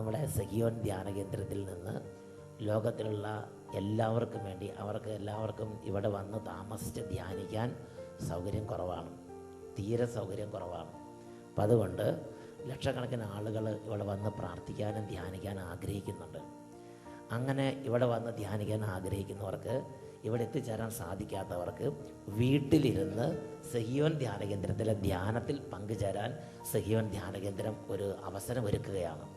നമ്മുടെ സഹിയോൻ ധ്യാന കേന്ദ്രത്തിൽ നിന്ന് ലോകത്തിലുള്ള എല്ലാവർക്കും വേണ്ടി അവർക്ക് എല്ലാവർക്കും ഇവിടെ വന്ന് താമസിച്ച് ധ്യാനിക്കാൻ സൗകര്യം കുറവാണ്, തീരെ സൗകര്യം കുറവാണ്. അപ്പം അതുകൊണ്ട് ലക്ഷക്കണക്കിന് ആളുകൾ ഇവിടെ വന്ന് പ്രാർത്ഥിക്കാനും ധ്യാനിക്കാനും ആഗ്രഹിക്കുന്നുണ്ട്. അങ്ങനെ ഇവിടെ വന്ന് ധ്യാനിക്കാൻ ആഗ്രഹിക്കുന്നവർക്ക്, ഇവിടെ എത്തിച്ചേരാൻ സാധിക്കാത്തവർക്ക് വീട്ടിലിരുന്ന് സഹിയോൻ ധ്യാന കേന്ദ്രത്തിലെ ധ്യാനത്തിൽ പങ്കുചേരാൻ സഹിയോൻ ധ്യാന കേന്ദ്രം ഒരു അവസരം ഒരുക്കുകയാണ്.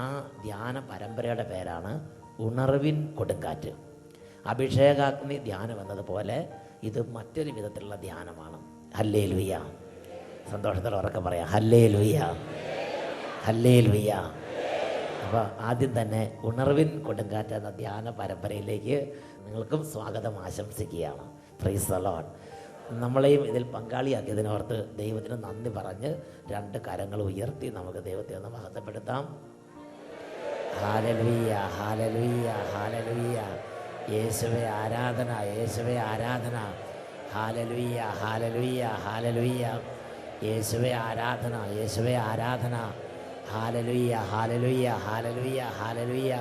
ആ ധ്യാന പരമ്പരയുടെ പേരാണ് ഉണർവിൻ കൊടുങ്കാറ്റ്. അഭിഷേകാഗ്നി ധ്യാനം എന്നതുപോലെ ഇത് മറ്റൊരു വിധത്തിലുള്ള ധ്യാനമാണ്. ഹല്ലേലൂയ. സന്തോഷത്തോടെ ഉറക്കെ പറയാം, ഹല്ലേലൂയ, ഹല്ലേലൂയ. അപ്പോൾ ആദ്യം തന്നെ ഉണർവിൻ കൊടുങ്കാറ്റ് എന്ന ധ്യാന പരമ്പരയിലേക്ക് നിങ്ങൾക്കും സ്വാഗതം ആശംസിക്കുകയാണ്. Price the Lord. നമ്മളെയും ഇതിൽ പങ്കാളിയാക്കിയതിനോർത്ത് ദൈവത്തിന് നന്ദി പറഞ്ഞ് രണ്ട് കരങ്ങൾ ഉയർത്തി നമുക്ക് ദൈവത്തെ ഒന്ന് മഹത്വപ്പെടുത്താം. Hallelujah, hallelujah, hallelujah. യേശുവേ ആരാധന, യേശുവേ ആരാധന. Hallelujah, hallelujah, hallelujah. യേശുവേ ആരാധന, യേശുവേ ആരാധന. Hallelujah, hallelujah, hallelujah, hallelujah.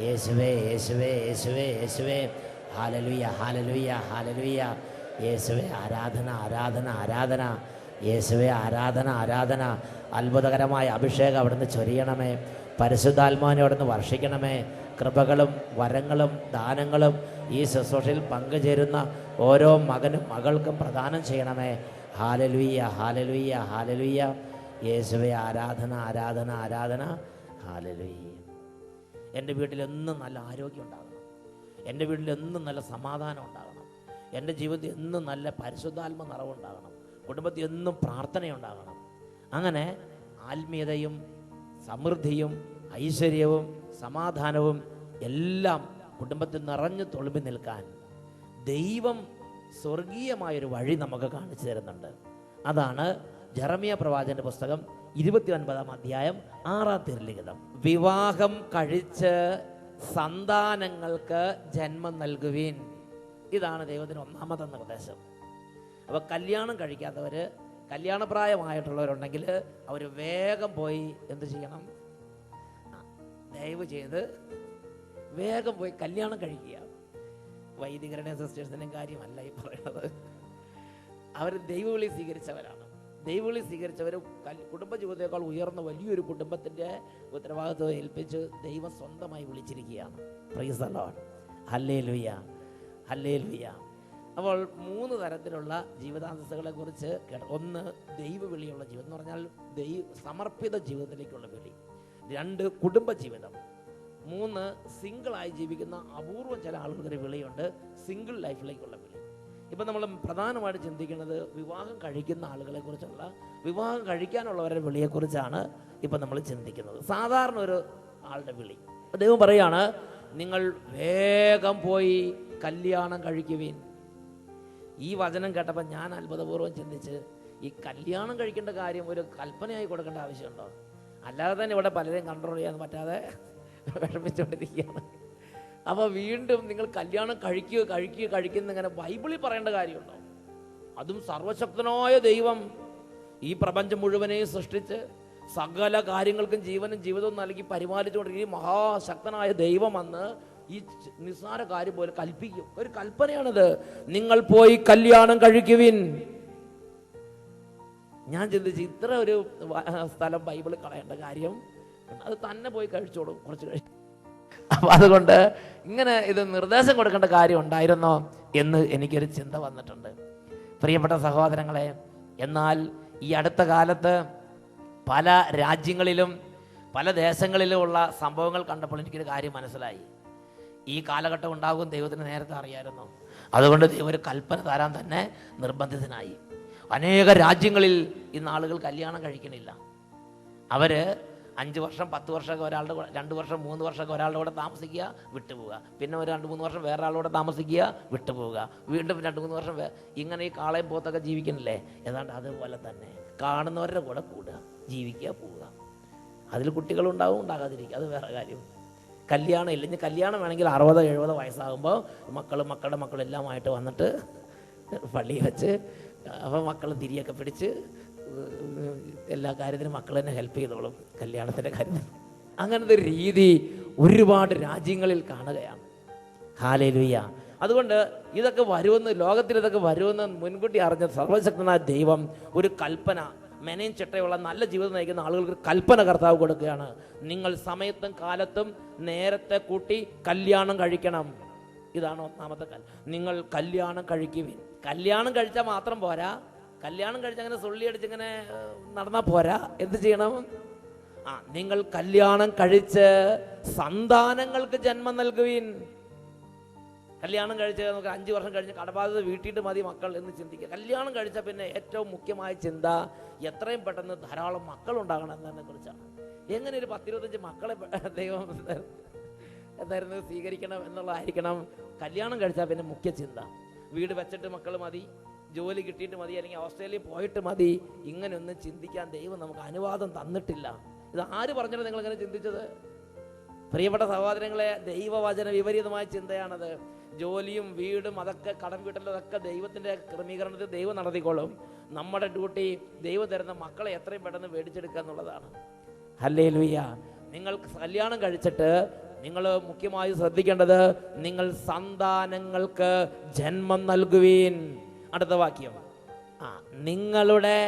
യേശുവേ, യേശുവേ, യേശുവേ, യേശുവേ. Hallelujah, hallelujah, hallelujah. യേശുവേ ആരാധന, ആരാധന, ആരാധന. യേശുവേ ആരാധന, ആരാധന. അത്ഭുതകരമായ അഭിഷേകം അവിടുന്ന് ചൊരിയണമേ. പരിശുദ്ധാത്മാവിനെ അവിടുന്ന് വർഷിക്കണമേ. കൃപകളും വരങ്ങളും ദാനങ്ങളും ഈ ശുശ്രൂഷയിൽ പങ്കുചേരുന്ന ഓരോ മകനും മകൾക്കും പ്രദാനം ചെയ്യണമേ. Hallelujah, hallelujah, hallelujah. യേശുവേ ആരാധന, ആരാധന, ആരാധന. ഹല്ലേലൂയ. എൻ്റെ വീട്ടിലെന്നും നല്ല ആരോഗ്യം ഉണ്ടാകണം. എൻ്റെ വീട്ടിലെന്നും നല്ല സമാധാനം ഉണ്ടാകണം. എൻ്റെ ജീവിതത്തിൽ എന്നും നല്ല പരിശുദ്ധാത്മ നിറവുണ്ടാകണം. കുടുംബത്തിൽ എന്നും പ്രാർത്ഥനയുണ്ടാകണം. അങ്ങനെ ആത്മീയതയും സമൃദ്ധിയും ഐശ്വര്യവും സമാധാനവും എല്ലാം കുടുംബത്തിൽ നിറഞ്ഞു തുളുമ്പി നിൽക്കാൻ ദൈവം സ്വർഗീയമായൊരു വഴി നമുക്ക് കാണിച്ചു തരുന്നുണ്ട്. അതാണ് ജെറമ്യ പ്രവാചകന്റെ പുസ്തകം 29-ാം അധ്യായം 6-ാം തിരുലിഖിതം. വിവാഹം കഴിച്ച് സന്താനങ്ങൾക്ക് ജന്മം നൽകുവിൻ. ഇതാണ് ദൈവത്തിന് ഒന്നാമത്തെ നിർദ്ദേശം. അപ്പോൾ കല്യാണം കഴിക്കാത്തവർ, കല്യാണപ്രായമായിട്ടുള്ളവരുണ്ടെങ്കിൽ അവർ വേഗം പോയി എന്ത് ചെയ്യണം? ദയവ് ചെയ്ത് വേഗം പോയി കല്യാണം കഴിക്കുക. വൈദികരുടെയും സിസ്റ്റേഴ്സിൻ്റെയും കാര്യമല്ല ഈ പറയുന്നത്. അവർ ദൈവവിളി സ്വീകരിച്ചവരാണ്. ദൈവവിളി സ്വീകരിച്ചവർ കുടുംബജീവിതത്തേക്കാൾ ഉയർന്ന വലിയൊരു കുടുംബത്തിൻ്റെ ഉത്തരവാദിത്വം ഏൽപ്പിച്ച് ദൈവം സ്വന്തമായി വിളിച്ചിരിക്കുകയാണ്. Praise the lord. Hallelujah, hallelujah. അപ്പോൾ 3 തരത്തിലുള്ള ജീവിതാന്തസ്സുകളെ കുറിച്ച് ഒന്ന് ദൈവവിളിയുള്ള ജീവിതം എന്ന് പറഞ്ഞാൽ സമർപ്പിത ജീവിതത്തിലേക്കുള്ള വിളി. 2 കുടുംബജീവിതം. 3 സിംഗിളായി ജീവിക്കുന്ന അപൂർവം ചില ആളുകളുടെ വിളിയുണ്ട്, സിംഗിൾ ലൈഫിലേക്കുള്ള വിളി. ഇപ്പം നമ്മൾ പ്രധാനമായിട്ട് ചിന്തിക്കുന്നത് വിവാഹം കഴിക്കുന്ന ആളുകളെ കുറിച്ചുള്ള, വിവാഹം കഴിക്കാനുള്ളവരുടെ വിളിയെക്കുറിച്ചാണ് ഇപ്പം നമ്മൾ ചിന്തിക്കുന്നത്. സാധാരണ ഒരു ആളുടെ വിളി ദൈവം പറയുകയാണ്, നിങ്ങൾ വേഗം പോയി കല്യാണം കഴിക്കുവിൻ. ഈ വചനം കേട്ടപ്പോൾ ഞാൻ അത്ഭുതപൂർവ്വം ചിന്തിച്ച്, ഈ കല്യാണം കഴിക്കേണ്ട കാര്യം ഒരു കൽപ്പനയായി കൊടുക്കേണ്ട ആവശ്യമുണ്ടോ? അല്ലാതെ തന്നെ ഇവിടെ പലരെയും കൺട്രോൾ ചെയ്യാൻ പറ്റാതെ വിഷമിച്ചുകൊണ്ടിരിക്കുകയാണ്. അപ്പോൾ വീണ്ടും നിങ്ങൾ കല്യാണം കഴിക്കുന്ന ഇങ്ങനെ ബൈബിളിൽ പറയേണ്ട കാര്യമുണ്ടോ? അതും സർവശക്തനായ ദൈവം ഈ പ്രപഞ്ചം മുഴുവനെയും സൃഷ്ടിച്ച് സകല കാര്യങ്ങൾക്കും ജീവനും ജീവിതവും നൽകി പരിപാലിച്ചുകൊണ്ടിരിക്കുന്ന മഹാശക്തനായ ദൈവം അന്ന് ഈ നിസ്സാര കാര്യം പോലെ കൽപ്പിക്കും. ഒരു കൽപ്പനയാണിത്, നിങ്ങൾ പോയി കല്യാണം കഴിക്കുവിൻ. ഞാൻ ചിന്തിച്ച് ഇത്ര ഒരു സ്ഥലം ബൈബിളിൽ കളയേണ്ട കാര്യം, അത് തന്നെ പോയി കഴിച്ചോളും കുറച്ച് കഴിയും. അപ്പം അതുകൊണ്ട് ഇങ്ങനെ ഇത് നിർദ്ദേശം കൊടുക്കേണ്ട കാര്യം ഉണ്ടായിരുന്നോ എന്ന് എനിക്കൊരു ചിന്ത വന്നിട്ടുണ്ട്, പ്രിയപ്പെട്ട സഹോദരങ്ങളെ. എന്നാൽ ഈ അടുത്ത കാലത്ത് പല രാജ്യങ്ങളിലും പല ദേശങ്ങളിലും ഉള്ള സംഭവങ്ങൾ കണ്ടപ്പോൾ എനിക്കൊരു കാര്യം മനസ്സിലായി. ഈ കാലഘട്ടം ഉണ്ടാകും ദൈവത്തിന് നേരത്തെ അറിയാമായിരുന്നു. അതുകൊണ്ട് ദൈവം ഒരു കൽപ്പന തരാൻ തന്നെ നിർബന്ധിതനായി. അനേക രാജ്യങ്ങളിൽ ഇന്ന് ആളുകൾ കല്യാണം കഴിക്കണില്ല. അവർ 5 വർഷം 10 വർഷമൊക്കെ ഒരാളുടെ 2 വർഷം 3 വർഷമൊക്കെ ഒരാളുടെ കൂടെ താമസിക്കുക, വിട്ടുപോവുക. പിന്നെ ഒരു 2-3 വർഷം വേറെ ആളുടെ താമസിക്കുക, വിട്ടുപോവുക. വീണ്ടും 2-3 വർഷം ഇങ്ങനെ ഈ കാളയും പോത്തൊക്കെ ജീവിക്കണില്ലേ, ഏതാണ്ട് അതുപോലെ തന്നെ കാണുന്നവരുടെ കൂടെ കൂടുക, ജീവിക്കുക, പോവുക. അതിൽ കുട്ടികളുണ്ടാവും, ഉണ്ടാകാതിരിക്കുക, അത് വേറെ കാര്യം. കല്യാണം ഇല്ല. ഇനി കല്യാണം വേണമെങ്കിൽ 60-70 വയസ്സാകുമ്പോൾ മക്കളുടെ മക്കളെല്ലാമായിട്ട് വന്നിട്ട് പള്ളി വെച്ച്, അപ്പോൾ മക്കൾ തിരിയൊക്കെ പിടിച്ച് എല്ലാ കാര്യത്തിനും മക്കൾ തന്നെ ഹെൽപ്പ് ചെയ്തോളും കല്യാണത്തിൻ്റെ കാര്യത്തിൽ. അങ്ങനത്തെ ഒരു രീതി ഒരുപാട് രാജ്യങ്ങളിൽ കാണുകയാണ്. ഹല്ലേലൂയ. അതുകൊണ്ട് ഇതൊക്കെ വരുമെന്ന്, ലോകത്തിൽ ഇതൊക്കെ വരുമെന്ന് മുൻകൂട്ടി അറിഞ്ഞ സർവശക്തനായ ദൈവം ഒരു കൽപ്പന, മെനയും ചിട്ടയുള്ള നല്ല ജീവിതം നയിക്കുന്ന ആളുകൾക്ക് കൽപ്പന കർത്താവ് കൊടുക്കുകയാണ്. നിങ്ങൾ സമയത്തും കാലത്തും നേരത്തെ കൂട്ടി കല്യാണം കഴിക്കണം. ഇതാണ് ഒന്നാമത്തെ നിങ്ങൾ കല്യാണം കഴിക്കുവിൻ. കല്യാണം കഴിച്ചാൽ മാത്രം പോരാ. കല്യാണം കഴിച്ചങ്ങനെ സുള്ളി അടിച്ചിങ്ങനെ നടന്നാൽ പോരാ. എന്ത് ചെയ്യണം? നിങ്ങൾ കല്യാണം കഴിച്ച് സന്താനങ്ങൾക്ക് ജന്മം നൽകുവിൻ. കല്യാണം കഴിച്ച് നമുക്ക് 5 വർഷം കഴിഞ്ഞ് കടബാധ്യത വീട്ടിയിട്ട് മതി മക്കൾ എന്ന് ചിന്തിക്കുക. കല്യാണം കഴിച്ച പിന്നെ ഏറ്റവും മുഖ്യമായ ചിന്ത എത്രയും പെട്ടെന്ന് ധാരാളം മക്കൾ ഉണ്ടാകണം എന്നതിനെ കുറിച്ചാണ്. എങ്ങനെ ഒരു 10-25 മക്കളെ ദൈവം എന്തായിരുന്നു സ്വീകരിക്കണം എന്നുള്ളതായിരിക്കണം കല്യാണം കഴിച്ചാൽ പിന്നെ മുഖ്യ ചിന്ത. വീട് വെച്ചിട്ട് മക്കൾ മതി, ജോലി കിട്ടിയിട്ട് മതി, അല്ലെങ്കിൽ ഓസ്ട്രേലിയയിൽ പോയിട്ട് മതി, ഇങ്ങനെയൊന്നും ചിന്തിക്കാൻ ദൈവം നമുക്ക് അനുവാദം തന്നിട്ടില്ല. ഇത് ആര് പറഞ്ഞിട്ട് നിങ്ങൾ ഇങ്ങനെ ചിന്തിച്ചത്? പ്രിയപ്പെട്ട സഹോദരങ്ങളെ, ദൈവവചന വിപരീതമായ ചിന്തയാണത്. ജോലിയും വീടും അതൊക്കെ കടം വീട്ടലതൊക്കെ ദൈവത്തിൻ്റെ ക്രമീകരണത്തിൽ ദൈവം നടത്തിക്കോളും. നമ്മുടെ ഡ്യൂട്ടി ദൈവം തരുന്ന മക്കളെ എത്രയും പെട്ടെന്ന് മേടിച്ചെടുക്കുക എന്നുള്ളതാണ്. ഹല്ലേലൂയ. നിങ്ങൾ കല്യാണം കഴിച്ചിട്ട് നിങ്ങൾ മുഖ്യമായി ശ്രദ്ധിക്കേണ്ടത് നിങ്ങൾ സന്താനങ്ങൾക്ക് ജന്മം നൽകുവീൻ. അടുത്ത വാക്യം, നിങ്ങളുടെ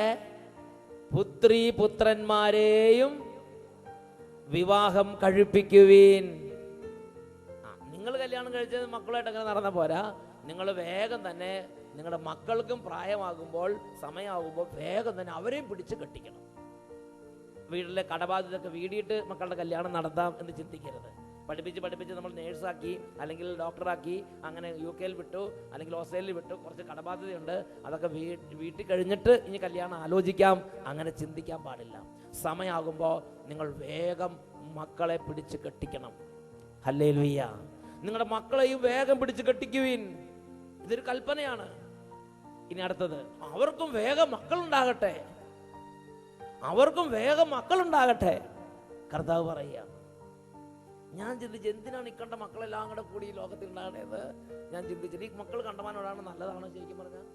പുത്രീ പുത്രന്മാരെയും വിവാഹം കഴിപ്പിക്കുവീൻ. നിങ്ങൾ കല്യാണം കഴിച്ചത് മക്കളുമായിട്ട് അങ്ങനെ നടന്ന പോരാ. നിങ്ങൾ വേഗം തന്നെ നിങ്ങളുടെ മക്കൾക്കും പ്രായമാകുമ്പോൾ, സമയമാകുമ്പോൾ വേഗം തന്നെ അവരെയും പിടിച്ച് കെട്ടിക്കണം. വീട്ടിലെ കടബാധ്യതയൊക്കെ വീടിയിട്ട് മക്കളുടെ കല്യാണം നടത്താം എന്ന് ചിന്തിക്കരുത്. പഠിപ്പിച്ച് നമ്മൾ നേഴ്സാക്കി അല്ലെങ്കിൽ ഡോക്ടറാക്കി അങ്ങനെ UK വിട്ടു അല്ലെങ്കിൽ ഓസ്ട്രേലിയയിൽ വിട്ടു, കുറച്ച് കടബാധ്യതയുണ്ട്, അതൊക്കെ വീട്ടിൽ കഴിഞ്ഞിട്ട് ഇനി കല്യാണം ആലോചിക്കാം, അങ്ങനെ ചിന്തിക്കാൻ പാടില്ല. സമയമാകുമ്പോൾ നിങ്ങൾ വേഗം മക്കളെ പിടിച്ച് കെട്ടിക്കണം. ഹല്ലേലൂയ. നിങ്ങളുടെ മക്കളെയും വേഗം പിടിച്ച് കെട്ടിക്കുവിൻ. ഇതൊരു കൽപ്പനയാണ്. ഇനി അടുത്തത്, അവർക്കും വേഗം മക്കളുണ്ടാകട്ടെ. അവർക്കും വേഗം മക്കളുണ്ടാകട്ടെ. കർത്താവ് പറയുക. ഞാൻ ചിന്തിച്ചു, എന്തിനാണ് ഈ കണ്ട മക്കളെല്ലാം കൂടെ കൂടി ഈ ലോകത്തിൽ ഉണ്ടാകണേന്ന് ഞാൻ ചിന്തിച്ചിട്ട്, ഈ മക്കൾ കണ്ടമാനോടാണ് നല്ലതാണോ ശരിക്കും പറഞ്ഞാൽ?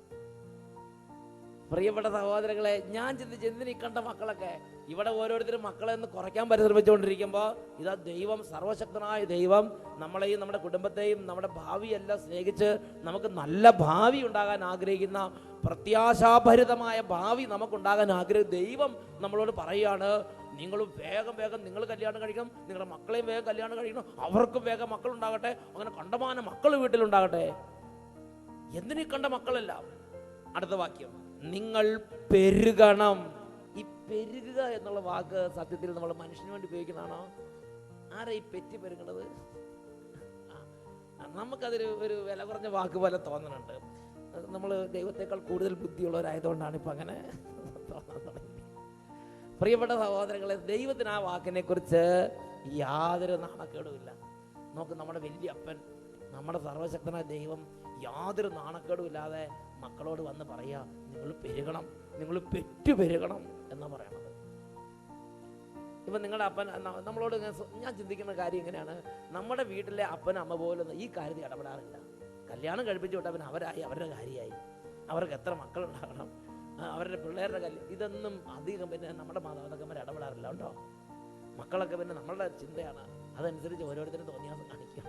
പ്രിയപ്പെട്ട സഹോദരങ്ങളെ, ഞാൻ ചിന്തിച്ചു, എന്തിനീ കണ്ട മക്കളൊക്കെ ഇവിടെ ഓരോരുത്തരും മക്കളെ ഒന്ന് കുറയ്ക്കാൻ പരിശ്രമിച്ചുകൊണ്ടിരിക്കുമ്പോൾ ഇതാ ദൈവം, സർവശക്തനായ ദൈവം നമ്മളെയും നമ്മുടെ കുടുംബത്തെയും നമ്മുടെ ഭാവിയെല്ലാം സ്നേഹിച്ച് നമുക്ക് നല്ല ഭാവി ഉണ്ടാകാൻ ആഗ്രഹിക്കുന്ന, പ്രത്യാശാഭരിതമായ ഭാവി നമുക്കുണ്ടാകാൻ ആഗ്രഹിക്കുന്ന ദൈവം നമ്മളോട് പറയുകയാണ്, നിങ്ങൾ വേഗം നിങ്ങൾ കല്യാണം കഴിക്കണം, നിങ്ങളുടെ മക്കളെയും വേഗം കല്യാണം കഴിക്കണം, അവർക്കും വേഗം മക്കളുണ്ടാകട്ടെ, അങ്ങനെ കണ്ടമാനം മക്കൾ വീട്ടിലുണ്ടാകട്ടെ. എന്തിനീ കണ്ട മക്കളെല്ലാം? അടുത്ത വാക്യം, നിങ്ങൾ പെരുകണം. ഈ പെരുകുക എന്നുള്ള വാക്ക് സത്യത്തിൽ നമ്മൾ മനുഷ്യന് വേണ്ടി ഉപയോഗിക്കുന്നതാണോ? ആരാ ഈ പെറ്റി പെരുകണത്? നമുക്കതൊരു വില കുറഞ്ഞ വാക്ക് പോലെ തോന്നുന്നുണ്ട്. നമ്മൾ ദൈവത്തെക്കാൾ കൂടുതൽ ബുദ്ധിയുള്ളവരായതുകൊണ്ടാണ് ഇപ്പം അങ്ങനെ തോന്നാൻ തുടങ്ങി. പ്രിയപ്പെട്ട സഹോദരങ്ങളെ, ദൈവത്തിന് ആ വാക്കിനെ കുറിച്ച് യാതൊരു നാണക്കേടുമില്ല. നോക്ക്, നമ്മുടെ വലിയ അപ്പൻ, നമ്മുടെ സർവശക്തനായ ദൈവം യാതൊരു നാണക്കേടും ഇല്ലാതെ മക്കളോട് വന്ന് പറയാ, നിങ്ങൾ പെരുകണം, നിങ്ങൾ പെറ്റു പെരുകണം എന്നാ പറയണത്. ഇപ്പം നിങ്ങളുടെ അപ്പൻ നമ്മളോട്, ഞാൻ ചിന്തിക്കുന്ന കാര്യം ഇങ്ങനെയാണ്, നമ്മുടെ വീട്ടിലെ അപ്പൻ അമ്മ പോലും ഈ കാര്യത്തിൽ ഇടപെടാറില്ല. കല്യാണം കഴിപ്പിച്ചു വിട്ടാൽ പിന്നെ അവരുടെ കാര്യമായി, അവർക്ക് എത്ര മക്കളുണ്ടാകണം, അവരുടെ പിള്ളേരുടെ കല്യാണം, ഇതൊന്നും അധികം പിന്നെ നമ്മുടെ മാതാപിതാക്കന്മാർ ഇടപെടാറില്ല കേട്ടോ. മക്കളൊക്കെ പിന്നെ നമ്മളുടെ ചിന്തയാണ്, അതനുസരിച്ച് ഓരോരുത്തരും തോന്നിയാസം കാണിക്കുക.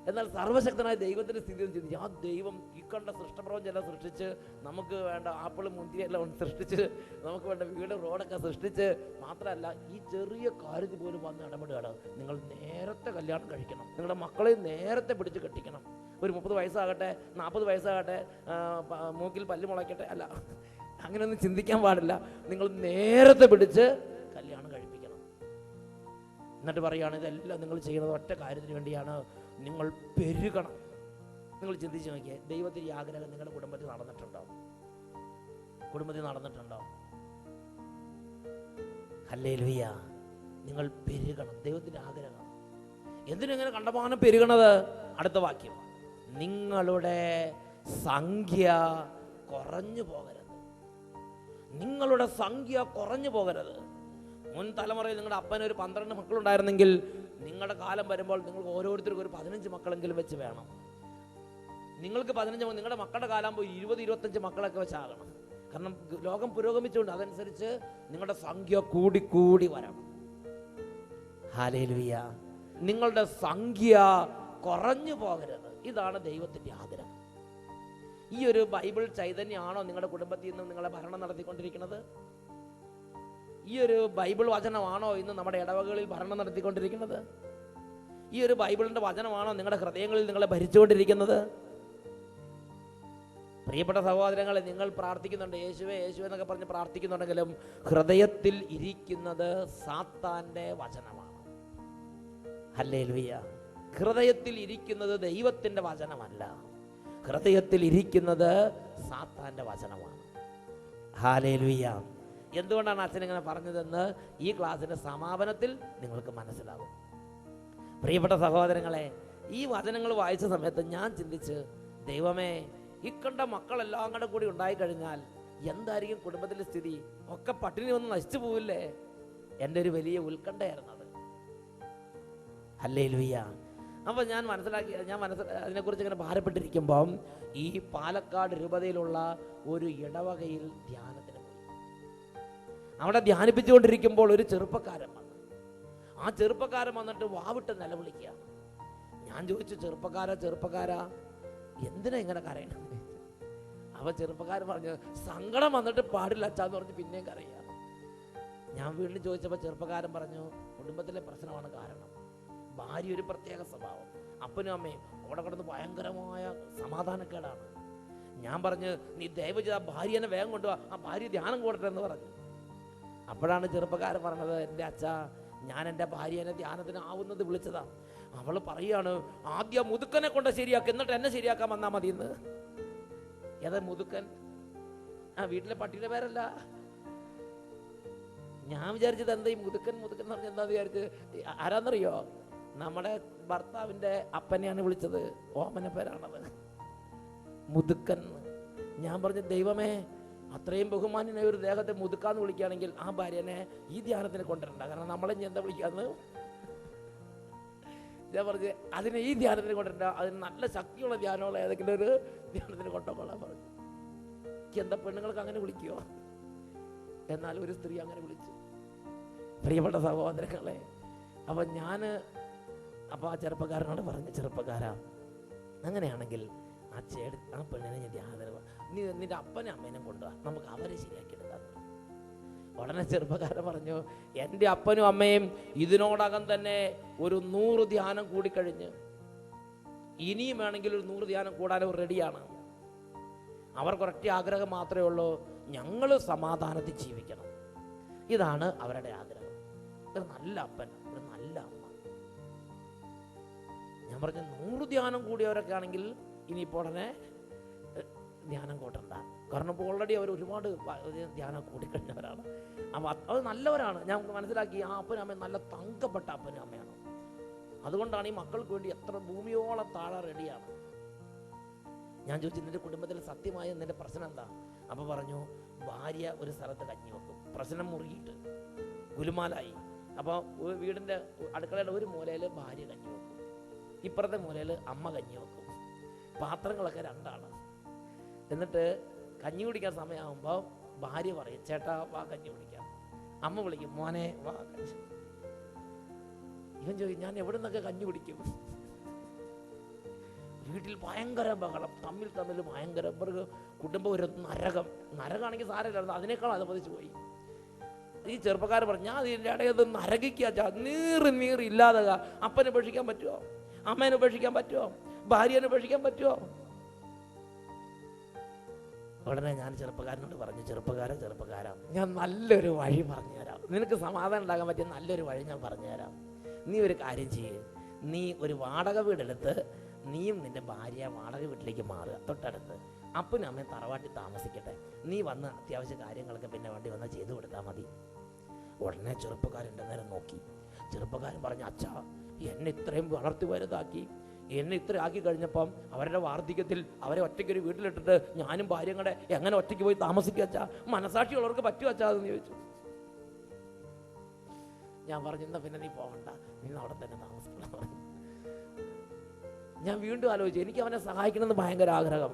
എന്നാൽ സർവശക്തനായ ദൈവത്തിൻ്റെ സ്ഥിതി ചിന്തിച്ചു, ആ ദൈവം ഈ കണ്ട സൃഷ്ടപ്രപഞ്ചെല്ലാം സൃഷ്ടിച്ച്, നമുക്ക് വേണ്ട ആപ്പിളും മുന്തിരിയെല്ലാം സൃഷ്ടിച്ച്, നമുക്ക് വേണ്ട വീട് റോഡൊക്കെ സൃഷ്ടിച്ച്, മാത്രമല്ല ഈ ചെറിയ കാര്യത്തിൽ പോലും വന്ന് ഇടപെടുകയാണ്. നിങ്ങൾ നേരത്തെ കല്യാണം കഴിക്കണം, നിങ്ങളുടെ മക്കളെ നേരത്തെ പിടിച്ച് കെട്ടിക്കണം. ഒരു 30 വയസ്സാകട്ടെ, 40 വയസ്സാകട്ടെ, മൂക്കിൽ പല്ല് മുളയ്ക്കട്ടെ, അല്ല, അങ്ങനെയൊന്നും ചിന്തിക്കാൻ പാടില്ല. നിങ്ങൾ നേരത്തെ പിടിച്ച് കല്യാണം കഴിപ്പിക്കണം. എന്നിട്ട് പറയുകയാണ്, ഇതെല്ലാം നിങ്ങൾ ചെയ്യുന്നത് ഒറ്റ കാര്യത്തിന് വേണ്ടിയാണ്, നിങ്ങൾ പെരുകണം. നിങ്ങൾ ചിന്തിച്ച് നോക്കിയേ, ദൈവത്തിൻ്റെ ഈ ആഗ്രഹം നിങ്ങളുടെ കുടുംബത്തിൽ നടന്നിട്ടുണ്ടോ? ഹല്ലേലൂയ. നിങ്ങൾ പെരുകണം, ദൈവത്തിൻ്റെ ആഗ്രഹം. എന്തിനെങ്ങനെ കണ്ടമാനം പെരുകണത്? അടുത്ത വാക്യം, നിങ്ങളുടെ സംഖ്യ കുറഞ്ഞു പോകരുത്. നിങ്ങളുടെ സംഖ്യ കുറഞ്ഞു പോകരുത്. മുൻ തലമുറയിൽ നിങ്ങളുടെ അപ്പന് ഒരു 12 മക്കളുണ്ടായിരുന്നെങ്കിൽ നിങ്ങളുടെ കാലം വരുമ്പോൾ നിങ്ങൾക്ക് ഓരോരുത്തർക്കും ഒരു 15 മക്കളെങ്കിലും വെച്ച് വേണം. നിങ്ങൾക്ക് 15, നിങ്ങളുടെ മക്കളുടെ കാലാകുമ്പോൾ 20-25 മക്കളൊക്കെ വെച്ചാകണം. കാരണം ലോകം പുരോഗമിച്ചുകൊണ്ട് അതനുസരിച്ച് നിങ്ങളുടെ സംഖ്യ കൂടി വരണം. ഹല്ലേലൂയ. നിങ്ങളുടെ സംഖ്യ കുറഞ്ഞു പോകരുത്. ഇതാണ് ദൈവത്തിൻ്റെ ആഗ്രഹം. ഈ ഒരു ബൈബിൾ ചൈതന്യമാണോ നിങ്ങളുടെ കുടുംബത്തിൽ നിന്നും നിങ്ങളെ ഭരണം നടത്തിക്കൊണ്ടിരിക്കുന്നത്? ഈ ഒരു ബൈബിൾ വചനമാണോ ഇന്ന് നമ്മുടെ ഇടവകളിൽ ഭരണം നടത്തിക്കൊണ്ടിരിക്കുന്നത്? ഈ ഒരു ബൈബിളിൻ്റെ വചനമാണോ നിങ്ങളുടെ ഹൃദയങ്ങളിൽ നിങ്ങളെ ഭരിച്ചുകൊണ്ടിരിക്കുന്നത്? പ്രിയപ്പെട്ട സഹോദരങ്ങളെ, നിങ്ങൾ പ്രാർത്ഥിക്കുന്നുണ്ട്, യേശുവേ യേശുവേ എന്നൊക്കെ പറഞ്ഞ് പ്രാർത്ഥിക്കുന്നുണ്ടെങ്കിലും ഹൃദയത്തിൽ ഇരിക്കുന്നത് സാത്താൻ്റെ വചനമാണ്. ഹല്ലേലൂയ. ഹൃദയത്തിൽ ഇരിക്കുന്നത് ദൈവത്തിൻ്റെ വചനമല്ല, ഹൃദയത്തിൽ ഇരിക്കുന്നത് സാത്താൻ്റെ വചനമാണ്. ഹല്ലേലൂയ. എന്തുകൊണ്ടാണ് അച്ഛൻ ഇങ്ങനെ പറഞ്ഞതെന്ന് ഈ ക്ലാസ്സിൻ്റെ സമാപനത്തിൽ നിങ്ങൾക്ക് മനസ്സിലാകും. പ്രിയപ്പെട്ട സഹോദരങ്ങളെ, ഈ വചനങ്ങൾ വായിച്ച സമയത്ത് ഞാൻ ചിന്തിച്ച്, ദൈവമേ, ഇക്കണ്ട മക്കളെല്ലാം കൂടെ കൂടി ഉണ്ടായിക്കഴിഞ്ഞാൽ എന്തായിരിക്കും കുടുംബത്തിൻ്റെ സ്ഥിതി? ഒക്കെ പട്ടിണി വന്ന് നശിച്ചു പോവില്ലേ? എൻ്റെ ഒരു വലിയ ഉത്കണ്ഠയായിരുന്നത്. ഹല്ലേലൂയ. അപ്പോൾ ഞാൻ അതിനെക്കുറിച്ച് ഇങ്ങനെ ഭാരപ്പെട്ടിരിക്കുമ്പം ഈ പാലക്കാട് രൂപതയിലുള്ള ഒരു ഇടവകയിൽ ധ്യാനത്തിന് പോയി. അവിടെ ധ്യാനിപ്പിച്ചുകൊണ്ടിരിക്കുമ്പോൾ ഒരു ചെറുപ്പക്കാരൻ വന്നു. ആ ചെറുപ്പക്കാരൻ വന്നിട്ട് വാവിട്ട് നിലവിളിക്കുക. ഞാൻ ചോദിച്ചു, ചെറുപ്പക്കാരാ എന്തിനാ ഇങ്ങനെ കരയണം? അവ ചെറുപ്പക്കാരൻ പറഞ്ഞു, സങ്കടം വന്നിട്ട് പാടില്ല അച്ഛാന്ന് പറഞ്ഞ് പിന്നെയും കരയുക. ഞാൻ വീണ്ടും ചോദിച്ചപ്പോൾ ചെറുപ്പക്കാരൻ പറഞ്ഞു, കുടുംബത്തിലെ പ്രശ്നമാണ് കാരണം. ഭാര്യ ഒരു പ്രത്യേക സ്വഭാവം, അപ്പനും അമ്മയും അവിടെ കിടന്ന് ഭയങ്കരമായ സമാധാനക്കേടാണ്. ഞാൻ പറഞ്ഞു, നീ ദയവ് ചെയ്ത് ആ ഭാര്യനെ വേഗം കൊണ്ടുപോവാ, ആ ഭാര്യ ധ്യാനം കൂടട്ടെ എന്ന് പറഞ്ഞു. അപ്പോഴാണ് ചെറുപ്പക്കാരൻ പറഞ്ഞത്, എൻ്റെ അച്ഛാ, ഞാൻ എൻ്റെ ഭാര്യനെ ധ്യാനത്തിന് ആവുന്നത് വിളിച്ചതാ. അവൾ പറയാണ്, ആദ്യം മുതുക്കനെ കൊണ്ട് ശരിയാക്കി, എന്നിട്ട് എന്നെ ശരിയാക്കാൻ വന്നാൽ മതി എന്ന്. ഏതാ മുതുക്കൻ? ആ വീട്ടിലെ പട്ടിയുടെ പേരല്ല. ഞാൻ വിചാരിച്ചത് എന്താ ഈ മുതുക്കൻ എന്ന് പറഞ്ഞാൽ എന്താ വിചാരിച്ച്? ആരാന്നറിയോ? നമ്മുടെ ഭർത്താവിൻ്റെ അപ്പനെയാണ് വിളിച്ചത്. ഓമന പേരാണത്, മുതുക്കൻ. ഞാൻ പറഞ്ഞു, ദൈവമേ, അത്രയും ബഹുമാന്യനായ ഒരു ദേഹത്തെ മുതുക്കാന്ന് വിളിക്കുകയാണെങ്കിൽ ആ ഭാര്യനെ ഈ ധ്യാനത്തിന് കൊണ്ടുവരണ്ട. കാരണം നമ്മളെ എന്താ വിളിക്കാന്ന് ഞാൻ പറഞ്ഞു, അതിനെ ഈ ധ്യാനത്തിന് കൊണ്ടുവരണ്ട, അതിന് നല്ല ശക്തിയുള്ള ധ്യാനമുള്ള ഏതെങ്കിലും ഒരു ധ്യാനത്തിന് കൊണ്ടുപോകാൻ പറഞ്ഞു. എന്താ പെണ്ണുങ്ങൾക്ക് അങ്ങനെ വിളിക്കുമോ? എന്നാൽ ഒരു സ്ത്രീ അങ്ങനെ വിളിച്ചു. പ്രിയപ്പെട്ട സഹോദരങ്ങളെ, അപ്പോൾ ആ ചെറുപ്പക്കാരനോട് പറഞ്ഞു, ചെറുപ്പക്കാരാ, അങ്ങനെയാണെങ്കിൽ ആ പെണ്ണിനെ ഞാൻ ധ്യാനത്തിന് നീ നിന്റെ അപ്പനും അമ്മേനും കൊണ്ടുപോകാം, നമുക്ക് അവരെ ശരിയാക്കിയെടുക്കാം. ഉടനെ ചെറുപ്പക്കാരൻ പറഞ്ഞു, എൻ്റെ അപ്പനും അമ്മയും ഇതിനോടകം തന്നെ ഒരു 100 ധ്യാനം കൂടിക്കഴിഞ്ഞ്, ഇനിയും വേണമെങ്കിൽ ഒരു 100 ധ്യാനം കൂടാൻ അവർ റെഡിയാണ്. അവർക്കൊരൊറ്റ ആഗ്രഹം മാത്രമേ ഉള്ളൂ, ഞങ്ങൾ സമാധാനത്തിൽ ജീവിക്കണം. ഇതാണ് അവരുടെ ആഗ്രഹം. ഒരു നല്ല അപ്പൻ, ഒരു നല്ല അമ്മ. ഞാൻ പറഞ്ഞു, 100 ധ്യാനം കൂടിയവരൊക്കെ ആണെങ്കിൽ ഇനിയിപ്പോൾ ഉടനെ ധ്യാനം കൂട്ടണ്ട. കാരണം ഇപ്പോൾ ഓൾറെഡി അവർ ഒരുപാട് ധ്യാനം കൂടിക്കഴിഞ്ഞവരാണ്. അപ്പോൾ അത് നല്ലവരാണ്. ഞാൻ മനസ്സിലാക്കി, ആ അപ്പനും അമ്മയും നല്ല തങ്കപ്പെട്ട അപ്പനും അമ്മയാണ്. അതുകൊണ്ടാണ് ഈ മക്കൾക്ക് വേണ്ടി എത്ര ഭൂമിയോളം താഴെ റെഡിയാണ്. ഞാൻ ചോദിച്ചു, നിന്റെ കുടുംബത്തിൽ സത്യമായ നിന്റെ പ്രശ്നം എന്താ? അപ്പോൾ പറഞ്ഞു, ഭാര്യ ഒരു സ്ഥലത്ത് കഞ്ഞി വെക്കും, പ്രശ്നം മുറുകിയിട്ട് ഗുലുമാലായി. അപ്പോൾ വീടിൻ്റെ അടുക്കളയുടെ ഒരു മൂലയിൽ ഭാര്യ കഞ്ഞി വെക്കും, ഇപ്പുറത്തെ മൂലയിൽ അമ്മ കഞ്ഞി വെക്കും. പാത്രങ്ങളൊക്കെ രണ്ടാണ്. എന്നിട്ട് കഞ്ഞി കുടിക്കാൻ സമയമാകുമ്പോൾ ഭാര്യ പറയും, ചേട്ടാ വാ കഞ്ഞി കുടിക്കാം. അമ്മ വിളിക്കും, മോനെ വാ. ഇവൻ ചോദിക്കും, ഞാൻ എവിടെ നിന്നൊക്കെ കഞ്ഞി കുടിക്കും? വീട്ടിൽ ഭയങ്കര ബഹളം, തമ്മിൽ ഭയങ്കര കുടുംബം ഒരു നരകമാണെങ്കിൽ സാരമില്ലായിരുന്നു, അതിനേക്കാൾ അതപതിച്ചു പോയി. ഈ ചെറുപ്പക്കാരൻ പറഞ്ഞു, ഞാൻ ഇതിൻ്റെ ഇടയിൽ നരകിക്കുക, നീറി ഇല്ലാതെ അപ്പനെ ഉപേക്ഷിക്കാൻ പറ്റുമോ? അമ്മേനെ ഉപേക്ഷിക്കാൻ പറ്റുമോ? ഭാര്യനെ ഉപേക്ഷിക്കാൻ പറ്റുമോ? ഉടനെ ഞാൻ ചെറുപ്പക്കാരനോട് പറഞ്ഞു, ചെറുപ്പക്കാരാ, ഞാൻ നല്ലൊരു വഴി പറഞ്ഞുതരാം, നിനക്ക് സമാധാനം ഉണ്ടാകാൻ പറ്റിയ നല്ലൊരു വഴി ഞാൻ പറഞ്ഞുതരാം. നീ ഒരു കാര്യം ചെയ്യ്, നീ ഒരു വാടക വീടെടുത്ത് നീയും നിന്റെ ഭാര്യ വാടക വീട്ടിലേക്ക് മാറുക, തൊട്ടടുത്ത്. അപ്പനും അമ്മയും തറവാട്ടിൽ താമസിക്കട്ടെ, നീ വന്ന് അത്യാവശ്യ കാര്യങ്ങളൊക്കെ പിന്നെ വേണ്ടി വന്ന് ചെയ്തു കൊടുത്താൽ മതി. ഉടനെ ചെറുപ്പക്കാരൻ നേരം നോക്കി. ചെറുപ്പക്കാരൻ പറഞ്ഞു, അച്ഛാ, എന്നെ ഇത്രയും വളർത്തി വലുതാക്കി, എന്നെ ഇത്ര ആക്കി കഴിഞ്ഞപ്പം അവരുടെ വാർദ്ധക്യത്തിൽ അവരെ ഒറ്റയ്ക്കൊരു വീട്ടിലിട്ടിട്ട് ഞാനും ഭാര്യയും കൂടെ എങ്ങനെ ഒറ്റയ്ക്ക് പോയി താമസിക്കുക അച്ഛാ? മനസാക്ഷിയുള്ളവർക്ക് പറ്റുമോ അച്ഛാ എന്ന് ചോദിച്ചു. ഞാൻ പറഞ്ഞു, എന്നാ പിന്നെ നീ പോകണ്ട, നീ അവിടെ തന്നെ താമസിക്കണം പറഞ്ഞു. ഞാൻ വീണ്ടും ആലോചിച്ചു, എനിക്ക് അവനെ സഹായിക്കണമെന്ന് ഭയങ്കര ആഗ്രഹം.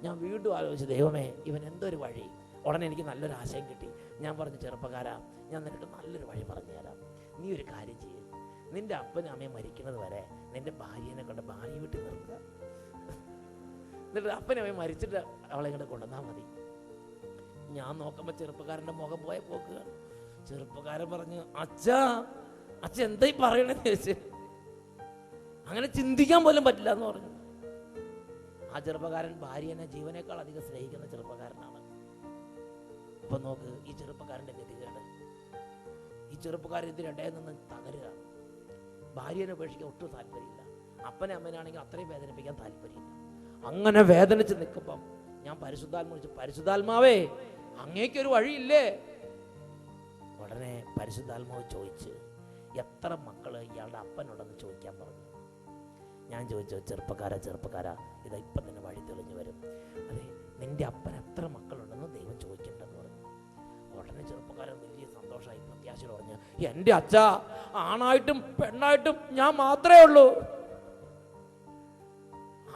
ഞാൻ വീണ്ടും ആലോചിച്ചു, ദൈവമേ, ഇവൻ എന്തൊരു വഴി. ഉടനെ എനിക്ക് നല്ലൊരു ആശയം കിട്ടി. ഞാൻ പറഞ്ഞു, ചെറുപ്പക്കാരാ, ഞാൻ നിനക്ക് നല്ലൊരു വഴി പറഞ്ഞു തരാം. നീ ഒരു കാര്യം ചെയ്യും, നിന്റെ അപ്പനും അമ്മയും മരിക്കുന്നത് വരെ നിന്റെ ഭാര്യനെ കൊണ്ട് ഭാര്യ വീട്ടിൽ നിർത്തുക. എന്നിട്ട് അപ്പനും അമ്മയും മരിച്ചിട്ട് അവളെ ഇങ്ങോട്ട് കൊണ്ടുവന്നാൽ മതി. ഞാൻ നോക്കുമ്പോൾ ചെറുപ്പക്കാരൻ്റെ മുഖം പോയ പോക്കുക. ചെറുപ്പക്കാരൻ പറഞ്ഞു, അച്ഛ എന്തായി പറയണെന്ന് ചോദിച്ചു. അങ്ങനെ ചിന്തിക്കാൻ പോലും പറ്റില്ല എന്ന് പറഞ്ഞു. ആ ചെറുപ്പക്കാരൻ ഭാര്യനെ ജീവനേക്കാൾ അധികം സ്നേഹിക്കുന്ന ചെറുപ്പക്കാരനാണ്. അപ്പൊ നോക്ക് ഈ ചെറുപ്പക്കാരൻ്റെ ഗതികേട്. ഈ ചെറുപ്പക്കാരൻ ഇതിനിടയിൽ നിന്ന് തകരുക. ഭാര്യനെ ഉപേക്ഷിക്കാൻ ഒട്ടും താല്പര്യമില്ല. അപ്പനെ അമ്മനാണെങ്കിൽ അത്രയും വേദനിപ്പിക്കാൻ താല്പര്യമില്ല. അങ്ങനെ വേദനിച്ച് നിൽക്കുമ്പം ഞാൻ പരിശുദ്ധാത്മാവേ അങ്ങേക്കൊരു വഴിയില്ലേ? ഉടനെ പരിശുദ്ധാത്മാവ് ചോദിച്ച്, എത്ര മക്കള് ഇയാളുടെ അപ്പനുണ്ടെന്ന് ചോദിക്കാൻ പറഞ്ഞു. ഞാൻ ചോദിച്ചു, ചെറുപ്പക്കാരാ ഇതാ ഇപ്പം തന്നെ വഴി തെളിഞ്ഞു വരും. അതെ, നിന്റെ അപ്പൻ എത്ര മക്കളുണ്ടെന്ന് ദൈവം ചോദിക്കണ്ടെന്ന് പറഞ്ഞു. ഉടനെ ചെറുപ്പക്കാരൻ വലിയ സന്തോഷമായി പ്രത്യാശയോട് പറഞ്ഞു, എൻ്റെ അച്ഛ, ആണായിട്ടും പെണ്ണായിട്ടും ഞാൻ മാത്രമേ ഉള്ളൂ.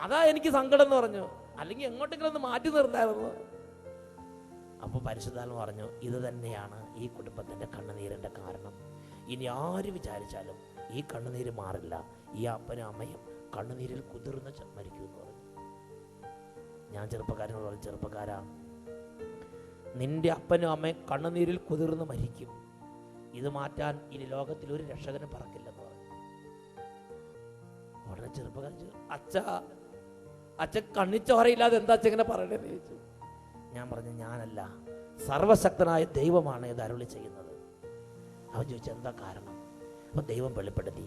അതാ എനിക്ക് സങ്കടം എന്ന് പറഞ്ഞു. അല്ലെങ്കിൽ എങ്ങോട്ടെങ്കിലും ഒന്ന് മാറ്റി നിർത്തായിരുന്നു. അപ്പൊ പരിശുദ്ധാത്മാവ് പറഞ്ഞു, ഇത് തന്നെയാണ് ഈ കുടുംബത്തിന്റെ കണ്ണുനീരിന്റെ കാരണം. ഇനി ആര് വിചാരിച്ചാലും ഈ കണ്ണുനീര് മാറില്ല. ഈ അപ്പനും അമ്മയും കണ്ണുനീരിൽ കുതിർന്ന് മരിക്കുമെന്ന് പറഞ്ഞു. ഞാൻ ചെറുപ്പക്കാരനോട് പറഞ്ഞു, ചെറുപ്പക്കാരാ, നിന്റെ അപ്പനും അമ്മയും കണ്ണുനീരിൽ കുതിർന്ന് മരിക്കും. ഇത് മാറ്റാൻ ഇനി ലോകത്തിൽ ഒരു രക്ഷകനും പറക്കില്ലെന്ന് പറഞ്ഞു. ഉടനെ ചെറുപ്പക്കാരൻ, അച്ഛൻ കണ്ണിച്ചോറയില്ലാതെ എന്താ അച്ഛങ്ങനെ പറയണേന്ന് ചോദിച്ചു. ഞാൻ പറഞ്ഞു, ഞാനല്ല, സർവശക്തനായ ദൈവമാണ് ഇത് അരുളി ചെയ്യുന്നത്. അവൻ ചോദിച്ചു, എന്താ കാരണം? അപ്പൊ ദൈവം വെളിപ്പെടുത്തി,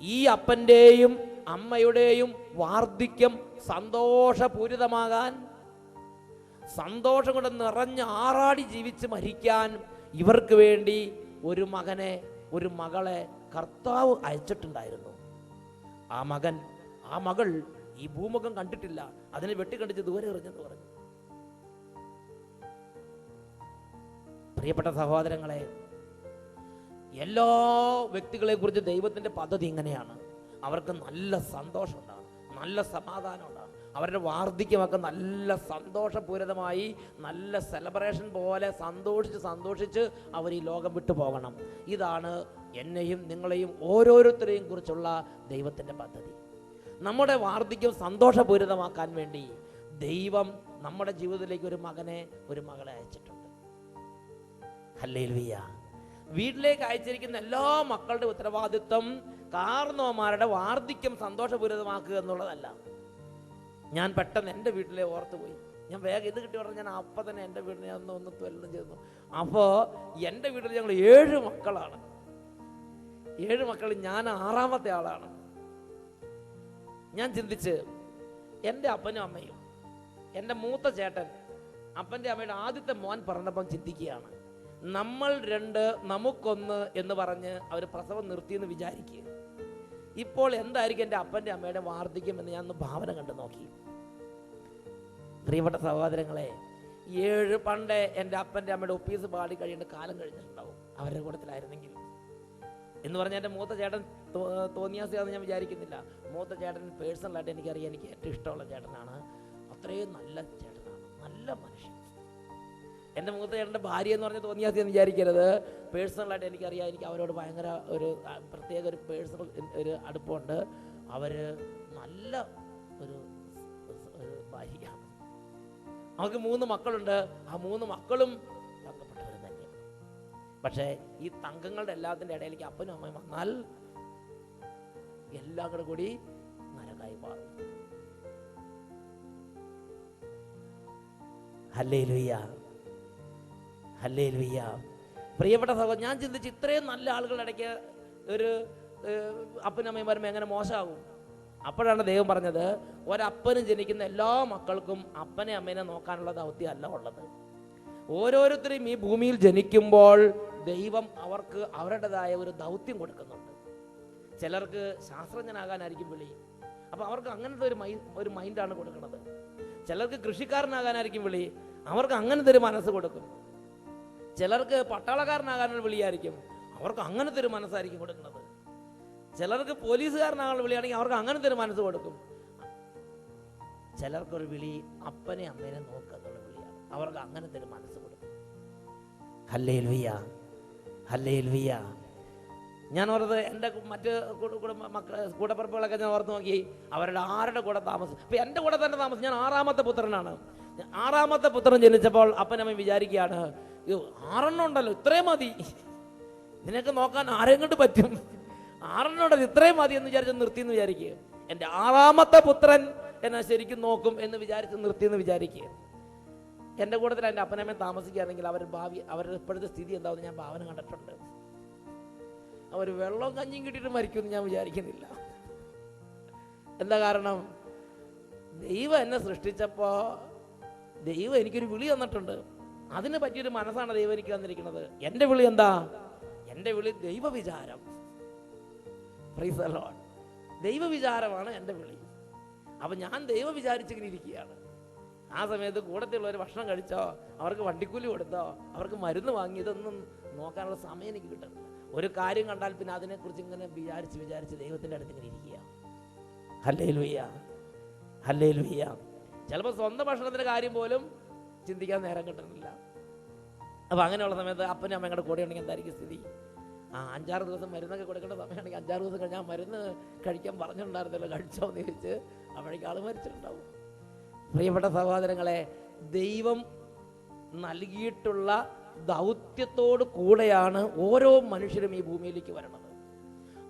ഈ അപ്പൻ്റെയും അമ്മയുടെയും വാർദ്ധക്യം സന്തോഷപൂരിതമാകാൻ, സന്തോഷം കൊണ്ട് നിറഞ്ഞ് ആറാടി ജീവിച്ച് മരിക്കാൻ ഇവർക്ക് വേണ്ടി ഒരു മകനെ, ഒരു മകളെ കർത്താവ് അയച്ചിട്ടുണ്ടായിരുന്നു. ആ മകൾ ഈ ഭൂമുഖം കണ്ടിട്ടില്ല, അതിനെ വെട്ടിക്കണ്ടിച്ച് ദൂരെ എറിഞ്ഞെന്ന് പറഞ്ഞു. പ്രിയപ്പെട്ട സഹോദരങ്ങളെ, എല്ലാ വ്യക്തികളെ കുറിച്ച് ദൈവത്തിന്റെ പദ്ധതി ഇങ്ങനെയാണ്. അവർക്ക് നല്ല സന്തോഷം ഉണ്ടാകും, നല്ല സമാധാനം ഉണ്ടാകും. അവരുടെ വാർദ്ധക്യമൊക്കെ നല്ല സന്തോഷപൂരിതമായി, നല്ല സെലിബ്രേഷൻ പോലെ സന്തോഷിച്ച് അവർ ഈ ലോകം വിട്ടു പോകണം. ഇതാണ് എന്നെയും നിങ്ങളെയും ഓരോരുത്തരെയും കുറിച്ചുള്ള ദൈവത്തിന്റെ പദ്ധതി. നമ്മുടെ വാർദ്ധക്യം സന്തോഷപൂരിതമാക്കാൻ വേണ്ടി ദൈവം നമ്മുടെ ജീവിതത്തിലേക്ക് ഒരു മകനെ, ഒരു മകളെ അയച്ചിട്ടുണ്ട്. ഹല്ലേലൂയ. വീട്ടിലേക്ക് അയച്ചിരിക്കുന്ന എല്ലാ മക്കളുടെ ഉത്തരവാദിത്വം കാരണവന്മാരുടെ വാർദ്ധക്യം സന്തോഷപൂരിതമാക്കുക എന്നുള്ളതല്ല. ഞാൻ പെട്ടെന്ന് എൻ്റെ വീട്ടിലെ ഓർത്ത് പോയി. ഞാൻ വേഗം ഇത് കിട്ടി പറഞ്ഞാൽ ഞാൻ അപ്പം തന്നെ എൻ്റെ വീട്ടിൽ ഞാൻ ഒന്ന് ത്വരണം ചെയ്തു. അപ്പോൾ എൻ്റെ വീട്ടിൽ ഞങ്ങൾ 7 മക്കളാണ്. 7 മക്കളിൽ ഞാൻ 6ാമത്തെ ആളാണ്. ഞാൻ ചിന്തിച്ച്, എൻ്റെ അപ്പനും അമ്മയും എൻ്റെ മൂത്ത ചേട്ടൻ അപ്പൻ്റെ അമ്മയുടെ ആദ്യത്തെ മോൻ പറഞ്ഞപ്പം ചിന്തിക്കുകയാണ്, നമ്മൾ 2 നമുക്കൊന്ന് എന്ന് പറഞ്ഞ് അവർ പ്രസവം നിർത്തിയെന്ന് വിചാരിക്കുക. ഇപ്പോൾ എന്തായിരിക്കും എൻ്റെ അപ്പൻ്റെ അമ്മയുടെ വാർദ്ധക്യം എന്ന് ഞാൻ ഒന്ന് ഭാവന കണ്ടു നോക്കി. പ്രിയപ്പെട്ട സഹോദരങ്ങളെ, 7 പണ്ട് എൻ്റെ അപ്പൻ്റെ അമ്മയുടെ ഒപ്പീസ് പാടി കഴിയേണ്ട കാലം കഴിഞ്ഞിട്ടുണ്ടാവും അവരുടെ കൂട്ടത്തിലായിരുന്നെങ്കിൽ എന്ന് പറഞ്ഞാൽ. എൻ്റെ മൂത്ത ചേട്ടൻ തോന്നിയാസിയാണെന്ന് ഞാൻ വിചാരിക്കുന്നില്ല. മൂത്ത ചേട്ടൻ പേഴ്സണലായിട്ട് എനിക്കറിയാം, എനിക്ക് ഏറ്റവും ഇഷ്ടമുള്ള ചേട്ടനാണ്. അത്രയും നല്ല ചേട്ടനാണ്, നല്ല മനുഷ്യൻ. എൻ്റെ മൂത്ത ചേട്ടൻ്റെ ഭാര്യ എന്ന് പറഞ്ഞാൽ തോന്നിയാസിയെന്ന് വിചാരിക്കരുത്. പേഴ്സണലായിട്ട് എനിക്കറിയാം, എനിക്ക് അവരോട് ഭയങ്കര ഒരു പ്രത്യേക ഒരു പേഴ്സണൽ ഒരു അടുപ്പമുണ്ട്. അവർ നല്ല ഒരു ഭാര്യയാണ്. അവർക്ക് 3 മക്കളുണ്ട്. ആ 3 മക്കളും തങ്കപ്പെട്ടവർ തന്നെയാണ്. പക്ഷേ ഈ തങ്കങ്ങളുടെ എല്ലാത്തിൻ്റെ ഇടയിലേക്ക് അപ്പനും അമ്മയും വന്നാൽ എല്ലാം കൂടി നരകായി മാറും. Hallelujah, hallelujah. പ്രിയപ്പെട്ട സഹോദരൻ, ഞാൻ ചിന്തിച്ച് ഇത്രയും നല്ല ആളുകളുടെ ഇടയ്ക്ക് ഒരു അപ്പനമ്മയും വരുമ്പോൾ എങ്ങനെ മോശമാകും? അപ്പോഴാണ് ദൈവം പറഞ്ഞത്, ഒരപ്പനും ജനിക്കുന്ന എല്ലാ മക്കൾക്കും അപ്പനെ അമ്മേനെ നോക്കാനുള്ള ദൗത്യമല്ല ഉള്ളത്. ഓരോരുത്തരും ഈ ഭൂമിയിൽ ജനിക്കുമ്പോൾ ദൈവം അവർക്ക് അവരുടേതായ ഒരു ദൗത്യം കൊടുക്കുന്നുണ്ട്. ചിലർക്ക് ശാസ്ത്രജ്ഞനാകാനായിരിക്കും വിളി, അപ്പോൾ അവർക്ക് അങ്ങനത്തെ ഒരു മൈൻഡാണ് കൊടുക്കുന്നത്. ചിലർക്ക് കൃഷിക്കാരനാകാനായിരിക്കും വിളി, അവർക്ക് അങ്ങനത്തെ ഒരു മനസ്സ് കൊടുക്കും. ചിലർക്ക് പട്ടാളക്കാരനാകാനുള്ള വിളിയായിരിക്കും, അവർക്ക് അങ്ങനത്തെ ഒരു മനസ്സായിരിക്കും കൊടുക്കുന്നത്. ചിലർക്ക് പോലീസുകാരനാകാനുള്ള വിളിയാണെങ്കിൽ അവർക്ക് അങ്ങനത്തെ ഒരു മനസ്സ് കൊടുക്കും. ചിലർക്കൊരു വിളി അപ്പനെ അമ്മേനെ നോക്കുക എന്നുള്ള വിളിയാണ്, അവർക്ക് അങ്ങനത്തെ ഒരു മനസ്സ് കൊടുക്കും. Hallelujah, hallelujah. ഞാൻ ഓർത്ത് എൻ്റെ മറ്റ് കൂടപ്പിറപ്പുകളൊക്കെ ഞാൻ ഓർത്ത് നോക്കി, ആരുടെ കൂടെ താമസം. ഇപ്പം എൻ്റെ കൂടെ തന്നെ താമസം. ഞാൻ 6ാമത്തെ പുത്രനാണ്. 6ാമത്തെ പുത്രൻ ജനിച്ചപ്പോൾ അപ്പനമ്മ വിചാരിക്കുകയാണ്, 6 ഉണ്ടല്ലോ, ഇത്രയും മതി, നിനക്ക് നോക്കാൻ ആരെയും കൊണ്ട് പറ്റും, 6 ഉണ്ടല്ലോ, ഇത്രയും മതി എന്ന് വിചാരിച്ച് നിർത്തിയെന്ന് വിചാരിക്കുക. എൻ്റെ 6ാമത്തെ പുത്രൻ എന്നെ ശരിക്കും നോക്കും എന്ന് വിചാരിച്ച് നിർത്തിയെന്ന് വിചാരിക്കുക. എൻ്റെ കൂട്ടത്തിൽ എൻ്റെ അപ്പനമ്മയും താമസിക്കുകയാണെങ്കിൽ അവരുടെ ഇപ്പോഴത്തെ സ്ഥിതി എന്താണെന്ന് ഞാൻ ഭാവന കണ്ടിട്ടുണ്ട്. അവർ വെള്ളവും കഞ്ഞിയും കിട്ടിയിട്ട് മരിക്കുമെന്ന് ഞാൻ വിചാരിക്കുന്നില്ല. എന്താ കാരണം? ദൈവം എന്നെ സൃഷ്ടിച്ചപ്പോൾ ദൈവം എനിക്കൊരു വിളി തന്നിട്ടുണ്ട്. അതിന് പറ്റിയൊരു മനസ്സാണ് ദൈവം എനിക്ക് തന്നിരിക്കുന്നത്. എൻ്റെ വിളി എന്താ? എൻ്റെ വിളി ദൈവവിചാരം. Praise the lord. ദൈവവിചാരമാണ് എൻ്റെ വിളി. അപ്പം ഞാൻ ദൈവം വിചാരിച്ചിങ്ങനെ ഇരിക്കുകയാണ്. ആ സമയത്ത് കൂടത്തിലുള്ളവർ ഭക്ഷണം കഴിച്ചോ, അവർക്ക് വണ്ടിക്കൂലി കൊടുത്തോ, അവർക്ക് മരുന്ന് വാങ്ങി, ഇതൊന്നും നോക്കാനുള്ള സമയം എനിക്ക് കിട്ടുന്നില്ല. ഒരു കാര്യം കണ്ടാൽ പിന്നെ അതിനെക്കുറിച്ച് ഇങ്ങനെ വിചാരിച്ച് ദൈവത്തിൻ്റെ അടുത്ത് ഇങ്ങനെ ഇരിക്കുക. Hallelujah, hallelujah. ചിലപ്പോൾ സ്വന്തം ഭക്ഷണത്തിൻ്റെ കാര്യം പോലും ചിന്തിക്കാൻ നേരം കിട്ടുന്നില്ല. അപ്പോൾ അങ്ങനെയുള്ള സമയത്ത് അപ്പനും അമ്മയുടെ കൂടെ ഉണ്ടെങ്കിൽ എന്തായിരിക്കും സ്ഥിതി? 5-6 ദിവസം മരുന്നൊക്കെ കൊടുക്കേണ്ട സമയമാണെങ്കിൽ 5-6 ദിവസം കഴിഞ്ഞാൽ മരുന്ന് കഴിക്കാൻ പറഞ്ഞിട്ടുണ്ടായിരുന്നല്ലോ, കഴിച്ചോ എന്ന് ചോദിച്ച് അപ്പോഴേക്കും ആൾ മരിച്ചിട്ടുണ്ടാവും. പ്രിയപ്പെട്ട സഹോദരങ്ങളെ, ദൈവം നൽകിയിട്ടുള്ള ദൗത്യത്തോട് കൂടെയാണ് ഓരോ മനുഷ്യരും ഈ ഭൂമിയിലേക്ക് വരുന്നത്.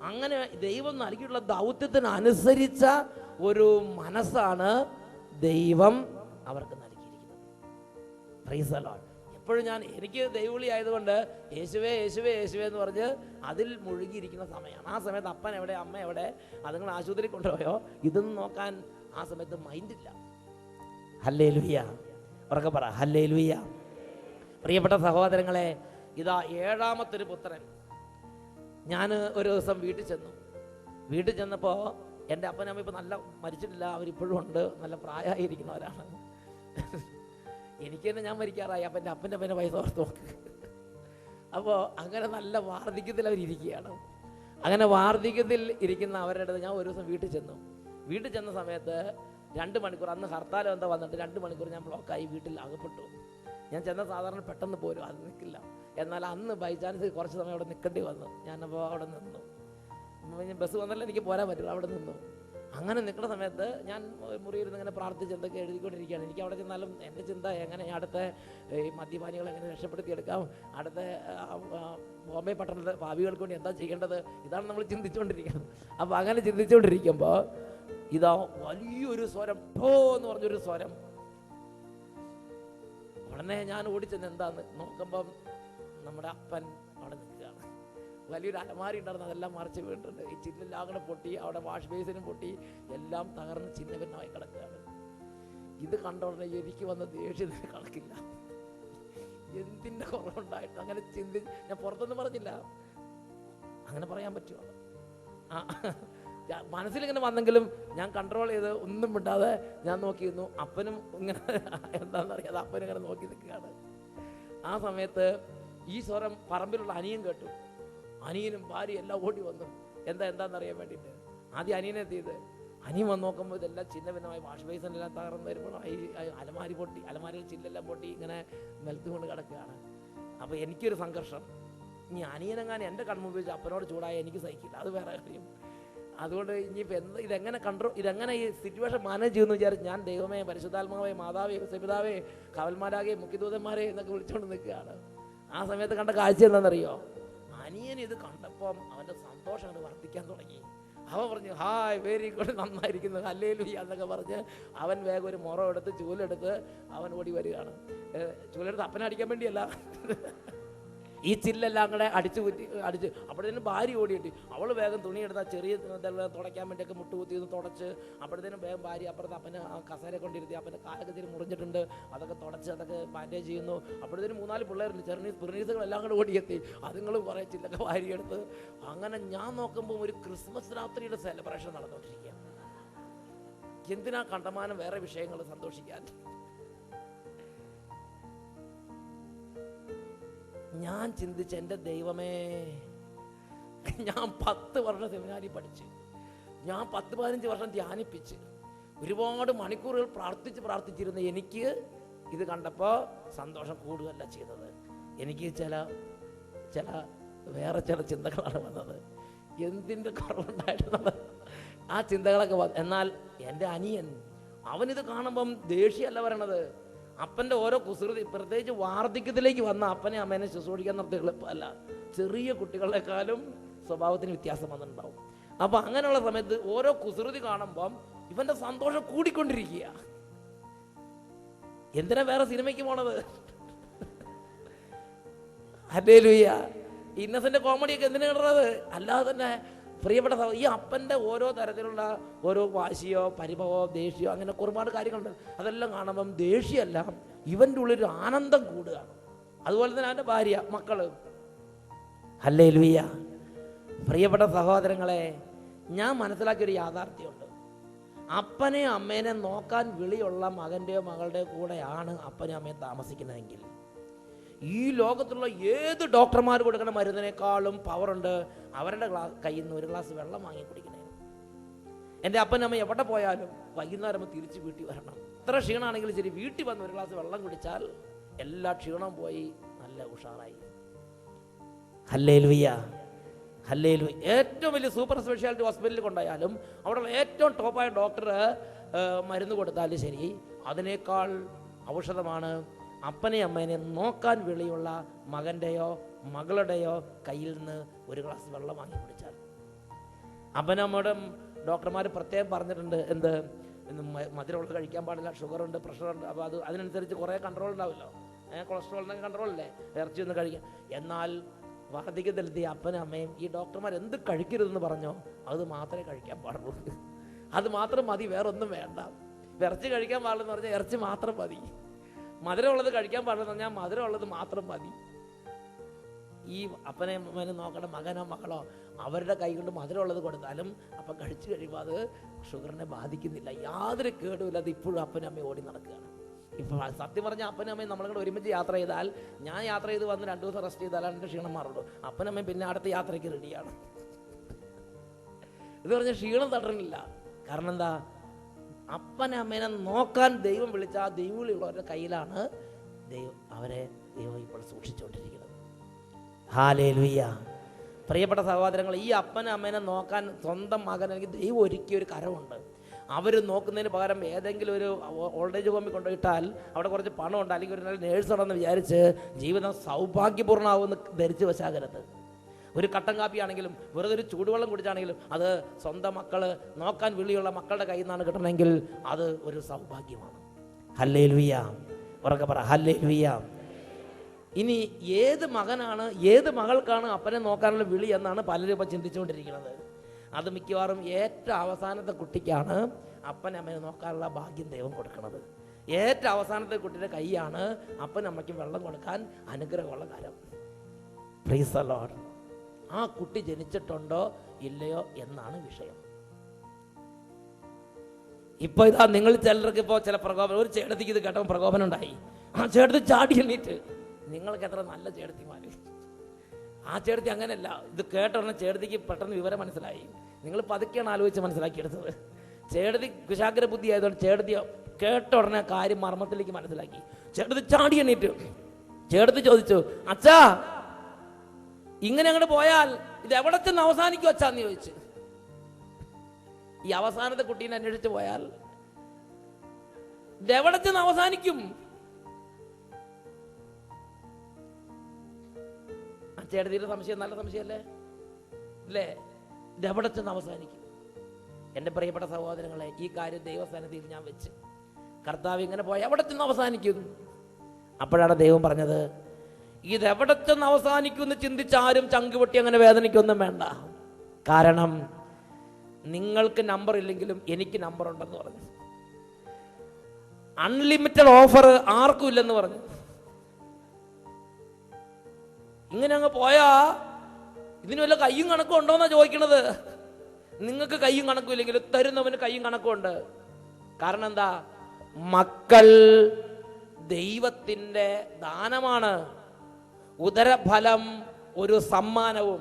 അങ്ങനെ ദൈവം നൽകിയിട്ടുള്ള ദൗത്യത്തിനനുസരിച്ച ഒരു മനസ്സാണ് ദൈവം അവർക്ക് നൽകിയിരിക്കുന്നത്. Price the Lord. എപ്പോഴും എനിക്ക് ദൈവവിളി ആയതുകൊണ്ട് യേശുവേ യേശുവേ യേശുവേ എന്ന് പറഞ്ഞ് അതിൽ മുഴുകിയിരിക്കുന്ന സമയമാണ്. ആ സമയത്ത് അപ്പൻ എവിടെ, അമ്മ എവിടെ, അതുങ്ങൾ ആശുപത്രി കൊണ്ടുപോയോ, ഇതൊന്നും നോക്കാൻ ആ സമയത്ത് മൈൻഡില്ല. ഹല്ലേലൂയ. ഉറക്കെ പറ ഹല്ലേലൂയ. പ്രിയപ്പെട്ട സഹോദരങ്ങളെ, ഇതാ 7ാമത്തെ പുത്രൻ. ഞാൻ ഒരു ദിവസം വീട്ടിൽ ചെന്നപ്പോൾ എൻ്റെ അപ്പനമ്മ ഇപ്പം നല്ല മരിച്ചിട്ടില്ല, അവരിപ്പോഴും ഉണ്ട്, നല്ല പ്രായമായിരിക്കുന്നവരാണ്. എനിക്ക് തന്നെ ഞാൻ മരിക്കാറായി. അപ്പം എൻ്റെ അപ്പൻ്റെ വയസ്സ് ഓർത്ത് നോക്ക്. അപ്പോൾ അങ്ങനെ നല്ല വാർദ്ധക്യത്തിൽ അവരിയ്ക്കുകയാണ്. അങ്ങനെ വാർദ്ധക്യത്തിൽ ഇരിക്കുന്ന അവരുടെ അടുത്ത് ഞാൻ ഒരു ദിവസം വീട്ടിൽ ചെന്ന സമയത്ത് 2 മണിക്കൂർ, അന്ന് ഹർത്താൽ എന്താ വന്നിട്ട് 2 മണിക്കൂർ ഞാൻ ബ്ലോക്കായി വീട്ടിൽ അകപ്പെട്ടു. ഞാൻ ചെന്ന സാധാരണ പെട്ടെന്ന് പോരും, അത് നിൽക്കില്ല. എന്നാൽ അന്ന് ബൈ ചാൻസ് കുറച്ച് സമയം അവിടെ നിൽക്കേണ്ടി വന്നു. ഞാനപ്പോൾ അവിടെ നിന്നു. ബസ് വന്നല്ലോ എനിക്ക് പോരാൻ പറ്റില്ല, അവിടെ നിന്നു. അങ്ങനെ നിൽക്കുന്ന സമയത്ത് ഞാൻ മുറിയിരുന്ന് ഇങ്ങനെ പ്രാർത്ഥിച്ച് എന്തൊക്കെ എഴുതിക്കൊണ്ടിരിക്കുകയാണ്. എനിക്ക് അവിടെ ചെന്നാലും എൻ്റെ ചിന്ത എങ്ങനെ അടുത്ത ഈ മദ്യപാനികളെ എങ്ങനെ രക്ഷപ്പെടുത്തിയെടുക്കാം, അടുത്ത ബോംബെ പട്ടണത്തെ ഭാവികൾക്ക് വേണ്ടി എന്താ ചെയ്യേണ്ടത്, ഇതാണ് നമ്മൾ ചിന്തിച്ചുകൊണ്ടിരിക്കുന്നത്. അപ്പോൾ അങ്ങനെ ചിന്തിച്ചുകൊണ്ടിരിക്കുമ്പോൾ ഇതാ വലിയൊരു സ്വരം, ഓ എന്ന് പറഞ്ഞൊരു സ്വരം. ഉടനെ ഞാൻ ഓടിച്ചെന്ന് എന്താന്ന് നോക്കുമ്പം നമ്മുടെ അപ്പൻ അവിടെ നിൽക്കുകയാണ്. വലിയൊരു അലമാരി ഉണ്ടായിരുന്നു, അതെല്ലാം മറിച്ച് വീണിട്ടുണ്ട്. ഈ ചില്ലെല്ലാം കൂടെ പൊട്ടി, അവിടെ വാഷ് ബേസിനും പൊട്ടി, എല്ലാം തകർന്ന് ചിഹ്നഭിന്നമായി കിടക്കുകയാണ്. ഇത് കണ്ട ഉടനെ എനിക്ക് വന്ന ദേഷ്യത്തിന് കണക്കില്ല. എന്തിൻ്റെ കുറവുണ്ടായിട്ട് അങ്ങനെ ഞാൻ പുറത്തൊന്നും പറഞ്ഞില്ല. അങ്ങനെ പറയാൻ പറ്റുമോ? മനസ്സിലിങ്ങനെ വന്നെങ്കിലും ഞാൻ കൺട്രോൾ ചെയ്ത് ഒന്നും വിടാതെ ഞാൻ നോക്കിയിരുന്നു. അപ്പനും ഇങ്ങനെ എന്താണെന്നറിയാതെ അപ്പനും ഇങ്ങനെ നോക്കി നിൽക്കുകയാണ്. ആ സമയത്ത് ഈ സ്വരം പറമ്പിലുള്ള അനിയൻ കേട്ടു. അനിയനും ഭാര്യ എല്ലാം ഓടി വന്നു. എന്താണെന്നറിയാൻ വേണ്ടിയിട്ട്. ആദ്യം അനിയനെ എത്തിയത്. അനിയൻ വന്ന് നോക്കുമ്പോൾ ഇതെല്ലാം ചിഹ്നഭിന്നമായി വാഷ് ബേസിനെല്ലാം തകർന്ന് വരുമ്പോൾ അലമാരി പൊട്ടി, അലമാരിയിൽ ചില്ലെല്ലാം പൊട്ടി ഇങ്ങനെ നിലത്തുകൊണ്ട് കിടക്കുകയാണ്. അപ്പോൾ എനിക്കൊരു സംഘർഷം. ഇനി അനിയനെങ്ങാനും എൻ്റെ കൺമുമ്പിൽ അപ്പനോട് ചൂടായ എനിക്ക് സഹിക്കില്ല, അത് വേറെ കാര്യം. അതുകൊണ്ട് ഇനിയിപ്പോൾ ഇതെങ്ങനെ ഈ സിറ്റുവേഷൻ മാനേജ് ചെയ്യുമെന്ന് വിചാരിച്ച് ഞാൻ ദൈവമേ, പരിശുദ്ധാത്മാവേ, മാതാവേ, യോസേപിതാവേ, കാവൽമാരാകെ, മുഖ്യദൂതന്മാരെ എന്നൊക്കെ വിളിച്ചുകൊണ്ട് നിൽക്കുകയാണ്. ആ സമയത്ത് കണ്ട കാഴ്ച എന്താണെന്നറിയോ? അനിയൻ ഇത് കണ്ടപ്പം അവൻ്റെ സന്തോഷം അത് വർദ്ധിക്കാൻ തുടങ്ങി. അവൻ പറഞ്ഞു, ഹായ്, വെരി ഗുഡ്, നന്നായിരിക്കുന്നു, ഹല്ലേലൂയ എന്നൊക്കെ പറഞ്ഞ് അവൻ വേഗം ഒരു മുറം എടുത്ത് ചൂലെടുത്ത് അവൻ ഓടി വരികയാണ്. ചൂലെടുത്ത് അപ്പനെ അടിക്കാൻ വേണ്ടിയല്ല, ഈ ചില്ലെല്ലാം കൂടെ അടിച്ച് അപ്പോഴത്തേനും ഭാര്യ ഓടിയിട്ട് അവൾ വേഗം തുണിയെടുത്താൽ ചെറിയ തുടയ്ക്കാൻ വേണ്ടിയൊക്കെ മുട്ടുകുത്തി തുടച്ച് അപ്പോഴത്തേനും വേഗം ഭാര്യ അപ്പുറത്ത് അപ്പനെ ആ കസേര കൊണ്ടിരുത്തി അപ്പൻ്റെ കാലൊക്കെ തിരി മുറിഞ്ഞിട്ടുണ്ട്, അതൊക്കെ തുടച്ച് അതൊക്കെ ബാൻഡേജ് ചെയ്യുന്നു. അപ്പോഴത്തേനും 4 പിള്ളേരുണ്ട്, പിറനീസുകളെല്ലാം കൂടെ ഓടിയെത്തി. അതുങ്ങൾ കുറേ ചില്ലൊക്കെ വാരിയെടുത്ത്. അങ്ങനെ ഞാൻ നോക്കുമ്പോൾ ഒരു ക്രിസ്മസ് രാത്രിയുടെ സെലിബ്രേഷൻ നടന്നുകൊണ്ടിരിക്കുക. എന്തിനാ കണ്ടമാനം വേറെ വിഷയങ്ങൾ സന്തോഷിക്കാൻ? ഞാൻ ചിന്തിച്ച എൻ്റെ ദൈവമേ, ഞാൻ 10 വർഷം സെമിനാരി പഠിച്ച്, ഞാൻ 10-15 വർഷം ധ്യാനിപ്പിച്ച്, ഒരുപാട് മണിക്കൂറുകൾ പ്രാർത്ഥിച്ചിരുന്ന എനിക്ക് ഇത് കണ്ടപ്പോൾ സന്തോഷം കൂടുകയല്ല ചെയ്തത്. എനിക്ക് ചില വേറെ ചില ചിന്തകളാണ് വന്നത്. എന്തിൻ്റെ കുറവുണ്ടായിട്ടുള്ളത് ആ ചിന്തകളൊക്കെ വന്നു. എന്നാൽ എൻ്റെ അനിയൻ അവനിത് കാണുമ്പം ദേഷ്യമല്ല പറയണത്. അപ്പൻ്റെ ഓരോ കുസൃതി, പ്രത്യേകിച്ച് വാർദ്ധക്യത്തിലേക്ക് വന്ന അപ്പനെ അമ്മേനെ ശുശ്രൂഷിക്കാൻ നിർത്തി എളുപ്പമല്ല. ചെറിയ കുട്ടികളെക്കാളും സ്വഭാവത്തിന് വ്യത്യാസം വന്നിട്ടുണ്ടാവും. അപ്പം അങ്ങനെയുള്ള സമയത്ത് ഓരോ കുസൃതി കാണുമ്പം ഇവൻ്റെ സന്തോഷം കൂടിക്കൊണ്ടിരിക്കുക. എന്തിനാ വേറെ സിനിമയ്ക്ക് പോണത്? ഹല്ലേലൂയ. ഇന്നസെന്റ് കോമഡിയൊക്കെ എന്തിനാ കിടന്നത്? അല്ലാതെ തന്നെ പ്രിയപ്പെട്ട ഈ അപ്പൻ്റെ ഓരോ തരത്തിലുള്ള ഓരോ വാശിയോ പരിഭവോ ദേഷ്യമോ അങ്ങനെ ഒരുപാട് കാര്യങ്ങളുണ്ട്. അതെല്ലാം കാണുമ്പം ദേഷ്യമല്ല, ഇവൻ്റെ ഉള്ളിൽ ആനന്ദം കൂടുകയാണ്. അതുപോലെ തന്നെ അവൻ്റെ ഭാര്യ, മക്കള്. ഹല്ലേലൂയ. പ്രിയപ്പെട്ട സഹോദരങ്ങളെ, ഞാൻ മനസ്സിലാക്കിയൊരു യാഥാർത്ഥ്യമുണ്ട്. അപ്പനെ അമ്മേനെ നോക്കാൻ വിളിയുള്ള മകൻ്റെയോ മകളുടെയോ കൂടെയാണ് അപ്പനും അമ്മയും താമസിക്കുന്നതെങ്കിൽ ഈ ലോകത്തുള്ള ഏത് ഡോക്ടർമാർ കൊടുക്കുന്ന മരുന്നിനേക്കാളും പവറുണ്ട് അവരുടെ കയ്യിൽ നിന്ന് ഒരു ഗ്ലാസ് വെള്ളം വാങ്ങി കുടിക്കണേ. എൻ്റെ അപ്പനമ്മ എവിടെ പോയാലും വൈകുന്നേരം തിരിച്ച് വീട്ടിൽ വരണം. എത്ര ക്ഷീണമാണെങ്കിലും ശരി, വീട്ടിൽ വന്ന് ഒരു ഗ്ലാസ് വെള്ളം കുടിച്ചാൽ എല്ലാ ക്ഷീണവും പോയി നല്ല ഉഷാറായി. Hallelujah, hallelujah. ഏറ്റവും വലിയ സൂപ്പർ സ്പെഷ്യാലിറ്റി ഹോസ്പിറ്റലിൽ കൊണ്ടായാലും അവിടെയുള്ള ഏറ്റവും ടോപ്പായ ഡോക്ടർ മരുന്ന് കൊടുത്താലും ശരി, അതിനേക്കാൾ ഔഷധമാണ് അപ്പനെ അമ്മേനെ നോക്കാൻ വിളിയുള്ള മകൻ്റെയോ മകളുടെയോ കയ്യിൽ നിന്ന് ഒരു ഗ്ലാസ് വെള്ളം വാങ്ങി കുടിച്ചാൽ. അപ്പനമ്മയുടെ ഡോക്ടർമാർ പ്രത്യേകം പറഞ്ഞിട്ടുണ്ട്, എന്ത് മധുരമുള്ളത് കഴിക്കാൻ പാടില്ല, ഷുഗറുണ്ട്, പ്രഷറുണ്ട്. അപ്പോൾ അതിനനുസരിച്ച് കുറേ കൺട്രോൾ ഉണ്ടാവില്ലോ. കൊളസ്ട്രോളിനൊക്കെ കൺട്രോളില്ലേ, ഇറച്ചി ഒന്നും കഴിക്കാം. എന്നാൽ വാർദ്ധക്യത്തിലെത്തിയ അപ്പനും അമ്മയും ഈ ഡോക്ടർമാർ എന്ത് കഴിക്കരുതെന്ന് പറഞ്ഞോ അത് മാത്രമേ കഴിക്കാൻ പാടുള്ളൂ. അത് മാത്രം മതി, വേറൊന്നും വേണ്ട. ഇറച്ചി കഴിക്കാൻ പാടില്ലെന്ന് പറഞ്ഞാൽ ഇറച്ചി മാത്രം മതി. മധുരമുള്ളത് കഴിക്കാൻ പാടില്ലെന്ന് പറഞ്ഞാൽ മധുരമുള്ളത് മാത്രം മതി. ഈ അപ്പനെ അമ്മേനെ നോക്കണ മകനോ മകളോ അവരുടെ കൈ കൊണ്ട് മധുരമുള്ളത് കൊടുത്താലും അപ്പം കഴിച്ചു കഴിയുമ്പോൾ അത് ഷുഗറിനെ ബാധിക്കുന്നില്ല, യാതൊരു കേടുമില്ലാതെ ഇപ്പോഴും അപ്പനും അമ്മയും ഓടി നടക്കുകയാണ്. ഇപ്പം സത്യം പറഞ്ഞാൽ അപ്പനും അമ്മയും നമ്മളും ഒരുമിച്ച് യാത്ര ചെയ്താൽ, ഞാൻ യാത്ര ചെയ്ത് വന്ന് 2 ദിവസം റെസ്റ്റ് ചെയ്താലാണ് എൻ്റെ ക്ഷീണം മാറുള്ളൂ. അപ്പനമ്മയും പിന്നെ അടുത്ത യാത്രയ്ക്ക് റെഡിയാണ്. ഇത് പറഞ്ഞാൽ ക്ഷീണം തടറില്ല. കാരണം എന്താ? അപ്പനെ അമ്മേനെ നോക്കാൻ ദൈവം വിളിച്ച ആ ദൈവമുള്ളവരുടെ കയ്യിലാണ് അവരെ ദൈവം ഇപ്പോൾ സൂക്ഷിച്ചുകൊണ്ടിരിക്കുന്നത്. ഹല്ലേലൂയ. പ്രിയപ്പെട്ട സഹോദരങ്ങൾ, ഈ അപ്പനെ അമ്മേനെ നോക്കാൻ സ്വന്തം മകൻ അല്ലെങ്കിൽ ദൈവം ഒരുക്കിയ ഒരു കരമുണ്ട്. അവർ നോക്കുന്നതിന് പകരം ഏതെങ്കിലും ഒരു ഓൾഡ് ഏജ് ഹോമിൽ കൊണ്ടുപോയിട്ടാൽ അവിടെ കുറച്ച് പണമുണ്ട്, അല്ലെങ്കിൽ ഒരു നല്ല നേഴ്സുണ്ടെന്ന് വിചാരിച്ച് ജീവിതം സൗഭാഗ്യപൂർണ്ണമാവുമെന്ന് ധരിച്ചു വശാകരുത്. ഒരു കട്ടൻ കാപ്പിയാണെങ്കിലും വെറുതെ ഒരു ചൂടുവെള്ളം കുടിച്ചാണെങ്കിലും അത് സ്വന്തം മക്കൾ നോക്കാൻ വിളിയുള്ള മക്കളുടെ കയ്യിൽ നിന്നാണ് കിട്ടണമെങ്കിൽ അത് ഒരു സൗഭാഗ്യമാണ്. ഹല്ലേലൂയ. ഉറക്കെ പറ ഹല്ലേലൂയ. ഇനി ഏത് മകനാണ് ഏത് മകൾക്കാണ് അപ്പനെ നോക്കാനുള്ള വിളി എന്നാണ് പലരും ഇപ്പം ചിന്തിച്ചുകൊണ്ടിരിക്കുന്നത്. അത് മിക്കവാറും ഏറ്റവും അവസാനത്തെ കുട്ടിക്കാണ് അപ്പൻ അമ്മയെ നോക്കാനുള്ള ഭാഗ്യം ദൈവം കൊടുക്കുന്നത്. ഏറ്റവും അവസാനത്തെ കുട്ടിയുടെ കൈയാണ് അപ്പൻ അമ്മയ്ക്കും വെള്ളം കൊടുക്കാൻ അനുഗ്രഹമുള്ള കാര്യം. Price the Lord. ആ കുട്ടി ജനിച്ചിട്ടുണ്ടോ ഇല്ലയോ എന്നാണ് വിഷയം. ഇപ്പൊ ഇതാ നിങ്ങൾ ചിലർക്ക് ഇപ്പോൾ ചില പ്രകോപനം, ഒരു ചേട്ടത്തിക്ക് ഇത് കേട്ടപ്പോൾ പ്രകോപനം ഉണ്ടായി. ആ ചേട്ടത്തി ചാടി എണ്ണീറ്റ്. നിങ്ങൾക്ക് എത്ര നല്ല ചേട്ടത്തിമാര്. ആ ചേട്ടത്തി അങ്ങനെയല്ല. ഇത് കേട്ട ഉടനെ ചേട്ടത്തിക്ക് പെട്ടെന്ന് വിവരം മനസ്സിലായി. നിങ്ങൾ പതുക്കെയാണ് ആലോചിച്ച് മനസ്സിലാക്കിയെടുത്തത്. ചേട്ടത്തി കുശാഗ്ര ബുദ്ധി ആയതുകൊണ്ട് ചേട്ടത്തി കേട്ട ഉടനെ കാര്യം മർമ്മത്തിലേക്ക് മനസ്സിലാക്കി. ചേട്ടത്തി ചാടി എണ്ണീറ്റ്. ചേട്ടത്തി ചോദിച്ചു, അച്ഛാ ഇങ്ങനെ അങ്ങോട്ട് പോയാൽ ഇത് എവിടെ ചെന്ന് അവസാനിക്കും അച്ഛാന്ന് ചോദിച്ചു. ഈ അവസാനത്തെ കുട്ടീനെ അന്വേഷിച്ച് പോയാൽ ഇത് എവിടെ ചെന്ന് അവസാനിക്കും? ചേട്ടത്തിയുടെ സംശയം നല്ല സംശയമല്ലേ അല്ലേ? ഇത് എവിടെ ചെന്ന് അവസാനിക്കും? എൻ്റെ പ്രിയപ്പെട്ട സഹോദരങ്ങളെ, ഈ കാര്യം ദൈവസന്നിധിയിൽ ഞാൻ വെച്ച്, കർത്താവ് ഇങ്ങനെ പോയാൽ എവിടെ ചെന്ന് അവസാനിക്കും? അപ്പോഴാണ് ദൈവം പറഞ്ഞത്, ഇതെവിടെ ചെന്ന് അവസാനിക്കുമെന്ന് ചിന്തിച്ചാരും ചങ്കുപൊട്ടി അങ്ങനെ വേദനിക്കൊന്നും വേണ്ട. കാരണം നിങ്ങൾക്ക് നമ്പർ ഇല്ലെങ്കിലും എനിക്ക് നമ്പർ ഉണ്ടെന്ന് പറഞ്ഞു. അൺലിമിറ്റഡ് ഓഫർ ആർക്കും ഇല്ലെന്ന് പറഞ്ഞു. ഇങ്ങനെ അങ്ങ് പോയാ ഇതിന് വല്ല കയ്യും കണക്കും ഉണ്ടോന്നാ ചോദിക്കണത്. നിങ്ങൾക്ക് കയ്യും കണക്കും ഇല്ലെങ്കിലും തരുന്നവന് കയ്യും കണക്കും ഉണ്ട്. കാരണം എന്താ? മക്കൾ ദൈവത്തിൻ്റെ ദാനമാണ്. ഉദരഫലം ഒരു സമ്മാനവും.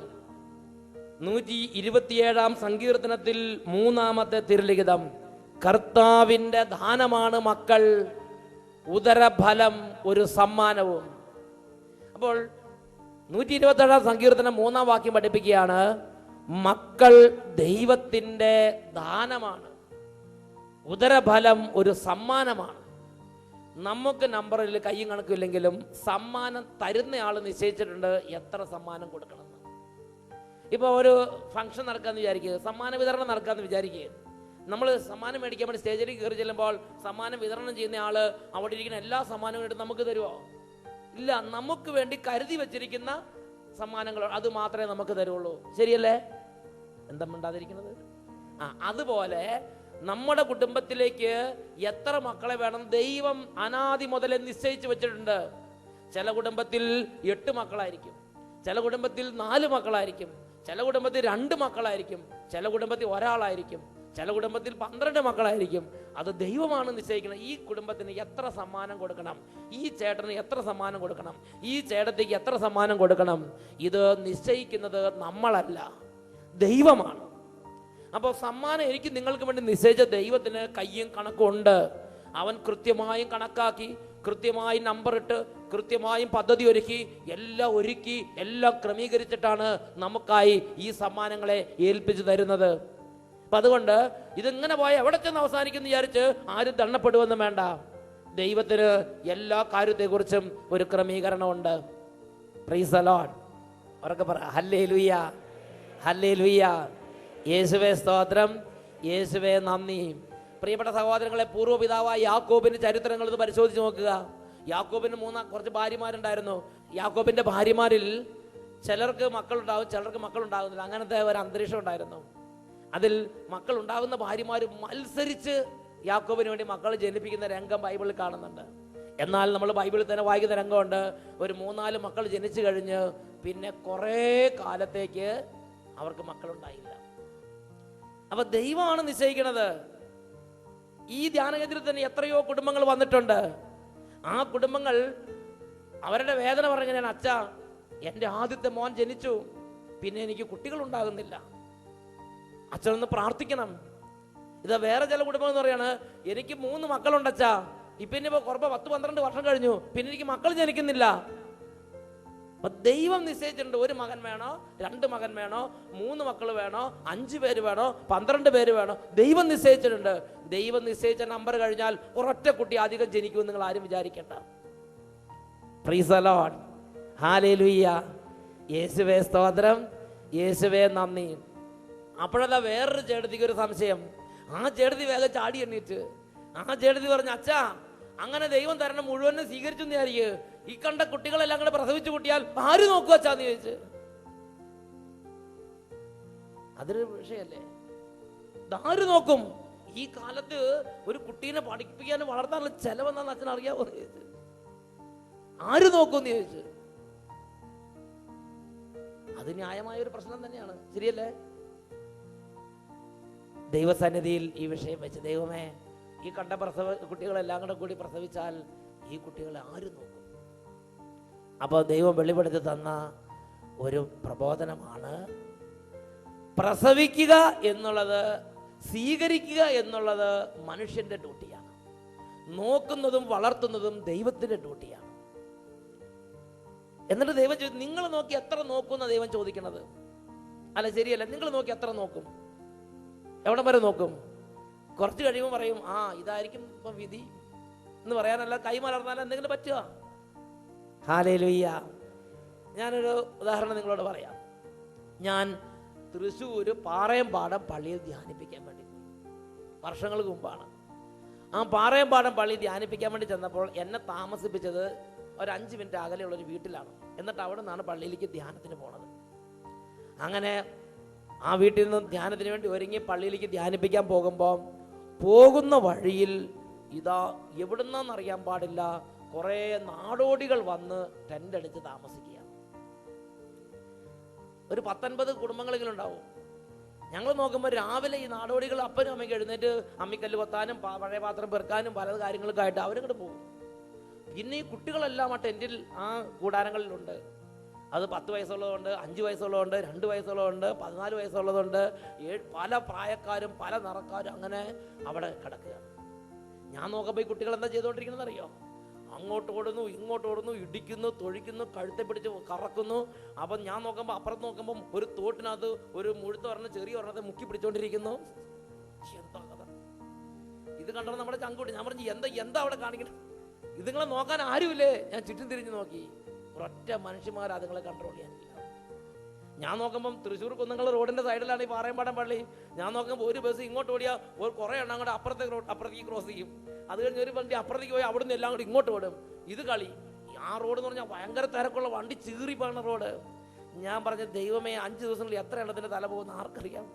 127 സങ്കീർത്തനത്തിൽ 3-ാമത്തെ തിരുലിഖിതം, കർത്താവിൻ്റെ ദാനമാണ് മക്കൾ, ഉദരഫലം ഒരു സമ്മാനവും. അപ്പോൾ 127 സങ്കീർത്തനം 3 വാക്യം പഠിപ്പിക്കുകയാണ്, മക്കൾ ദൈവത്തിൻ്റെ ദാനമാണ്, ഉദരഫലം ഒരു സമ്മാനമാണ്. നമുക്ക് നമ്പറിൽ കയ്യും കണക്കില്ലെങ്കിലും സമ്മാനം തരുന്നയാൾ നിശ്ചയിച്ചിട്ടുണ്ട് എത്ര സമ്മാനം കൊടുക്കണമെന്ന്. ഇപ്പോൾ ഒരു ഫംഗ്ഷൻ നടക്കാമെന്ന് വിചാരിക്കുക, സമ്മാന വിതരണം നടക്കാമെന്ന് വിചാരിക്കുക. നമ്മൾ സമ്മാനം മേടിക്കാൻ വേണ്ടി സ്റ്റേജിലേക്ക് കയറി ചെല്ലുമ്പോൾ സമ്മാനം വിതരണം ചെയ്യുന്ന ആൾ അവിടെ ഇരിക്കുന്ന എല്ലാ സമ്മാനവും എടുത്ത് നമുക്ക് തരുമോ? ഇല്ല. നമുക്ക് വേണ്ടി കരുതി വെച്ചിരിക്കുന്ന സമ്മാനങ്ങൾ അത് മാത്രമേ നമുക്ക് തരുള്ളൂ. ശരിയല്ലേ? എന്താ മിണ്ടാതിരിക്കുന്നത്? അതുപോലെ നമ്മുടെ കുടുംബത്തിലേക്ക് എത്ര മക്കളെ വേണം ദൈവം അനാദി മുതലേ നിശ്ചയിച്ച് വെച്ചിട്ടുണ്ട്. ചില കുടുംബത്തിൽ 8 മക്കളായിരിക്കും, ചില കുടുംബത്തിൽ 4 മക്കളായിരിക്കും, ചില കുടുംബത്തിൽ 2 മക്കളായിരിക്കും, ചില കുടുംബത്തിൽ ഒരാളായിരിക്കും, ചില കുടുംബത്തിൽ 12 മക്കളായിരിക്കും. അത് ദൈവമാണ് നിശ്ചയിക്കുന്നത്. ഈ കുടുംബത്തിന് എത്ര സമ്മാനം കൊടുക്കണം, ഈ ചേട്ടന് എത്ര സമ്മാനം കൊടുക്കണം, ഈ ചേട്ടത്തേക്ക് എത്ര സമ്മാനം കൊടുക്കണം, ഇത് നിശ്ചയിക്കുന്നത് നമ്മളല്ല, ദൈവമാണ്. അപ്പോൾ സമ്മാനം എനിക്ക് നിങ്ങൾക്ക് വേണ്ടി നിശ്ചയിച്ച ദൈവത്തിന് കയ്യും കണക്കും ഉണ്ട്. അവൻ കൃത്യമായും കണക്കാക്കി, കൃത്യമായി നമ്പർ ഇട്ട്, കൃത്യമായും പദ്ധതി ഒരുക്കി, എല്ലാം ക്രമീകരിച്ചിട്ടാണ് നമുക്കായി ഈ സമ്മാനങ്ങളെ ഏൽപ്പിച്ചു തരുന്നത്. അപ്പം അതുകൊണ്ട് ഇതിങ്ങനെ പോയാൽ എവിടെ ചെന്ന് അവസാനിക്കുന്നു വിചാരിച്ച് ആരും തള്ളപ്പെടുവെന്നും വേണ്ട. ദൈവത്തിന് എല്ലാ കാര്യത്തെക്കുറിച്ചും ഒരു ക്രമീകരണമുണ്ട്. Price the Lord. അവരൊക്കെ പറ ഹല്ലേലൂയ, ഹല്ലേലൂയ. യേശുവേ സ്തോത്രം, യേശുവേ നന്ദി. പ്രിയപ്പെട്ട സഹോദരങ്ങളെ, പൂർവ്വപിതാവായ യാക്കോബിന്റെ ചരിത്രങ്ങൾ ഇത് പരിശോധിച്ച് നോക്കുക. യാക്കോബിന് കുറച്ച് ഭാര്യമാരുണ്ടായിരുന്നു. യാക്കോബിന്റെ ഭാര്യമാരിൽ ചിലർക്ക് മക്കളുണ്ടാവും, ചിലർക്ക് മക്കളുണ്ടാകുന്നില്ല. അങ്ങനത്തെ ഒരു അന്തരീക്ഷം ഉണ്ടായിരുന്നു. അതിൽ മക്കളുണ്ടാകുന്ന ഭാര്യമാർ മത്സരിച്ച് യാക്കോബിന് വേണ്ടി മക്കൾ ജനിപ്പിക്കുന്ന രംഗം ബൈബിളിൽ കാണുന്നുണ്ട്. എന്നാൽ നമ്മൾ ബൈബിളിൽ തന്നെ വായിക്കുന്ന രംഗമുണ്ട്. ഒരു 3-4 മക്കൾ ജനിച്ചു കഴിഞ്ഞ് പിന്നെ കുറേ കാലത്തേക്ക് അവർക്ക് മക്കളുണ്ടായില്ല. അപ്പൊ ദൈവമാണ് നിശ്ചയിക്കുന്നത്. ഈ ധ്യാനകേന്ദ്രത്തിൽ തന്നെ എത്രയോ കുടുംബങ്ങൾ വന്നിട്ടുണ്ട്. ആ കുടുംബങ്ങൾ അവരുടെ വേദന പറഞ്ഞ, ഞാൻ അച്ഛാ, എൻ്റെ ആദ്യത്തെ മോൻ ജനിച്ചു, പിന്നെ എനിക്ക് കുട്ടികൾ ഉണ്ടാകുന്നില്ല, അച്ഛനൊന്ന് പ്രാർത്ഥിക്കണം. ഇതാ വേറെ ചില കുടുംബങ്ങൾ എന്ന് പറയാണ്, എനിക്ക് 3 മക്കളുണ്ടച്ചാ, ഇപ്പൊ 10-12 വർഷം കഴിഞ്ഞു, പിന്നെ എനിക്ക് മക്കൾ ജനിക്കുന്നില്ല. അപ്പൊ ദൈവം നിശ്ചയിച്ചിട്ടുണ്ട്, 1 മകൻ വേണോ, 2 മകൻ വേണോ, 3 മക്കൾ വേണോ, 5 പേര് വേണോ, 12 പേര് വേണോ, ദൈവം നിശ്ചയിച്ചിട്ടുണ്ട്. ദൈവം നിശ്ചയിച്ച നമ്പർ കഴിഞ്ഞാൽ ഒരൊറ്റ കുട്ടി അധികം ജനിക്കുമെന്ന് നിങ്ങൾ ആരും വിചാരിക്കണ്ട. Price the lord, hallelujah. യേശുവേ സ്തോത്രം, യേശുവേ നന്ദി. അപ്പോഴല്ല വേറൊരു ചേട്ടത്തിക്ക് ഒരു സംശയം. ആ ചേട്ടത്തി വേഗം ചാടി എണ്ണീറ്റ് ആ ചേട്ടത്തി പറഞ്ഞു, അച്ഛാ, അങ്ങനെ ദൈവം തരണം മുഴുവനും സ്വീകരിച്ചു വിചാരിക്കുക, ഈ കണ്ട കുട്ടികളെല്ലാം കൂടെ പ്രസവിച്ചു കൂട്ടിയാൽ ആര് നോക്കുക അച്ഛാന്ന് ചോദിച്ച്. അതൊരു വിഷയല്ലേ? ആര് നോക്കും? ഈ കാലത്ത് ഒരു കുട്ടീനെ പഠിപ്പിക്കാനും വളർത്താനുള്ള ചെലവെന്നാന്ന് അച്ഛൻ അറിയാവോ എന്ന് ചോദിച്ചു. ആര് നോക്കുമെന്ന് ചോദിച്ചു. അത് ന്യായമായ ഒരു പ്രശ്നം തന്നെയാണ്, ശരിയല്ലേ? ദൈവസന്നിധിയിൽ ഈ വിഷയം വെച്ച്, ദൈവമേ, ഈ കണ്ട കുട്ടികളെല്ലാം കൂടി പ്രസവിച്ചാൽ ഈ കുട്ടികളെ ആര് നോക്കും? അപ്പോൾ ദൈവം വെളിപ്പെടുത്തി തന്ന ഒരു പ്രബോധനമാണ്, പ്രസവിക്കുക എന്നുള്ളത്, സ്വീകരിക്കുക എന്നുള്ളത് മനുഷ്യന്റെ ഡ്യൂട്ടിയാണ്, നോക്കുന്നതും വളർത്തുന്നതും ദൈവത്തിന്റെ ഡ്യൂട്ടിയാണ്. എന്നിട്ട് ദൈവം ചോദിച്ചു, നിങ്ങൾ നോക്കി എത്ര നോക്കുന്ന ദൈവം ചോദിക്കണത്? അല്ല, ശരിയല്ല, നിങ്ങൾ നോക്കി എത്ര നോക്കും? എവിടെ വരെ നോക്കും? കുറച്ച് കഴിയുമ്പോൾ പറയും, ഇതായിരിക്കും ഇപ്പം വിധി എന്ന് പറയാനല്ല, കൈമലർന്നാൽ എന്തെങ്കിലും പറ്റുക. ഹല്ലേലൂയ. ഞാനൊരു ഉദാഹരണം നിങ്ങളോട് പറയാം. ഞാൻ തൃശ്ശൂര് പാറയംപാടം പള്ളിയിൽ ധ്യാനിപ്പിക്കാൻ വേണ്ടി പോയി. വർഷങ്ങൾക്ക് മുമ്പാണ്. ആ പാറയംപാടം പള്ളി ധ്യാനിപ്പിക്കാൻ വേണ്ടി ചെന്നപ്പോൾ എന്നെ താമസിപ്പിച്ചത് ഒരു 5 മിനിറ്റ് അകലെയുള്ളൊരു വീട്ടിലാണ്. എന്നിട്ട് അവിടെ നിന്നാണ് പള്ളിയിലേക്ക് ധ്യാനത്തിന് പോണത്. അങ്ങനെ ആ വീട്ടിൽ നിന്ന് ധ്യാനത്തിന് വേണ്ടി ഒരുങ്ങി പള്ളിയിലേക്ക് ധ്യാനിപ്പിക്കാൻ പോകുമ്പോൾ പോകുന്ന വഴിയിൽ ഇതാ എവിടുന്നറിയാൻ പാടില്ല കുറേ നാടോടികൾ വന്ന് ടെൻ്റ് അടിച്ച് താമസിക്കുക. ഒരു 19 കുടുംബങ്ങളെങ്കിലും ഉണ്ടാവും. ഞങ്ങൾ നോക്കുമ്പോൾ രാവിലെ ഈ നാടോടികൾ അപ്പനും അമ്മയ്ക്ക് എഴുന്നേറ്റ് അമ്മിക്കല്ല് കൊത്താനും പഴയ പാത്രം പെറുക്കാനും പല കാര്യങ്ങൾക്കായിട്ട് അവരിങ്ങോട്ട് പോകും. പിന്നെ ഈ കുട്ടികളെല്ലാം ആ ടെൻറ്റിൽ, ആ കൂടാരങ്ങളിലുണ്ട്. അത് 10 വയസ്സുള്ളതുണ്ട്, 5 വയസ്സുള്ളതുണ്ട്, 2 വയസ്സുള്ളതുണ്ട്, 14 വയസ്സുള്ളതുണ്ട്, പല പ്രായക്കാരും പല നിറക്കാരും അങ്ങനെ അവിടെ കിടക്കുക. ഞാൻ നോക്കുമ്പോൾ ഈ കുട്ടികൾ എന്താ ചെയ്തുകൊണ്ടിരിക്കുന്നത് അറിയോ? അങ്ങോട്ട് ഓടുന്നു, ഇങ്ങോട്ട് ഓടുന്നു, ഇടിക്കുന്നു, തൊഴിക്കുന്നു, കഴുത്തെ പിടിച്ച് കറക്കുന്നു. അപ്പം ഞാൻ നോക്കുമ്പോൾ അപ്പുറത്ത് നോക്കുമ്പം ഒരു തോട്ടിനകത്ത് ഒരു മുഴുത്ത ഒരെണ്ണം ചെറിയ ഒരെണ്ണത്തെ മുക്കി പിടിച്ചോണ്ടിരിക്കുന്നു. എന്താ കഥ ഇത് കണ്ടോ നമ്മുടെ ചങ്കൂട്ടി. ഞാൻ പറഞ്ഞു എന്താ അവിടെ കാണിക്കണം, ഇതുങ്ങളെ നോക്കാൻ ആരുമില്ലേ? ഞാൻ ചുറ്റും തിരിഞ്ഞു നോക്കി, ഒരൊറ്റ മനുഷ്യന്മാർ അതുങ്ങളെ കൺട്രോൾ ചെയ്യാനില്ല. ഞാൻ നോക്കുമ്പം തൃശ്ശൂർ കുന്നങ്ങൾ റോഡിന്റെ സൈഡിലാണ് ഈ പാറയമ്പാടം പള്ളി. ഞാൻ നോക്കുമ്പോൾ ഒരു ബസ് ഇങ്ങോട്ട് ഓടിയാൽ ഒരു കുറേ എണ്ണം അങ്ങോട്ട് അപ്പുറത്തേക്ക് ക്രോസ് ചെയ്യും. അത് കഴിഞ്ഞ് ഒരു വണ്ടി അപ്പുറത്തേക്ക് പോയി അവിടുന്ന് എല്ലാം കൂടി ഇങ്ങോട്ട് ഓടും. ഇത് കളി. ആ റോഡ് എന്ന് പറഞ്ഞാൽ ഭയങ്കര തിരക്കുള്ള, വണ്ടി ചീറി പോകുന്ന റോഡ്. ഞാൻ പറഞ്ഞ ദൈവമേ, 5 ദിവസങ്ങളിൽ എത്ര എണ്ണത്തിന്റെ തല പോകുന്ന ആർക്കറിയാം?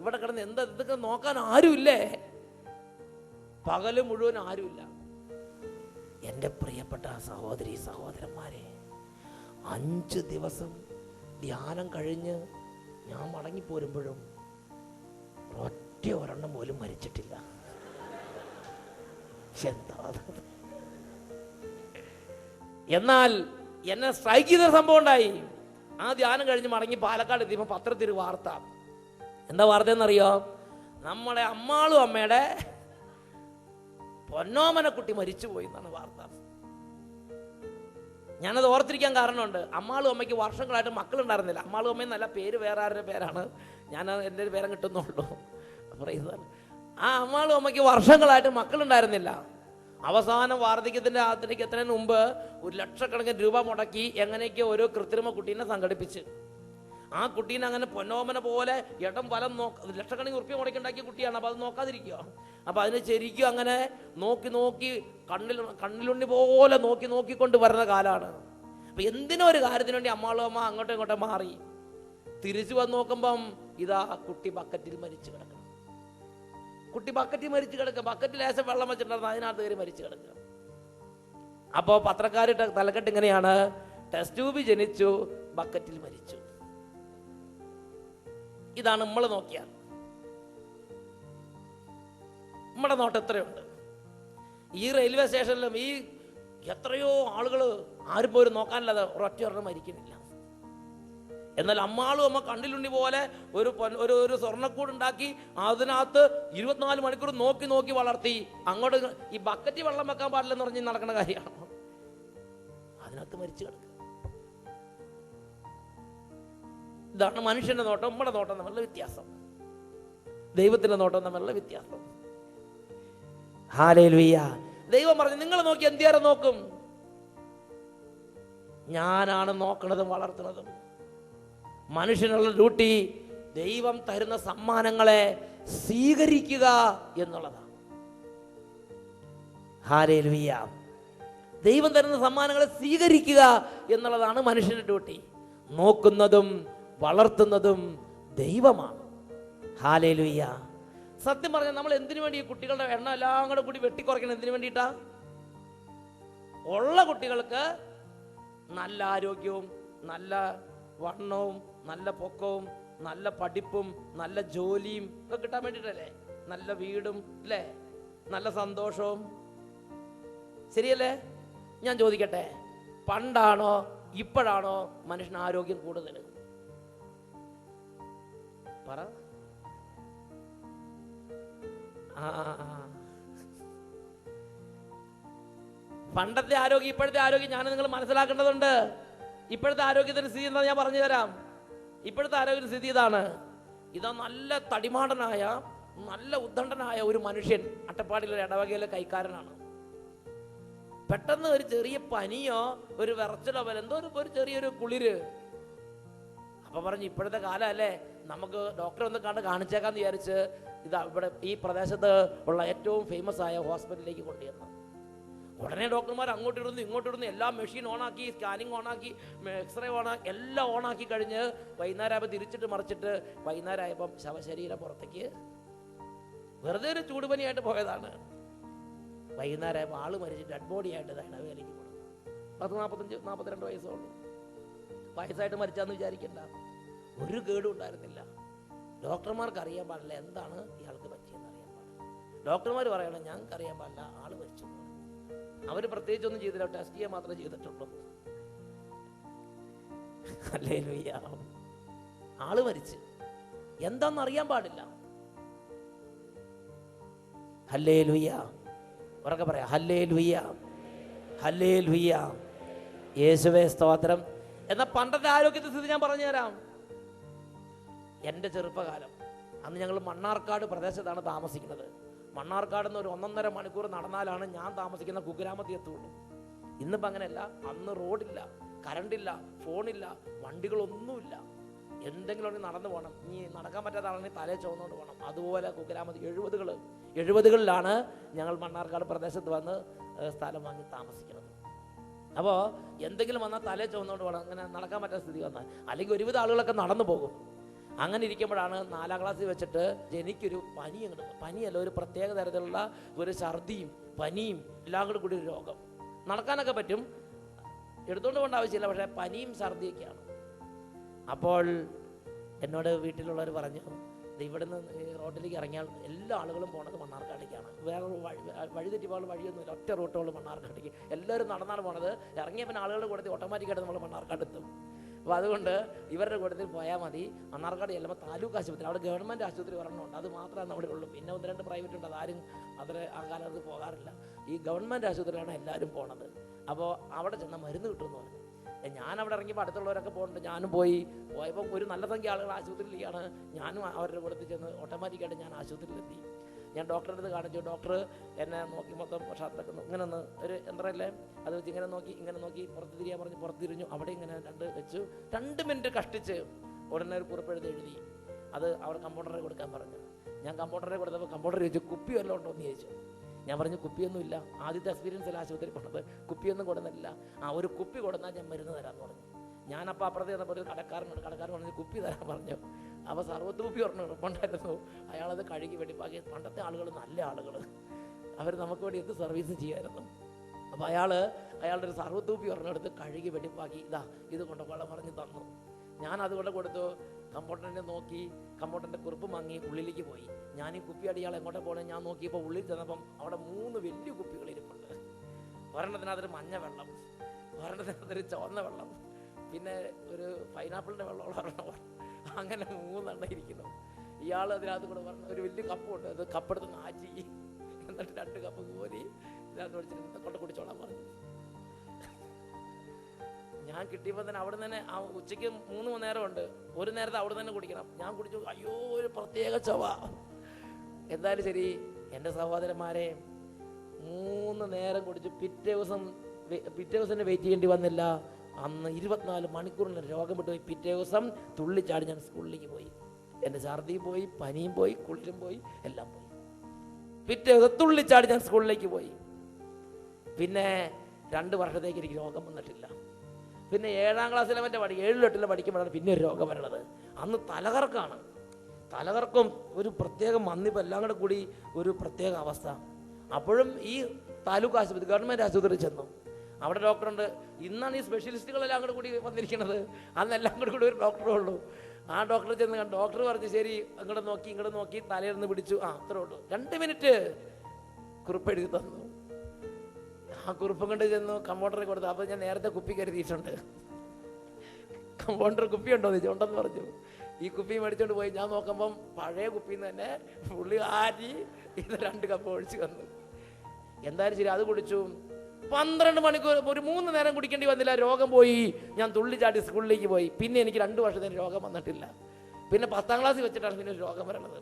ഇവിടെ കിടന്ന് ഇതൊക്കെ നോക്കാൻ ആരുമില്ലേ? പകല് മുഴുവൻ ആരുമില്ല. എൻ്റെ പ്രിയപ്പെട്ട സഹോദരി സഹോദരന്മാരെ, 5 ദിവസം ധ്യാനം കഴിഞ്ഞ് ഞാൻ മടങ്ങിപ്പോരുമ്പോഴും ഒറ്റ ഒരെണ്ണം പോലും മരിച്ചിട്ടില്ല. എന്നാൽ എന്നെ സ്ട്രൈക്ക് ചെയ്ത സംഭവം ഉണ്ടായി. ആ ധ്യാനം കഴിഞ്ഞ് മടങ്ങി പാലക്കാട് എത്തിയപ്പോൾ പത്രത്തിൽ വാർത്ത. എന്താ വാർത്ത എന്നറിയോ? നമ്മുടെ അമ്മാളും അമ്മയുടെ പൊന്നോമനക്കുട്ടി മരിച്ചുപോയി എന്നാണ് വാർത്ത. ഞാനത് ഓർത്തിരിക്കാൻ കാരണമുണ്ട്. അമ്മാളും അമ്മയ്ക്ക് വർഷങ്ങളായിട്ട് മക്കളുണ്ടായിരുന്നില്ല. അമ്മാളും അമ്മയും നല്ല പേര് വേറെ ആരുടെ പേരാണ്, ഞാൻ എൻ്റെ ഒരു പേരം കിട്ടുന്നുള്ളൂ പറയുന്നത്. ആ അമ്മാളും അമ്മയ്ക്ക് വർഷങ്ങളായിട്ട് മക്കളുണ്ടായിരുന്നില്ല. അവസാനം വാർദ്ധക്യത്തിൻ്റെ അതിലേക്ക് എത്തുന്നതിന് മുമ്പ് 1 ലക്ഷക്കണക്കിന് രൂപ മുടക്കി എങ്ങനെയൊക്കെയോ ഓരോ കൃത്രിമ കുട്ടീനെ സംഘടിപ്പിച്ച് ആ കുട്ടീനെ അങ്ങനെ പൊന്നോമന പോലെ ഇടം വലം ലക്ഷക്കണക്കിന് ഉറുപ്പ്യ മുടക്കി കുട്ടിയാണ്. അപ്പോൾ അത് നോക്കാതിരിക്കുക. അപ്പം അതിന് ശരിക്കും അങ്ങനെ നോക്കി കണ്ണിലുണ്ണി പോലെ നോക്കിക്കൊണ്ട് വരുന്ന കാലമാണ്. അപ്പം എന്തിനോ ഒരു കാര്യത്തിന് വേണ്ടി അമ്മാളും അമ്മ അങ്ങോട്ടും ഇങ്ങോട്ടും മാറി. തിരിച്ചു വന്ന് നോക്കുമ്പം ഇതാ കുട്ടി ബക്കറ്റിൽ മരിച്ചു കിടക്കണം. ബക്കറ്റിൽ ലേശം വെള്ളം വെച്ചിട്ടുണ്ടായിരുന്നു, അതിനകത്ത് കയറി മരിച്ചു കിടക്കുക. അപ്പോൾ പത്രക്കാരുടെ തലക്കെട്ട് ഇങ്ങനെയാണ്: ടെസ്റ്റ് ട്യൂബ് ജനിച്ചു, ബക്കറ്റിൽ മരിച്ചു. ഇതാണ് നമ്മൾ നോക്കിയാൽ നമ്മുടെ നോട്ട് എത്രയുണ്ട്. ഈ റെയിൽവേ സ്റ്റേഷനിലും ഈ എത്രയോ ആളുകൾ ആരും പോലും നോക്കാനില്ലാതെ ഒരൊറ്റ ഒരെണ്ണം മരിക്കുന്നില്ല. എന്നാൽ അമ്മാളും അമ്മ കണ്ണിലുണ്ണി പോലെ ഒരു സ്വർണ്ണക്കൂടുണ്ടാക്കി അതിനകത്ത് 24 മണിക്കൂർ നോക്കി വളർത്തി. അങ്ങോട്ട് ഈ ബക്കറ്റിൽ വെള്ളം വെക്കാൻ പാടില്ലെന്ന് പറഞ്ഞ് നടക്കുന്ന കാര്യമാണ്. അതിനകത്ത് മരിച്ചു കിടക്കുക. ഇതാണ് മനുഷ്യന്റെ നോട്ടം നമ്മുടെ നോട്ടം തമ്മിലുള്ള വ്യത്യാസം, ദൈവത്തിന്റെ നോട്ടം തമ്മിലുള്ള വ്യത്യാസം. ഹല്ലേലൂയ. ദൈവം പറഞ്ഞു, നിങ്ങൾ നോക്കി എന്തിയാരെ നോക്കും? ഞാനാണ് നോക്കണതും വളർത്തുന്നതും. മനുഷ്യനുള്ള ഡ്യൂട്ടി ദൈവം തരുന്ന സമ്മാനങ്ങളെ സ്വീകരിക്കുക എന്നുള്ളതാണ്. ഹല്ലേലൂയ. ദൈവം തരുന്ന സമ്മാനങ്ങളെ സ്വീകരിക്കുക എന്നുള്ളതാണ് മനുഷ്യന്റെ ഡ്യൂട്ടി. നോക്കുന്നതും വളർത്തുന്നതും ദൈവമാണ്. ഹല്ലേലൂയ. സത്യം പറഞ്ഞാൽ നമ്മൾ എന്തിനു വേണ്ടി ഈ കുട്ടികളുടെ എണ്ണം എല്ലാം കൂടെ കൂടി വെട്ടിക്കുറയ്ക്കണം? എന്തിനു വേണ്ടിയിട്ടാ? ഉള്ള കുട്ടികൾക്ക് നല്ല ആരോഗ്യവും നല്ല വണ്ണവും നല്ല പൊക്കവും നല്ല പഠിപ്പും നല്ല ജോലിയും ഒക്കെ കിട്ടാൻ വേണ്ടിയിട്ടല്ലേ? നല്ല വീടും അല്ലേ, നല്ല സന്തോഷവും. ശരിയല്ലേ? ഞാൻ ചോദിക്കട്ടെ, പണ്ടാണോ ഇപ്പോഴാണോ മനുഷ്യന് ആരോഗ്യം കൂടുതൽ? പറ. പണ്ടത്തെ ആരോഗ്യം ഇപ്പോഴത്തെ ആരോഗ്യം ഞാൻ നിങ്ങൾ മനസ്സിലാക്കേണ്ടതുണ്ട്. ഇപ്പോഴത്തെ ആരോഗ്യത്തിന് സ്ഥിതി എന്താ ഞാൻ പറഞ്ഞു തരാം. ഇപ്പോഴത്തെ ആരോഗ്യത്തിന് സ്ഥിതി ഇതാണ്. ഇതാ നല്ല തടിമാടനായ നല്ല ഉദ്ദണ്ഡനായ ഒരു മനുഷ്യൻ അട്ടപ്പാടിയിലെ ഇടവകയിലെ കൈക്കാരനാണ്. പെട്ടെന്ന് ഒരു ചെറിയ പനിയോ ഒരു വിറച്ചിലോ എന്തോ ഒരു ചെറിയൊരു കുളിര്. അപ്പൊ പറഞ്ഞു, ഇപ്പോഴത്തെ കാലം അല്ലേ, നമുക്ക് ഡോക്ടറെ ഒന്ന് കാണിച്ചേക്കാന്ന് വിചാരിച്ച് ഇതാ ഇവിടെ ഈ പ്രദേശത്ത് ഉള്ള ഏറ്റവും ഫേമസ് ആയ ഹോസ്പിറ്റലിലേക്ക് കൊണ്ടുവന്നു. ഉടനെ ഡോക്ടർമാർ അങ്ങോട്ടിരുന്നു ഇങ്ങോട്ടിരുന്നു, എല്ലാം മെഷീൻ ഓണാക്കി, സ്കാനിങ് ഓണാക്കി, എക്സ്റേ ഓണാക്കി, എല്ലാം ഓണാക്കി കഴിഞ്ഞ് വൈകുന്നേരം ആയപ്പോൾ തിരിച്ചിട്ട് മറിച്ചിട്ട് വൈകുന്നേരം ആയപ്പം ശവശരീരം പുറത്തേക്ക് വെറുതെ ഒരു ചൂടുപനിയായിട്ട് പോയതാണ്. വൈകുന്നേരം ആയപ്പോൾ ആള് മരിച്ചിട്ട് ഡെഡ് ബോഡി ആയിട്ട് ഇടവേലേക്ക് കൊടുക്കും. 40-42 വയസ്സുള്ളൂ. വയസ്സായിട്ട് മരിച്ചാന്ന് വിചാരിക്കണ്ട, ഒരു കേടും ഉണ്ടായിരുന്നില്ല. ഡോക്ടർമാർക്ക് അറിയാൻ പാടില്ല എന്താണ് ഇയാൾക്ക് പറ്റിയെന്ന് അറിയാൻ പാടില്ല. ഡോക്ടർമാർ പറയണം ഞങ്ങൾക്ക് അറിയാൻ പാടില്ല, ആള് മരിച്ചു. അവർ പ്രത്യേകിച്ചൊന്നും ചെയ്തില്ല, ടെസ്റ്റ് ചെയ്യാൻ മാത്രമേ ചെയ്തിട്ടുള്ളൂ. ഹല്ലേലൂയ. ആള് മരിച്ച് എന്താന്ന് അറിയാൻ പാടില്ല. ഹല്ലേലൂയ. ഉറക്കെ പറയാം, ഹല്ലേലൂയ. ഹല്ലേലൂയ, യേശുവേ സ്തോത്രം. എന്നാൽ പണ്ടത്തെ ആരോഗ്യത്തെ സ്ഥിതി ഞാൻ പറഞ്ഞു തരാം. എൻ്റെ ചെറുപ്പകാലം, അന്ന് ഞങ്ങൾ മണ്ണാർക്കാട് പ്രദേശത്താണ് താമസിക്കുന്നത്. മണ്ണാർക്കാട് നിന്ന് ഒരു 1.5 മണിക്കൂർ നടന്നാലാണ് ഞാൻ താമസിക്കുന്ന കുഗ്രാമത്തിൽ എത്തുള്ളൂ. ഇന്നിപ്പോൾ അങ്ങനെയല്ല. അന്ന് റോഡില്ല, കറണ്ടില്ല, ഫോണില്ല, വണ്ടികളൊന്നുമില്ല. എന്തെങ്കിലും ഉണ്ടെങ്കിൽ നടന്നു പോകണം. ഇനി നടക്കാൻ പറ്റാത്ത ആണെങ്കിൽ തലേ ചുവന്നുകൊണ്ട് പോകണം. അതുപോലെ കുഗ്രാമത്തിൽ 70കളിലാണ് ഞങ്ങൾ മണ്ണാർക്കാട് പ്രദേശത്ത് വന്ന് സ്ഥലം വാങ്ങി താമസിക്കുന്നത്. അപ്പോൾ എന്തെങ്കിലും വന്നാൽ തലേ ചുവന്നുകൊണ്ട് പോകണം. അങ്ങനെ നടക്കാൻ പറ്റാത്ത സ്ഥിതി വന്നാൽ, അല്ലെങ്കിൽ ഒരുവിധ ആളുകളൊക്കെ നടന്നു പോകും. അങ്ങനെ ഇരിക്കുമ്പോഴാണ് 4ാം ക്ലാസ്സിൽ വെച്ചിട്ട് എനിക്കൊരു പനിയല്ല, ഒരു പ്രത്യേക തരത്തിലുള്ള ഒരു ഛർദിയും പനിയും എല്ലാം കൂടി ഒരു രോഗം. നടക്കാനൊക്കെ പറ്റും, എടുത്തുകൊണ്ട് പോകേണ്ട ആവശ്യമില്ല, പക്ഷേ പനിയും ഛർദിയൊക്കെയാണ്. അപ്പോൾ എന്നോട് വീട്ടിലുള്ളവർ പറഞ്ഞു, ഇവിടെ നിന്ന് റോഡിലേക്ക് ഇറങ്ങിയാൽ എല്ലാ ആളുകളും പോണത് മണ്ണാർക്കാടേക്കാണ്. വേറെ വഴി തെറ്റിപ്പോലുള്ള വഴിയൊന്നുമില്ല, ഒറ്റ റൂട്ടുകൾ മണ്ണാർക്കാടേക്ക്. എല്ലാവരും നടന്നാണ് പോണത്. ഇറങ്ങിയ പിന്നെ ആളുകളുടെ കൂട്ടത്തിൽ ഓട്ടോമാറ്റിക്കായിട്ട് നമ്മൾ മണ്ണാർക്കാടെത്തും. അപ്പോൾ അതുകൊണ്ട് ഇവരുടെ കൂട്ടത്തിൽ പോയാൽ മതി. മണ്ണാർക്കാട് ചെല്ലുമ്പോൾ താലൂക്ക് ആശുപത്രി, അവിടെ ഗവൺമെൻറ് ആശുപത്രി ഒരെണ്ണമുണ്ട്, അത് മാത്രമേ നമ്മുടെ ഉള്ളൂ. പിന്നെ 1-2 പ്രൈവറ്റ് ഉണ്ട്, അതാരും ആ കാലത്ത് പോകാറില്ല. ഈ ഗവൺമെൻറ് ആശുപത്രിയാണ് എല്ലാവരും പോണത്. അപ്പോൾ അവിടെ ചെന്നാൽ മരുന്ന് കിട്ടുമെന്ന് പറഞ്ഞു. ഞാൻ അവിടെ ഇറങ്ങിയപ്പോൾ അടുത്തുള്ളവരൊക്കെ പോകുന്നുണ്ട്, ഞാനും പോയപ്പോൾ ഒരു നല്ല സംഖ്യ ആളുകൾ ആശുപത്രിയിലേക്കാണ്. ഞാനും അവരുടെ കൂട്ടത്തിൽ ചെന്ന് ഓട്ടോമാറ്റിക്കായിട്ട് ഞാൻ ആശുപത്രിയിലെത്തി. ഞാൻ ഡോക്ടറുടെ അടുത്ത് കാണിച്ചു. ഡോക്ടർ എന്നെ നോക്കി, മൊത്തം ഷർട്ടൊക്കെ ഇങ്ങനെ ഒന്ന് ഒരു യന്ത്രമല്ലേ അത് വെച്ച് ഇങ്ങനെ നോക്കി പുറത്ത് തിരിയാൻ പറഞ്ഞ് പുറത്ത് തിരിഞ്ഞു. അവിടെ ഇങ്ങനെ 2 വെച്ചു. 2 മിനിറ്റ് കഷ്ടിച്ച് ഉടനെ ഒരു കുറിപ്പെഴുതി എഴുതി. അത് അവർ കമ്പൗണ്ടറെ കൊടുക്കാൻ പറഞ്ഞു. ഞാൻ കമ്പൗണ്ടറെ കൊടുത്തപ്പോൾ കമ്പൗണ്ടർ ചോദിച്ചു, കുപ്പി വല്ലതും ഉണ്ടോ എന്ന് ചോദിച്ചു. ഞാൻ പറഞ്ഞു, കുപ്പിയൊന്നുമില്ല. ആദ്യത്തെ എക്സ്പീരിയൻസിൽ ആശുപത്രി പോണത്. കുപ്പിയൊന്നും കൊടുന്നില്ല. ഒരു കുപ്പി കൊടുന്നാൽ ഞാൻ മരുന്ന് തരാമെന്ന് പറഞ്ഞു. ഞാനപ്പോൾ അപ്പുറത്ത് ചെന്നപ്പോൾ ഒരു കടക്കാരൻ പറഞ്ഞു കുപ്പി തരാൻ പറഞ്ഞു. അപ്പോൾ സർവത്ത് കുപ്പി ഉറപ്പുണ്ടായിരുന്നു. അയാളത് കഴുകി വെടിപ്പാക്കി. പണ്ടത്തെ ആളുകൾ നല്ല ആളുകൾ, അവർ നമുക്ക് വേണ്ടി എന്ത് സർവീസ് ചെയ്യായിരുന്നു. അപ്പോൾ അയാളുടെ ഒരു സർവത്ത് കുപ്പി ഒരെണ്ണെടുത്ത് കഴുകി വെടിപ്പാക്കി, ഇത് കൊണ്ടുപോകാൻ പറഞ്ഞ് തന്നു. ഞാൻ അതുകൊണ്ട് കൊടുത്തു. കമ്പൗണ്ടറിനെ നോക്കി, കമ്പൗണ്ടറിൻ്റെ കുറിപ്പ് വാങ്ങി ഉള്ളിലേക്ക് പോയി. ഞാൻ ഈ കുപ്പി അടിയാൾ എങ്ങോട്ട് പോകണേ ഞാൻ നോക്കിയപ്പോൾ ഉള്ളിൽ ചെന്നപ്പം അവിടെ 3 വലിയ കുപ്പികൾ ഇരിപ്പുണ്ട്. ഒരെണ്ണത്തിനകത്തൊരു മഞ്ഞ വെള്ളം, ഒരെണ്ണത്തിനകത്തൊരു ചുവന്ന വെള്ളം, പിന്നെ ഒരു പൈനാപ്പിളിൻ്റെ വെള്ളമുള്ള ഒരെണ്ണം. അങ്ങനെ 3 എണ്ണം ഇരിക്കുന്നു. ഇയാൾ അതിനകത്ത് കൂടെ പറഞ്ഞു, ഒരു വലിയ കപ്പുണ്ട്, അത് കപ്പെടുത്ത് നാച്ചി, എന്നിട്ട് 2 കപ്പ് കോരി ഇതിനകത്ത് കുടിച്ചിട്ട് കൊണ്ട് കുടിച്ചോളാൻ പറഞ്ഞു. ഞാൻ കിട്ടിയപ്പോൾ തന്നെ അവിടെ തന്നെ ഉച്ചയ്ക്ക് 3 നേരമുണ്ട്. ഒരു നേരത്തെ അവിടെ തന്നെ കുടിക്കണം. ഞാൻ കുടിച്ചു. അയ്യോ, ഒരു പ്രത്യേക ചൊവ. എന്തായാലും ശരി, എൻ്റെ സഹോദരന്മാരെ, 3 നേരം കുടിച്ചു. പിറ്റേ ദിവസം വെയിറ്റ് ചെയ്യേണ്ടി വന്നില്ല. അന്ന് 24 മണിക്കൂറിന് രോഗം വിട്ടുപോയി. പിറ്റേ ദിവസം തുള്ളിച്ചാടി ഞാൻ സ്കൂളിലേക്ക് പോയി. എൻ്റെ ഛർദിയും പോയി, പനിയും പോയി, കുളിരും പോയി, എല്ലാം പോയി. പിറ്റേ ദിവസം തുള്ളിച്ചാടി ഞാൻ സ്കൂളിലേക്ക് പോയി. പിന്നെ 2 വർഷത്തേക്ക് എനിക്ക് രോഗം വന്നിട്ടില്ല. പിന്നെ 7ാം ക്ലാസ്സിലെ 7-8 പഠിക്കുമ്പോഴാണ് പിന്നെ ഒരു രോഗം വരണത്. അന്ന് തലകർക്കും ഒരു പ്രത്യേക മന്നിപ്പ് എല്ലാം കൂടി ഒരു പ്രത്യേക അവസ്ഥ. അപ്പോഴും ഈ താലൂക്ക് ആശുപത്രി, ഗവൺമെൻറ് ആശുപത്രി ചെന്നു. അവിടെ ഡോക്ടറുണ്ട്. ഇന്നാണ് ഈ സ്പെഷ്യലിസ്റ്റുകളെല്ലാം കൂടി വന്നിരിക്കുന്നത്. അന്നെല്ലാം കൂടി ഒരു ഡോക്ടറേ ഉള്ളൂ. ആ ഡോക്ടറെ ചെന്ന് കണ്ടു. ഡോക്ടർ പറഞ്ഞു, ശരി ഇങ്ങോട്ട് നോക്കി തലയിരുന്ന് പിടിച്ചു. അത്രേ ഉള്ളൂ. 2 മിനിറ്റ് കുറിപ്പെഴുതി തന്നു. ആ കുറിപ്പം കൊണ്ട് ചെന്നു കമ്പൗണ്ടറെ കൊടുത്തു. അപ്പോൾ ഞാൻ നേരത്തെ കുപ്പി കരുതിയിട്ടുണ്ട്. കമ്പൗണ്ടർ കുപ്പി ഉണ്ടോ എന്ന് ചോദിച്ചു. ഉണ്ടെന്ന് പറഞ്ഞു. ഈ കുപ്പി മേടിച്ചോണ്ട് പോയി. ഞാൻ നോക്കുമ്പം പഴയ കുപ്പിയിൽ നിന്ന് തന്നെ പുള്ളി ആറ്റി ഇത് 2 കപ്പ് ഒഴിച്ച് തന്നു. എന്തായാലും ശരി, അത് കുടിച്ചു. 12 മണിക്കൂർ, ഒരു 3 നേരം കുടിക്കേണ്ടി വന്നില്ല. രോഗം പോയി. ഞാൻ തുള്ളിച്ചാടി സ്കൂളിലേക്ക് പോയി. പിന്നെ എനിക്ക് 2 വർഷത്തിന് രോഗം വന്നിട്ടില്ല. പിന്നെ 10ാം ക്ലാസ്സിൽ വെച്ചിട്ടാണ് പിന്നെ രോഗം വരണത്.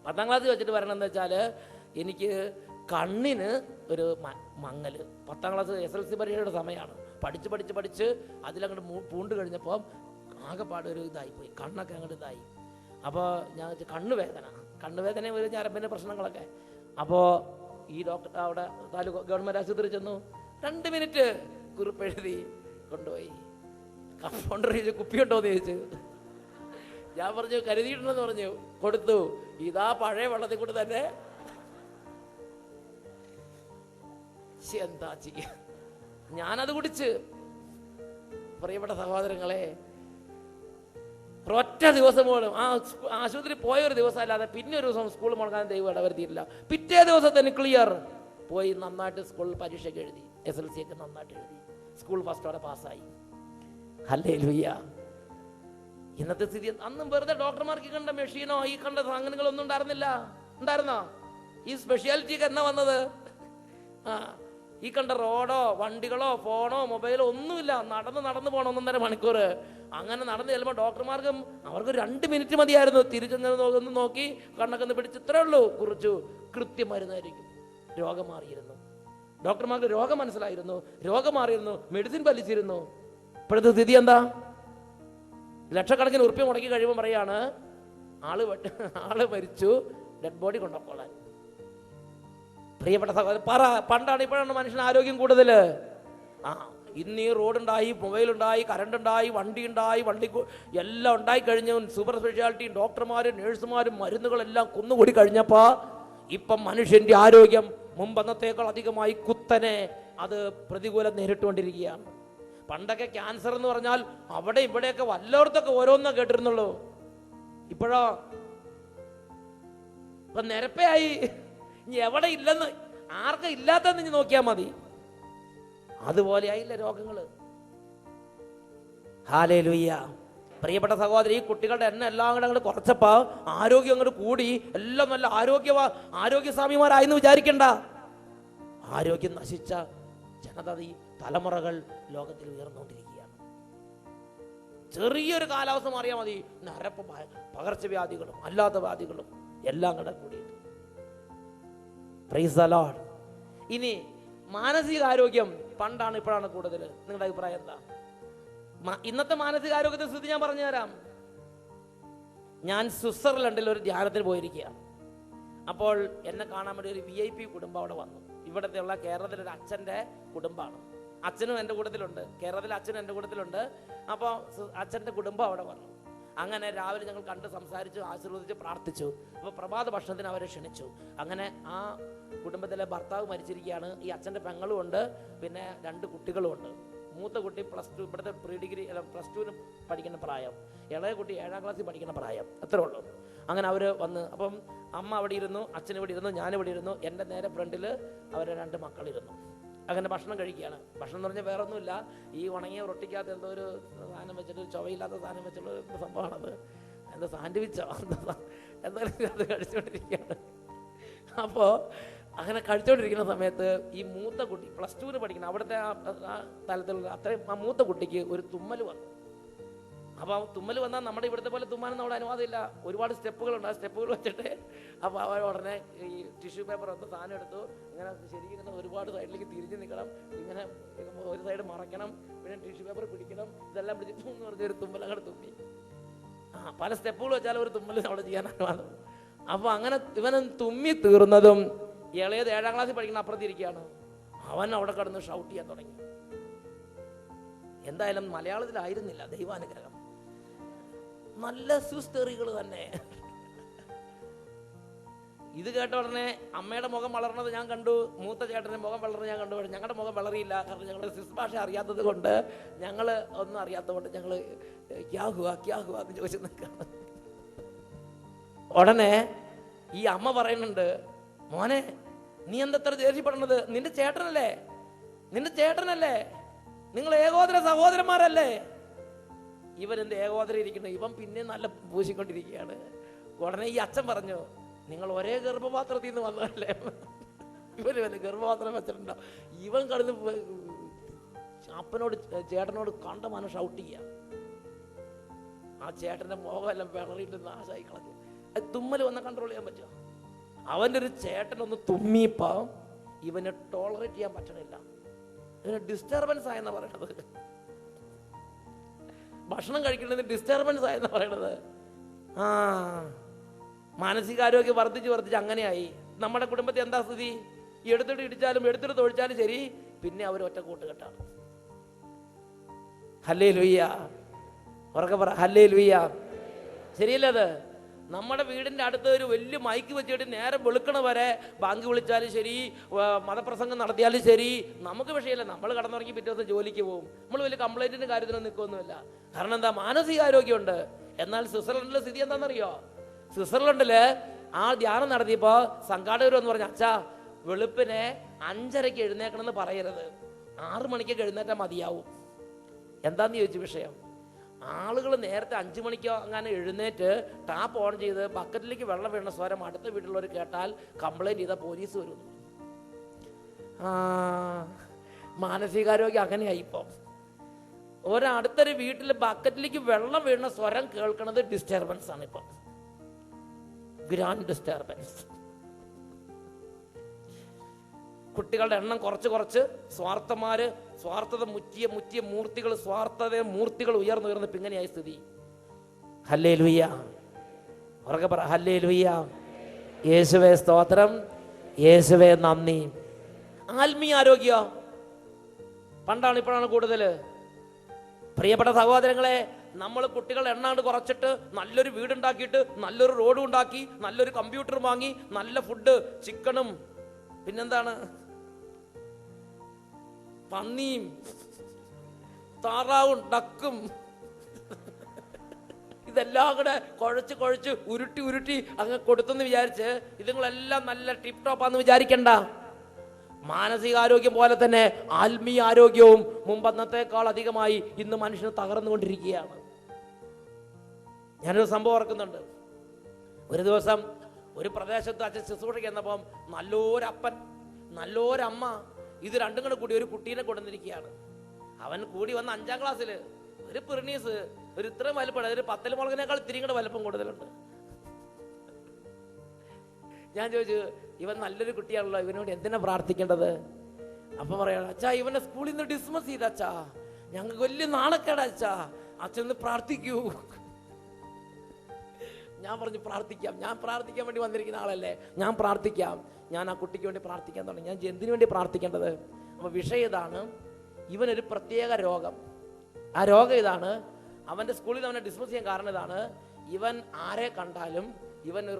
10ാം ക്ലാസ്സിൽ വെച്ചിട്ട് വരണമെന്ന് വെച്ചാൽ എനിക്ക് കണ്ണിന് ഒരു മങ്ങൽ. 10ാം ക്ലാസ് SLC പരീക്ഷയുടെ സമയമാണ്. പഠിച്ച് അതിലങ്ങോട്ട് പൂണ്ട് കഴിഞ്ഞപ്പോൾ ആകെപ്പാട് ഒരു ഇതായിപ്പോയി. കണ്ണൊക്കെ അങ്ങോട്ട് ഇതായി. അപ്പോൾ ഞാൻ കണ്ണുവേദന ഒരു ഞരമ്പിൻ്റെ പ്രശ്നങ്ങളൊക്കെ. അപ്പോൾ ഈ ഡോക്ടർ അവിടെ താലൂക്ക് ഗവൺമെൻറ് ആശുപത്രി ചെന്നു. 2 മിനിറ്റ് കുറിപ്പെഴുതി കൊണ്ടുപോയി. കമ്പൗണ്ടർ ചോദിച്ചു, കുപ്പിയുണ്ടോ എന്ന് ചോദിച്ചു. ഞാൻ പറഞ്ഞു, കരുതിയിട്ടുണ്ടെന്ന് പറഞ്ഞു. കൊടുത്തു. ഇതാ പഴയ വെള്ളത്തിൽ കൂടെ തന്നെ. എന്താ ചെയ്യുക? ഞാനത് കുടിച്ച്. പ്രിയപ്പെട്ട സഹോദരങ്ങളെ, ഒറ്റ ദിവസം പോലും ആശുപത്രി പോയ ഒരു ദിവസം അല്ലാതെ പിന്നെ ഒരു ദിവസം സ്കൂളിൽ മുടങ്ങാൻ ദൈവം ഇടവരുത്തിയില്ല. പിറ്റേ ദിവസം തന്നെ ക്ലിയർ പോയി നന്നായിട്ട് സ്കൂളിൽ പരീക്ഷയ്ക്ക് എഴുതി. SLC ഒക്കെ നന്നായിട്ട് എഴുതി. സ്കൂൾ ഫസ്റ്റോടെ പാസ്സായി. ഹല്ലേലൂയ. ഇന്നത്തെ സ്ഥിതി അന്നും വെറുതെ ഡോക്ടർമാർക്ക് കണ്ട മെഷീനോ ഈ കണ്ട സാധനങ്ങളൊന്നും ഉണ്ടായിരുന്നോ? ഈ സ്പെഷ്യാലിറ്റി ഒക്കെ എന്നാ വന്നത്? ഈ കണ്ട റോഡോ വണ്ടികളോ ഫോണോ മൊബൈലോ ഒന്നുമില്ല. നടന്ന് പോകണം 1.5 മണിക്കൂർ. അങ്ങനെ നടന്ന് ചെല്ലുമ്പോൾ ഡോക്ടർമാർക്കും അവർക്ക് 2 മിനിറ്റ് മതിയായിരുന്നു. തിരിച്ചൊന്ന് നോക്കി കണ്ണൊക്കെ ഒന്ന് പിടിച്ച് ഇത്രേ ഉള്ളൂ, കുറിച്ചു, കൃത്യമരുന്നായിരിക്കും. രോഗം മാറിയിരുന്നു. ഡോക്ടർമാർക്ക് രോഗം മനസ്സിലായിരുന്നു, രോഗം മാറിയിരുന്നു, മെഡിസിൻ വലിച്ചിരുന്നു. ഇപ്പോഴത്തെ സ്ഥിതി എന്താ? ലക്ഷക്കണക്കിന് ഉറുപ്പ്യ മുടക്കി കഴിയുമ്പോൾ പറയാണ് ആള് മരിച്ചു, ഡെഡ് ബോഡി കൊണ്ടുപോകാൻ. പ്രിയപ്പെട്ട സഹോദരൻ പറ, പണ്ടാണ് ഇപ്പോഴാണ് മനുഷ്യന് ആരോഗ്യം കൂടുതൽ? ഇന്ന് ഈ റോഡുണ്ടായി, മൊബൈലുണ്ടായി, കറണ്ട് ഉണ്ടായി, വണ്ടി എല്ലാം ഉണ്ടായി കഴിഞ്ഞു. സൂപ്പർ സ്പെഷ്യാലിറ്റി ഡോക്ടർമാരും നഴ്സുമാരും മരുന്നുകളെല്ലാം കുന്നുകൂടി കഴിഞ്ഞപ്പോൾ ഇപ്പം മനുഷ്യന്റെ ആരോഗ്യം മുമ്പന്നത്തേക്കാൾ അധികമായി കുത്തനെ അത് പ്രതികൂലം നേരിട്ടുകൊണ്ടിരിക്കുകയാണ്. പണ്ടൊക്കെ ക്യാൻസർ എന്ന് പറഞ്ഞാൽ അവിടെ ഇവിടെയൊക്കെ വല്ലയിടത്തൊക്കെ ഓരോന്നേ കേട്ടിരുന്നുള്ളൂ. ഇപ്പോഴോ ഇപ്പൊ നിരപ്പയായി. ഇനി എവിടെ ഇല്ലെന്ന്, ആർക്കും ഇല്ലാത്തതെന്ന് ഇനി നോക്കിയാൽ മതി. അതുപോലെ ആയില്ല രോഗങ്ങള്. ഹല്ലേലൂയ. പ്രിയപ്പെട്ട സഹോദരി, ഈ കുട്ടികളുടെ എണ്ണം എല്ലാം കൂടെ അങ്ങോട്ട് കുറച്ചപ്പോ ആരോഗ്യം അങ്ങോട്ട് കൂടി. എല്ലാം നല്ല ആരോഗ്യസ്വാമിമാരായെന്ന് വിചാരിക്കണ്ട. ആരോഗ്യം നശിച്ച ജനതീ തലമുറകൾ ലോകത്തിൽ ഉയർന്നുകൊണ്ടിരിക്കുകയാണ്. ചെറിയൊരു കാലാവസ്ഥ മാറിയാൽ മതി, നരപ്പ് പകർച്ചവ്യാധികളും അല്ലാത്ത വ്യാധികളും എല്ലാം കൂടെ കൂടിയിട്ട്. Price the Lord. ഇനി മാനസികാരോഗ്യം പണ്ടാണ് ഇപ്പോഴാണ് കൂടുതൽ? നിങ്ങളുടെ അഭിപ്രായം എന്താ? ഇന്നത്തെ മാനസികാരോഗ്യത്തെ സ്ഥിതി ഞാൻ പറഞ്ഞു തരാം. ഞാൻ സ്വിറ്റ്സർലൻഡിൽ ഒരു ധ്യാനത്തിന് പോയിരിക്കുകയാണ്. അപ്പോൾ എന്നെ കാണാൻ വേണ്ടി ഒരു VIP കുടുംബം അവിടെ വന്നു. ഇവിടുത്തെ ഉള്ള കേരളത്തിലൊരു അച്ഛൻ്റെ കുടുംബമാണ്. അച്ഛനും എൻ്റെ കൂട്ടത്തിലുണ്ട്, കേരളത്തിലെ അച്ഛനും എൻ്റെ കൂട്ടത്തിലുണ്ട്. അപ്പോൾ അച്ഛൻ്റെ കുടുംബം അവിടെ വന്നു. അങ്ങനെ രാവിലെ ഞങ്ങൾ കണ്ട് സംസാരിച്ചു, ആശീർവദിച്ച് പ്രാർത്ഥിച്ചു. അപ്പോൾ പ്രഭാത ഭക്ഷണത്തിന് അവരെ ക്ഷണിച്ചു. അങ്ങനെ ആ കുടുംബത്തിലെ ഭർത്താവ് മരിച്ചിരിക്കുകയാണ്. ഈ അച്ഛൻ്റെ പെങ്ങളും ഉണ്ട്, പിന്നെ 2 കുട്ടികളും ഉണ്ട്. മൂത്ത കുട്ടി +2, ഇവിടുത്തെ +2 പഠിക്കുന്ന പ്രായം. ഇളയ കുട്ടി 7ാം ക്ലാസ്സിൽ പഠിക്കുന്ന പ്രായം. അത്രേ ഉള്ളൂ. അങ്ങനെ അവർ വന്ന്, അപ്പം അമ്മ അവിടെ ഇരുന്നു, അച്ഛൻ ഇവിടെ ഇരുന്നു, ഞാനിവിടെ ഇരുന്നു. എൻ്റെ നേരെ ഫ്രണ്ടിൽ അവരെ 2 മക്കളിരുന്നു. അങ്ങനെ ഭക്ഷണം കഴിക്കുകയാണ്. ഭക്ഷണം എന്ന് പറഞ്ഞാൽ വേറെ ഒന്നുമില്ല, ഈ ഉണങ്ങിയ റൊട്ടിക്കകത്ത് എന്തോ ഒരു സാധനം വെച്ചിട്ട്, ചുവയില്ലാത്ത സാധനം വെച്ചുള്ള സംഭവമാണത്. എന്താ സാൻഡ്വിച്ചോ എന്തായാലും അത് കഴിച്ചുകൊണ്ടിരിക്കുകയാണ്. അപ്പോൾ അങ്ങനെ കഴിച്ചുകൊണ്ടിരിക്കുന്ന സമയത്ത് ഈ മൂത്ത കുട്ടി +2 പഠിക്കണം, അവിടുത്തെ ആ തലത്തിലുള്ള അത്രയും ആ മൂത്ത കുട്ടിക്ക് ഒരു തുമ്മൽ വന്നു. അപ്പോൾ തുമ്മൽ വന്നാൽ നമ്മുടെ ഇവിടുത്തെ പോലെ തുമ്മാനും നമ്മുടെ അനുവാദമില്ല. ഒരുപാട് സ്റ്റെപ്പുകളുണ്ട്. ആ സ്റ്റെപ്പുകൾ വെച്ചിട്ട് അപ്പോൾ അവർ ഉടനെ ഈ ടിഷ്യൂ പേപ്പർ ഒന്ന് സാധനം എടുത്തു. ഇങ്ങനെ ശരിക്കും ഇങ്ങനെ ഒരുപാട് സൈഡിലേക്ക് തിരിഞ്ഞ് നിൽക്കണം, ഇങ്ങനെ ഒരു സൈഡ് മറയ്ക്കണം, പിന്നെ ടിഷ്യൂ പേപ്പർ പിടിക്കണം, ഇതെല്ലാം പിടിച്ചിട്ട് എന്ന് പറഞ്ഞൊരു തുമ്മൽ അങ്ങോട്ട് തുമ്മി. പല സ്റ്റെപ്പുകൾ വെച്ചാലും ഒരു തുമ്മൽ അവിടെ ചെയ്യാൻ അനുവാദം. അപ്പോൾ അങ്ങനെ ഇവൻ തുമ്മി തീർന്നതും ഇളയത് 7ാം ക്ലാസ്സിൽ പഠിക്കുന്ന അപ്പുറത്തിരിക്കുകയാണ്. അവൻ അവിടെ കിടന്ന് ഷൗട്ട് ചെയ്യാൻ തുടങ്ങി. എന്തായാലും മലയാളത്തിലായിരുന്നില്ല, ദൈവാനുഗ്രഹം. നല്ല സുസ്തെറികൾ തന്നെ. ഇത് കേട്ട ഉടനെ അമ്മയുടെ മുഖം വളർന്നത് ഞാൻ കണ്ടു, മൂത്ത ചേട്ടൻ്റെ മുഖം വളർന്നത് ഞാൻ കണ്ടു. ഞങ്ങളുടെ മുഖം വളറിയില്ല, കാരണം ഞങ്ങൾ സ്വിസ് ഭാഷ അറിയാത്തത് കൊണ്ട്, ഞങ്ങൾ ഒന്നും അറിയാത്തത് കൊണ്ട് ഞങ്ങൾ ക്യാ ഹുവാ എന്ന് ചോദിച്ചു നിൽക്കുകയാണ്. ഉടനെ ഈ അമ്മ പറയുന്നുണ്ട്, മോനെ നീ എന്തത്ര ദേഷ്യപ്പെടുന്നത്? നിന്റെ ചേട്ടനല്ലേ, നിങ്ങൾ ഏകോദര സഹോദരന്മാരല്ലേ? ഇവൻ എന്ത് ഏകോദരം ഇരിക്കുന്നു, ഇവൻ പിന്നെ നല്ല പൂശിക്കൊണ്ടിരിക്കുകയാണ്. ഉടനെ ഈ അച്ഛൻ പറഞ്ഞു, നിങ്ങൾ ഒരേ ഗർഭപാത്രത്തിൽ നിന്ന് വന്നതല്ലേ? ഇവന് ഗർഭപാത്രം വെച്ചിട്ടുണ്ടോ? ഇവൻ കടന്ന് അപ്പനോട് ചേട്ടനോട് കണ്ടമാനം ഷൗട്ട് ചെയ്യാം. ആ ചേട്ടൻ്റെ മുഖമെല്ലാം വിളറിയിട്ട് നാശമായി കളഞ്ഞു. അത് തുമ്മൽ വന്ന് കൺട്രോൾ ചെയ്യാൻ പറ്റുമോ? അവൻ്റെ ഒരു ചേട്ടനൊന്ന് തുമ്മിയപ്പോൾ ഇവന് ടോളറേറ്റ് ചെയ്യാൻ പറ്റണില്ല. ഇതിന് ഡിസ്റ്റർബൻസ് ആയെന്നാ പറയണത്. ഭക്ഷണം കഴിക്കുന്നതിന് ഡിസ്റ്റർബൻസ് ആയെന്നാ പറയണത്. മാനസികാരോഗ്യം വർദ്ധിച്ച് അങ്ങനെയായി. നമ്മുടെ കുടുംബത്തിൽ എന്താ സ്ഥിതി? എടുത്തിട്ട് ഇടിച്ചാലും എടുത്തിട്ട് തൊഴിച്ചാലും ശരി, പിന്നെ അവർ ഒറ്റ കൂട്ടുകെട്ടാണ്. ഹല്ലേലൂയ, ഉറക്കെ പറ ഹല്ലേലൂയ. ശരിയല്ലേ? അത് നമ്മുടെ വീടിൻ്റെ അടുത്ത് ഒരു വലിയ മൈക്ക് വെച്ചിട്ട് നേരെ വെളുക്കണ വരെ ബാങ്ക് വിളിച്ചാലും ശരി, മതപ്രസംഗം നടത്തിയാലും ശരി, നമുക്ക് വിഷയമില്ല. നമ്മൾ കടന്നുറങ്ങി പിറ്റേ ദിവസം ജോലിക്ക് പോകും. നമ്മൾ വലിയ കംപ്ലൈൻറ്റിൻ്റെ കാര്യത്തിനൊന്നും നിൽക്കൊന്നുമില്ല. കാരണം എന്താ? മാനസികാരോഗ്യമുണ്ട്. എന്നാൽ സ്വിറ്റ്സർലൻഡിലെ സ്ഥിതി എന്താണെന്നറിയോ? സ്വിറ്റ്സർലൻഡിൽ ആ ധ്യാനം നടത്തിയപ്പോൾ സംഘാടകർ എന്ന് പറഞ്ഞ, അച്ഛാ വെളുപ്പിനെ 5:30 എഴുന്നേക്കണമെന്ന് പറയരുത്, 6 മണിക്കൊക്കെ എഴുന്നേറ്റാൽ മതിയാവും. എന്താന്ന് ചോദിച്ചു വിഷയം. ആളുകൾ നേരത്തെ 5 മണിക്കോ അങ്ങനെ എഴുന്നേറ്റ് ടാപ്പ് ഓൺ ചെയ്ത് ബക്കറ്റിലേക്ക് വെള്ളം വീണ സ്വരം അടുത്ത വീട്ടിലുള്ളവർ കേട്ടാൽ കംപ്ലൈൻറ്റ് ചെയ്താൽ പോലീസ് വരും. മാനസികാരോഗ്യം അങ്ങനെയായി. ഇപ്പം ഒരടുത്തൊരു വീട്ടിൽ ബക്കറ്റിലേക്ക് വെള്ളം വീഴുന്ന സ്വരം കേൾക്കുന്നത് ഡിസ്റ്റർബൻസ് ആണ്. ഇപ്പം ഗ്രാൻഡ് ഡിസ്റ്റർബൻസ്. കുട്ടികളുടെ എണ്ണം കുറച്ച് സ്വാർത്ഥമാര്, സ്വാർത്ഥത മുറ്റിയ മൂർത്തികൾ, മൂർത്തികൾ ഉയർന്നു ഇപ്പം ഇങ്ങനെയായി സ്ഥിതി. ഹല്ലേലൂയ, ഉറക്കെ പറ ഹല്ലേലൂയ. യേശുവേ സ്തോത്രം, യേശുവേ നന്ദി. ആത്മീയ ആരോഗ്യ പണ്ടാണ് ഇപ്പോഴാണ് കൂടുതൽ. പ്രിയപ്പെട്ട സഹോദരങ്ങളെ, നമ്മൾ കുട്ടികളുടെ എണ്ണാണ്ട് കുറച്ചിട്ട് നല്ലൊരു വീടുണ്ടാക്കിയിട്ട് നല്ലൊരു റോഡും ഉണ്ടാക്കി നല്ലൊരു കമ്പ്യൂട്ടർ വാങ്ങി നല്ല ഫുഡ്, ചിക്കനും പിന്നെന്താണ് പന്നിയും താറാവും ഡക്കും ഇതെല്ലാം കൂടെ കുഴച്ച് ഉരുട്ടി അങ്ങ് കൊടുത്തെന്ന് വിചാരിച്ച് ഇതുങ്ങളെല്ലാം നല്ല ടിപ് ടോപ്പാന്ന് വിചാരിക്കണ്ട. മാനസികാരോഗ്യം പോലെ തന്നെ ആത്മീയ ആരോഗ്യവും മുമ്പന്നത്തേക്കാൾ അധികമായി ഇന്ന് മനുഷ്യന് തകർന്നുകൊണ്ടിരിക്കുകയാണ്. ഞാനൊരു സംഭവം ഓർക്കുന്നുണ്ട്. ഒരു ദിവസം ഒരു പ്രദേശത്ത് അച്ഛൻ ശുശ്രൂഷയ്ക്ക് എന്നപ്പം നല്ലൊരപ്പൻ നല്ലൊരമ്മ ഇത് രണ്ടും കൂടി ഒരു കുട്ടീനെ കൊണ്ടുവന്നിരിക്കുകയാണ്. അവൻ കൂടി വന്ന 5ാം ക്ലാസ്സിൽ ഒരു പിർണീസ്, ഒരു ഇത്രയും വലുപ്പം, ഒരു 10 മുളകിനേക്കാൾ ഇത്തിരി കൂടെ വലുപ്പം കൂടുതലുണ്ട്. ഞാൻ ചോദിച്ചു, ഇവൻ നല്ലൊരു കുട്ടിയാണല്ലോ, ഇവനോട് എന്തിനാ പ്രാർത്ഥിക്കേണ്ടത്? അപ്പം പറയാണ്, അച്ഛാ ഇവനെ സ്കൂളിൽ നിന്ന് ഡിസ്മിസ് ചെയ്ത അച്ഛാ, ഞങ്ങൾക്ക് വലിയ നാണക്കേടാ അച്ഛാ, അച്ഛൻ പ്രാർത്ഥിക്കൂ. ഞാൻ പറഞ്ഞു പ്രാർത്ഥിക്കാം, ഞാൻ പ്രാർത്ഥിക്കാൻ വേണ്ടി വന്നിരിക്കുന്ന ആളല്ലേ, ഞാൻ പ്രാർത്ഥിക്കാം. ഞാൻ ആ കുട്ടിക്ക് വേണ്ടി പ്രാർത്ഥിക്കാൻ തുടങ്ങി. ഞാൻ എന്തിനു വേണ്ടി പ്രാർത്ഥിക്കേണ്ടത്? അപ്പോൾ വിഷയം ഇതാണ്, ഇവനൊരു പ്രത്യേക രോഗം. ആ രോഗം ഇതാണ്, അവൻ്റെ സ്കൂളിൽ അവനെ ഡിസ്മിസ് ചെയ്യാൻ കാരണം ഇതാണ്, ഇവൻ ആരെ കണ്ടാലും ഇവൻ ഒരു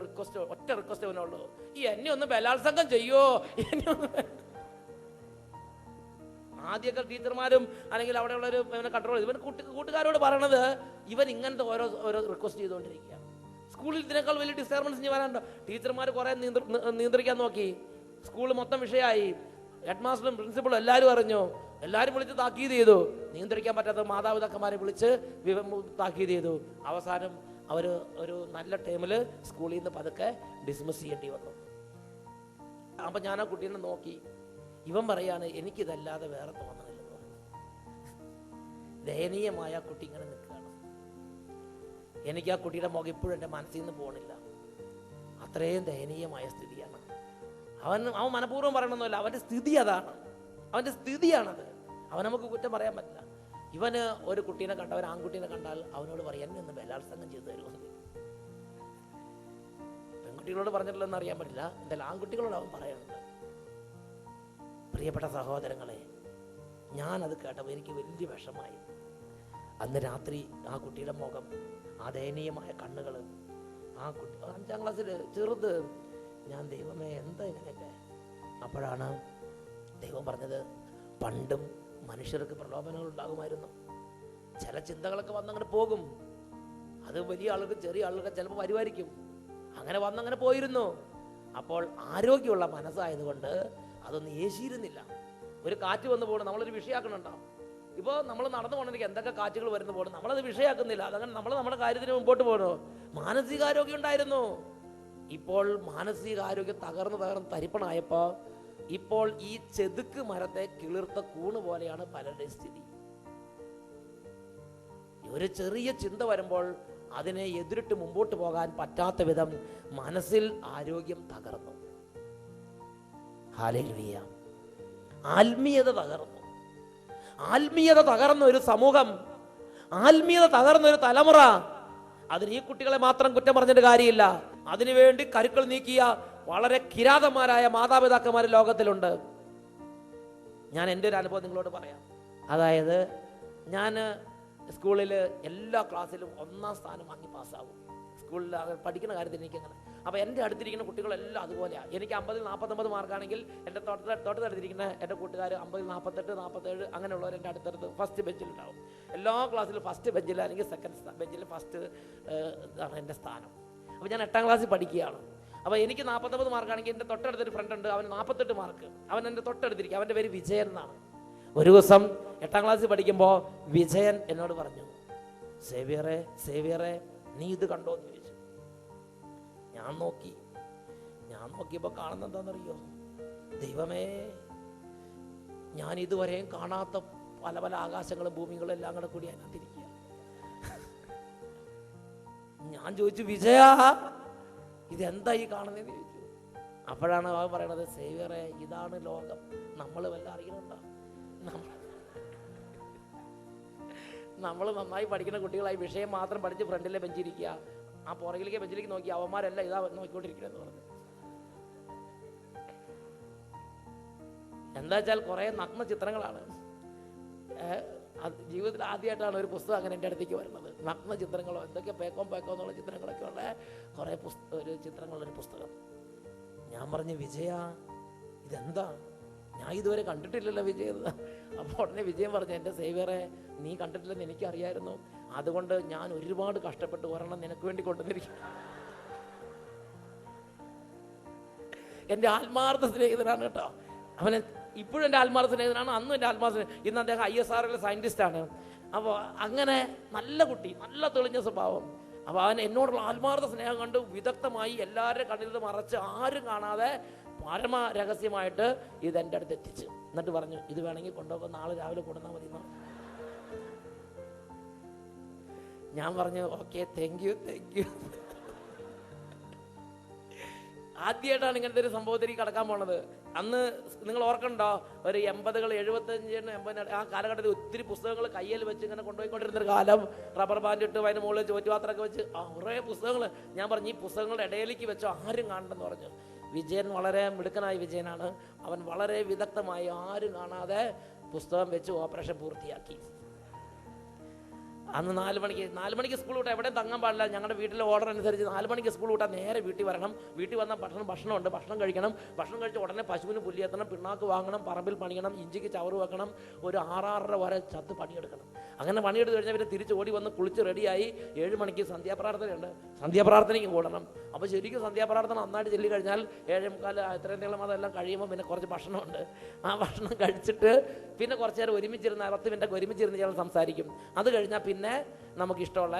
ഒറ്റ റിക്വസ്റ്റ് ഇവനുള്ളൂ, ഈ എന്നെ ഒന്ന് ബലാത്സംഗം ചെയ്യോ. ആദ്യമൊക്കെ ടീച്ചർമാരും അല്ലെങ്കിൽ അവിടെയുള്ളൊരു ഇവനെ കൺട്രോൾ ചെയ്തു. ഇവൻ കൂട്ടുകാരോട് പറയണത് ഇവൻ ഇങ്ങനത്തെ ഓരോ റിക്വസ്റ്റ് ചെയ്തുകൊണ്ടിരിക്കുകയാണ്. സ്കൂളിൽ ഇതിനേക്കാൾ വലിയ ഡിസ്റ്റർബൻസ് ഇനി വരാനുണ്ടോ? ടീച്ചർമാർ കുറെ നിയന്ത്രിക്കാൻ നോക്കി, സ്കൂൾ മൊത്തം വിഷയമായി. ഹെഡ് മാസ്റ്ററും പ്രിൻസിപ്പളും എല്ലാവരും അറിഞ്ഞു, എല്ലാവരും വിളിച്ച് താക്കീത് ചെയ്തു. നിയന്ത്രിക്കാൻ പറ്റാത്ത മാതാപിതാക്കന്മാരെ വിളിച്ച് താക്കീത് ചെയ്തു. അവസാനം അവർ ഒരു നല്ല ടൈമിൽ സ്കൂളിൽ നിന്ന് പതുക്കെ ഡിസ്മിസ് ചെയ്യേണ്ടി വന്നു. അപ്പം ഞാൻ ആ കുട്ടീനെ നോക്കി, ഇവൻ പറയാണ് എനിക്കിതല്ലാതെ വേറെ തോന്നണില്ലെന്ന് പറഞ്ഞു. ദയനീയമായ ആ കുട്ടി ഇങ്ങനെ നിൽക്കുകയാണ്. എനിക്ക് ആ കുട്ടിയുടെ മുഖം ഇപ്പോഴും എൻ്റെ മനസ്സിൽ നിന്ന് പോകണില്ല. അത്രയും ദയനീയമായ സ്ഥിതിയാണ്. അവൻ മനഃപൂർവ്വം പറയണമെന്നല്ല, അവൻ്റെ സ്ഥിതി അതാണ്, അവൻ്റെ സ്ഥിതിയാണത്. അവൻ നമുക്ക് കുറ്റം പറയാൻ പറ്റില്ല. ഇവന് ഒരു കുട്ടീനെ കണ്ട, ഒരു ആൺകുട്ടീനെ കണ്ടാൽ അവനോട് പറയാൻ എന്നെ ഒന്ന് ബലാത്സംഗം ചെയ്തു തരുമെന്ന്. പെൺകുട്ടികളോട് പറഞ്ഞിട്ടില്ലെന്ന് അറിയാൻ പറ്റില്ല, എന്തായാലും ആൺകുട്ടികളോട് അവൻ പറയുന്നുണ്ട്. പ്രിയപ്പെട്ട സഹോദരങ്ങളെ, ഞാനത് കേട്ടപ്പോൾ എനിക്ക് വലിയ വിഷമായി. അന്ന് രാത്രി ആ കുട്ടിയുടെ മുഖം, ആ ദയനീയമായ കണ്ണുകൾ, ആ കുട്ടി 5ാം ക്ലാസ്സിൽ ചെറുത്. ഞാൻ ദൈവമേ എന്താ ഇങ്ങനെയൊക്കെ? അപ്പോഴാണ് ദൈവം പറഞ്ഞത്, പണ്ടും മനുഷ്യർക്ക് പ്രലോഭനങ്ങൾ ഉണ്ടാകുമായിരുന്നു. ചില ചിന്തകളൊക്കെ വന്നങ്ങനെ പോകും. അത് വലിയ ആളുകൾക്ക് ചെറിയ ആളുകൾക്ക് ചിലപ്പോൾ വരുമായിരിക്കും. അങ്ങനെ വന്നങ്ങനെ പോയിരുന്നു. അപ്പോൾ ആരോഗ്യമുള്ള മനസ്സായതുകൊണ്ട് അതൊന്നും ഏശിയിരുന്നില്ല. ഒരു കാറ്റ് വന്നു പോകണം, നമ്മളൊരു വിഷയമാക്കണുണ്ടാവും. ഇപ്പോൾ നമ്മൾ നടന്നു പോകണമെങ്കിൽ എന്തൊക്കെ കാറ്റുകൾ വരുന്നു പോകണം, നമ്മളത് വിഷയമാക്കുന്നില്ല. അതങ്ങനെ നമ്മൾ നമ്മുടെ കാര്യത്തിന് മുമ്പോട്ട് പോകണോ. മാനസികാരോഗ്യം ഉണ്ടായിരുന്നു. ഇപ്പോൾ മാനസികാരോഗ്യം തകർന്ന് തരിപ്പണായപ്പോൾ ഇപ്പോൾ ഈ ചെതുക്ക് മരത്തെ കിളിർത്ത കൂണ് പോലെയാണ് പലരുടെ സ്ഥിതി. ഒരു ചെറിയ ചിന്ത വരുമ്പോൾ അതിനെ എതിരിട്ട് മുമ്പോട്ട് പോകാൻ പറ്റാത്ത വിധം മനസ്സിൽ ആരോഗ്യം തകർന്നു. ഹല്ലേലൂയ. ആത്മീയത തകർന്നു. ആത്മീയത തകർന്ന ഒരു സമൂഹം, ആത്മീയത തകർന്ന ഒരു തലമുറ. അതിന് ഈ കുട്ടികളെ മാത്രം കുറ്റം പറഞ്ഞിട്ട് കാര്യമില്ല. അതിനുവേണ്ടി കരുക്കൾ നീക്കിയ വളരെ കിരാതന്മാരായ മാതാപിതാക്കന്മാർ ലോകത്തിലുണ്ട്. ഞാൻ എൻ്റെ ഒരു അനുഭവം നിങ്ങളോട് പറയാം. അതായത് ഞാൻ സ്കൂളിൽ എല്ലാ ക്ലാസ്സിലും 1ാം സ്ഥാനം വാങ്ങി പാസ്സാവും. സ്കൂളിൽ പഠിക്കുന്ന കാര്യത്തിൽ എനിക്കങ്ങനെ. അപ്പോൾ എൻ്റെ അടുത്തിരിക്കുന്ന കുട്ടികളെല്ലാം അതുപോലെയാണ്. എനിക്ക് 50-ൽ 49 മാർക്കാണെങ്കിൽ എൻ്റെ തൊട്ടടുത്തിരിക്കുന്ന എൻ്റെ കൂട്ടുകാർ 50-ൽ 48, 47 അങ്ങനെയുള്ളവർ എൻ്റെ അടുത്തടുത്ത് ഫസ്റ്റ് ബെഞ്ചിലുണ്ടാവും. എല്ലാ ക്ലാസ്സിലും ഫസ്റ്റ് ബെഞ്ചിൽ അല്ലെങ്കിൽ സെക്കൻഡ് ബെഞ്ചിൽ ഫസ്റ്റ് ഇതാണ് എൻ്റെ സ്ഥാനം. അപ്പോൾ ഞാൻ 8ാം ക്ലാസ്സിൽ പഠിക്കുകയാണ്. അപ്പോൾ എനിക്ക് 49 മാർക്കാണെങ്കിൽ എൻ്റെ തൊട്ടടുത്തൊരു ഫ്രണ്ട് ഉണ്ട്, അവന് 48 മാർക്ക്. അവൻ എൻ്റെ തൊട്ടടുത്തിരിക്കും. അവൻ്റെ പേര് വിജയൻ എന്നാണ്. ഒരു ദിവസം 8ാം ക്ലാസ്സിൽ പഠിക്കുമ്പോൾ വിജയൻ എന്നോട് പറഞ്ഞു, സേവിയറെ നീ ഇത് കണ്ടോ എന്ന് ചോദിച്ചു. ഞാൻ നോക്കിയപ്പോൾ കാണുന്ന എന്താണെന്നറിയോ? ദൈവമേ, ഞാൻ ഇതുവരെയും കാണാത്ത പല പല ആകാശങ്ങളും ഭൂമികളും എല്ലാം കൂടെ കൂടി അതിനകത്തിരിക്കുക. ഞാൻ ചോദിച്ചു, വിജയ ഇതെന്താ ഈ കാണുന്നതെന്ന് ചോദിച്ചു. അപ്പോഴാണ് അവൻ പറയണത്, സേവ്യറെ ഇതാണ് ലോകം, നമ്മൾ വല്ല അറിയണുണ്ടോ? നമ്മൾ നന്നായി പഠിക്കുന്ന കുട്ടികളായി വിഷയം മാത്രം പഠിച്ച് ഫ്രണ്ടിലെ ബെഞ്ചിരിക്കുക, ആ പുറകിലേക്ക് ബെഞ്ചിലേക്ക് നോക്കി അവന്മാരെല്ലാം ഇതാ നോക്കിക്കൊണ്ടിരിക്കണെന്ന് പറഞ്ഞു. എന്താ വെച്ചാൽ കുറേ നഗ്ന ചിത്രങ്ങളാണ്. ജീവിതത്തിൽ ആദ്യമായിട്ടാണ് ഒരു പുസ്തകം അങ്ങനെ എൻ്റെ അടുത്തേക്ക് വരുന്നത്. നഗ്ന ചിത്രങ്ങളോ എന്തൊക്കെ പേക്കോ എന്നുള്ള ചിത്രങ്ങളൊക്കെ ഉള്ള കുറേ ഒരു ചിത്രങ്ങളുള്ളൊരു പുസ്തകം. ഞാൻ പറഞ്ഞു, വിജയ ഇതെന്താ? ഞാൻ ഇതുവരെ കണ്ടിട്ടില്ലല്ലോ വിജയ. അപ്പോൾ ഉടനെ വിജയം പറഞ്ഞു, എൻ്റെ സേവ്യറെ നീ കണ്ടിട്ടില്ലെന്ന് എനിക്കറിയായിരുന്നു, അതുകൊണ്ട് ഞാൻ ഒരുപാട് കഷ്ടപ്പെട്ട് ഒരെണ്ണം നിനക്ക് വേണ്ടി കൊണ്ടുവന്നിരിക്കും. എൻ്റെ ആത്മാർത്ഥ സ്നേഹിതനാണ് കേട്ടോ. അവനെ ഇപ്പോഴും എൻ്റെ ആത്മാർത്ഥ സ്നേഹിതനാണ്, അന്നും എൻ്റെ ആത്മാർത്ഥ സ്നേഹിതൻ. ഇന്ന് അദ്ദേഹം ISRO സയൻറ്റിസ്റ്റാണ്. അപ്പോൾ അങ്ങനെ നല്ല കുട്ടി, നല്ല തെളിഞ്ഞ സ്വഭാവം. അപ്പോൾ അവൻ എന്നോടുള്ള ആത്മാർത്ഥ സ്നേഹം കണ്ട് വിദഗ്ധമായി എല്ലാവരുടെ കണ്ണിൽ നിന്ന് മറച്ച് ആരും കാണാതെ പരമ രഹസ്യമായിട്ട് ഇത് എൻ്റെ അടുത്ത് എത്തിച്ചു. എന്നിട്ട് പറഞ്ഞു, ഇത് വേണമെങ്കിൽ കൊണ്ടുപോകുമ്പോൾ നാളെ രാവിലെ കൊണ്ടുവന്നാൽ മതി. ഞാൻ പറഞ്ഞു, ഓക്കെ, താങ്ക് യു. ആദ്യമായിട്ടാണ് ഇങ്ങനത്തെ ഒരു സംഭവത്തിലേക്ക് കടക്കാൻ പോണത്. അന്ന് നിങ്ങൾ ഓർക്കണ്ടോ, ഒരു 80s 75 80 ആ കാലഘട്ടത്തിൽ ഒത്തിരി പുസ്തകങ്ങൾ കയ്യിൽ വെച്ച് ഇങ്ങനെ കൊണ്ടുപോയിക്കൊണ്ടിരുന്നൊരു കാലം. റബ്ബർ ബാൻഡ് ഇട്ട് അതിന് മുകളിൽ ചോറ്റുപാത്രമൊക്കെ വെച്ച് കുറേ പുസ്തകങ്ങൾ. ഞാൻ പറഞ്ഞു, ഈ പുസ്തകങ്ങളുടെ ഇടയിലേക്ക് വെച്ചോ, ആരും കാണണ്ടെന്ന് പറഞ്ഞു. വിജയൻ വളരെ മിടുക്കനായ വിജയനാണ്. അവൻ വളരെ വിദഗ്ധമായി ആരും കാണാതെ പുസ്തകം വെച്ച് ഓപ്പറേഷൻ പൂർത്തിയാക്കി. അന്ന് 4 മണിക്ക് സ്കൂൾ വിട്ടാൽ എവിടെയും തങ്ങാൻ പാടില്ല. ഞങ്ങളുടെ വീട്ടിലെ ഓർഡർ അനുസരിച്ച് 4 മണിക്ക് സ്കൂൾ വിട്ടാൽ നേരെ വീട്ടിൽ വരണം. വീട്ടിൽ വന്നാൽ ഭക്ഷണമുണ്ട്, ഭക്ഷണം കഴിക്കണം. ഭക്ഷണം കഴിച്ച് ഉടനെ പശുവിന് പുല്ലിയെത്തണം, പിണ്ണാക്ക് വാങ്ങണം, പറമ്പിൽ പണിയണം, ഇഞ്ചിക്ക് ചവറ് വെക്കണം. ഒരു 6-6:30 വരെ ചത്ത് പണിയെടുക്കണം. അങ്ങനെ പണിയെടുത്ത് കഴിഞ്ഞാൽ പിന്നെ തിരിച്ച് ഓടി വന്ന് കുളിച്ച് റെഡിയായി 7 മണിക്ക് സന്ധ്യാപ്രാർത്ഥനയുണ്ട്, സന്ധ്യാപ്രാർത്ഥനയ്ക്ക് കൂടണം. അപ്പോൾ ശരിക്കും സന്ധ്യാപ്രാർത്ഥന നന്നായിട്ട് ചൊല്ലി കഴിഞ്ഞാൽ 7:45 എത്രയും നീളം അതെല്ലാം കഴിയുമ്പോൾ പിന്നെ കുറച്ച് ഭക്ഷണമുണ്ട്. ആ ഭക്ഷണം കഴിച്ചിട്ട് പിന്നെ കുറച്ച് നേരം ഒരുമിച്ചിരുന്ന് 10 മിനിറ്റൊക്കെ ഒരുമിച്ചിരുന്ന് ഞങ്ങൾ സംസാരിക്കും. അത് കഴിഞ്ഞാൽ പിന്നെ നമുക്കിഷ്ടമുള്ള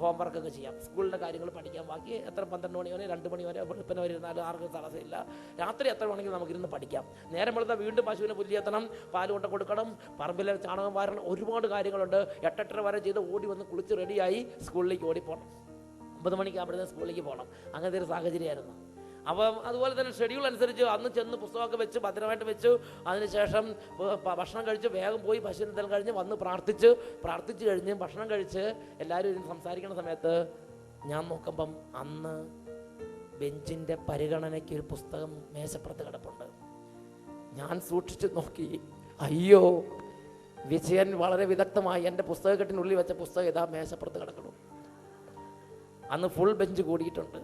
ഹോംവർക്കൊക്കെ ചെയ്യാം, സ്കൂളിലെ കാര്യങ്ങൾ പഠിക്കാം. ബാക്കി എത്ര 12 മണി വരെ 2 മണി വരെ വെളുപ്പിനെ വരെ ഇരുന്നാലും ആർക്കും തടസ്സമില്ല. രാത്രി എത്ര വേണമെങ്കിലും നമുക്കിരുന്ന് പഠിക്കാം. നേരം വെളുത്താൽ വീണ്ടും പശുവിനെ പുല്ലിയെത്തണം, പാല് കൊണ്ട് കൊടുക്കണം, പറമ്പിലെ ചാണകം വാരണം, ഒരുപാട് കാര്യങ്ങളുണ്ട്. 8-8:30 വരെ ചെയ്ത് ഓടി വന്ന് കുളിച്ച് റെഡിയായി സ്കൂളിലേക്ക് ഓടിപ്പോകണം. 9 മണിക്ക് അവിടുന്ന് സ്കൂളിലേക്ക് പോകണം. അങ്ങനത്തെ ഒരു സാഹചര്യമായിരുന്നു. അപ്പം അതുപോലെ തന്നെ ഷെഡ്യൂൾ അനുസരിച്ച് അന്ന് ചെന്ന് പുസ്തകമൊക്കെ വെച്ച് ഭദ്രമായിട്ട് വെച്ചു. അതിനുശേഷം ഭക്ഷണം കഴിച്ച് വേഗം പോയി പശുവിനെ കഴിഞ്ഞ് വന്ന് പ്രാർത്ഥിച്ച് കഴിഞ്ഞ് ഭക്ഷണം കഴിച്ച് എല്ലാവരും ഇരുന്ന് സംസാരിക്കുന്ന സമയത്ത് ഞാൻ നോക്കുമ്പം അന്ന് ബെഞ്ചിൻ്റെ പരിഗണനയ്ക്ക് ഒരു പുസ്തകം മേശപ്പുറത്ത് കിടപ്പുണ്ട്. ഞാൻ സൂക്ഷിച്ച് നോക്കി, അയ്യോ, വിജയൻ വളരെ വിദഗ്ധമായി എൻ്റെ പുസ്തകക്കെട്ടിനുള്ളിൽ വെച്ച പുസ്തകം ഇതാ മേശപ്പുറത്ത് കിടക്കണം. അന്ന് ഫുൾ ബെഞ്ച് കൂടിയിട്ടുണ്ട്.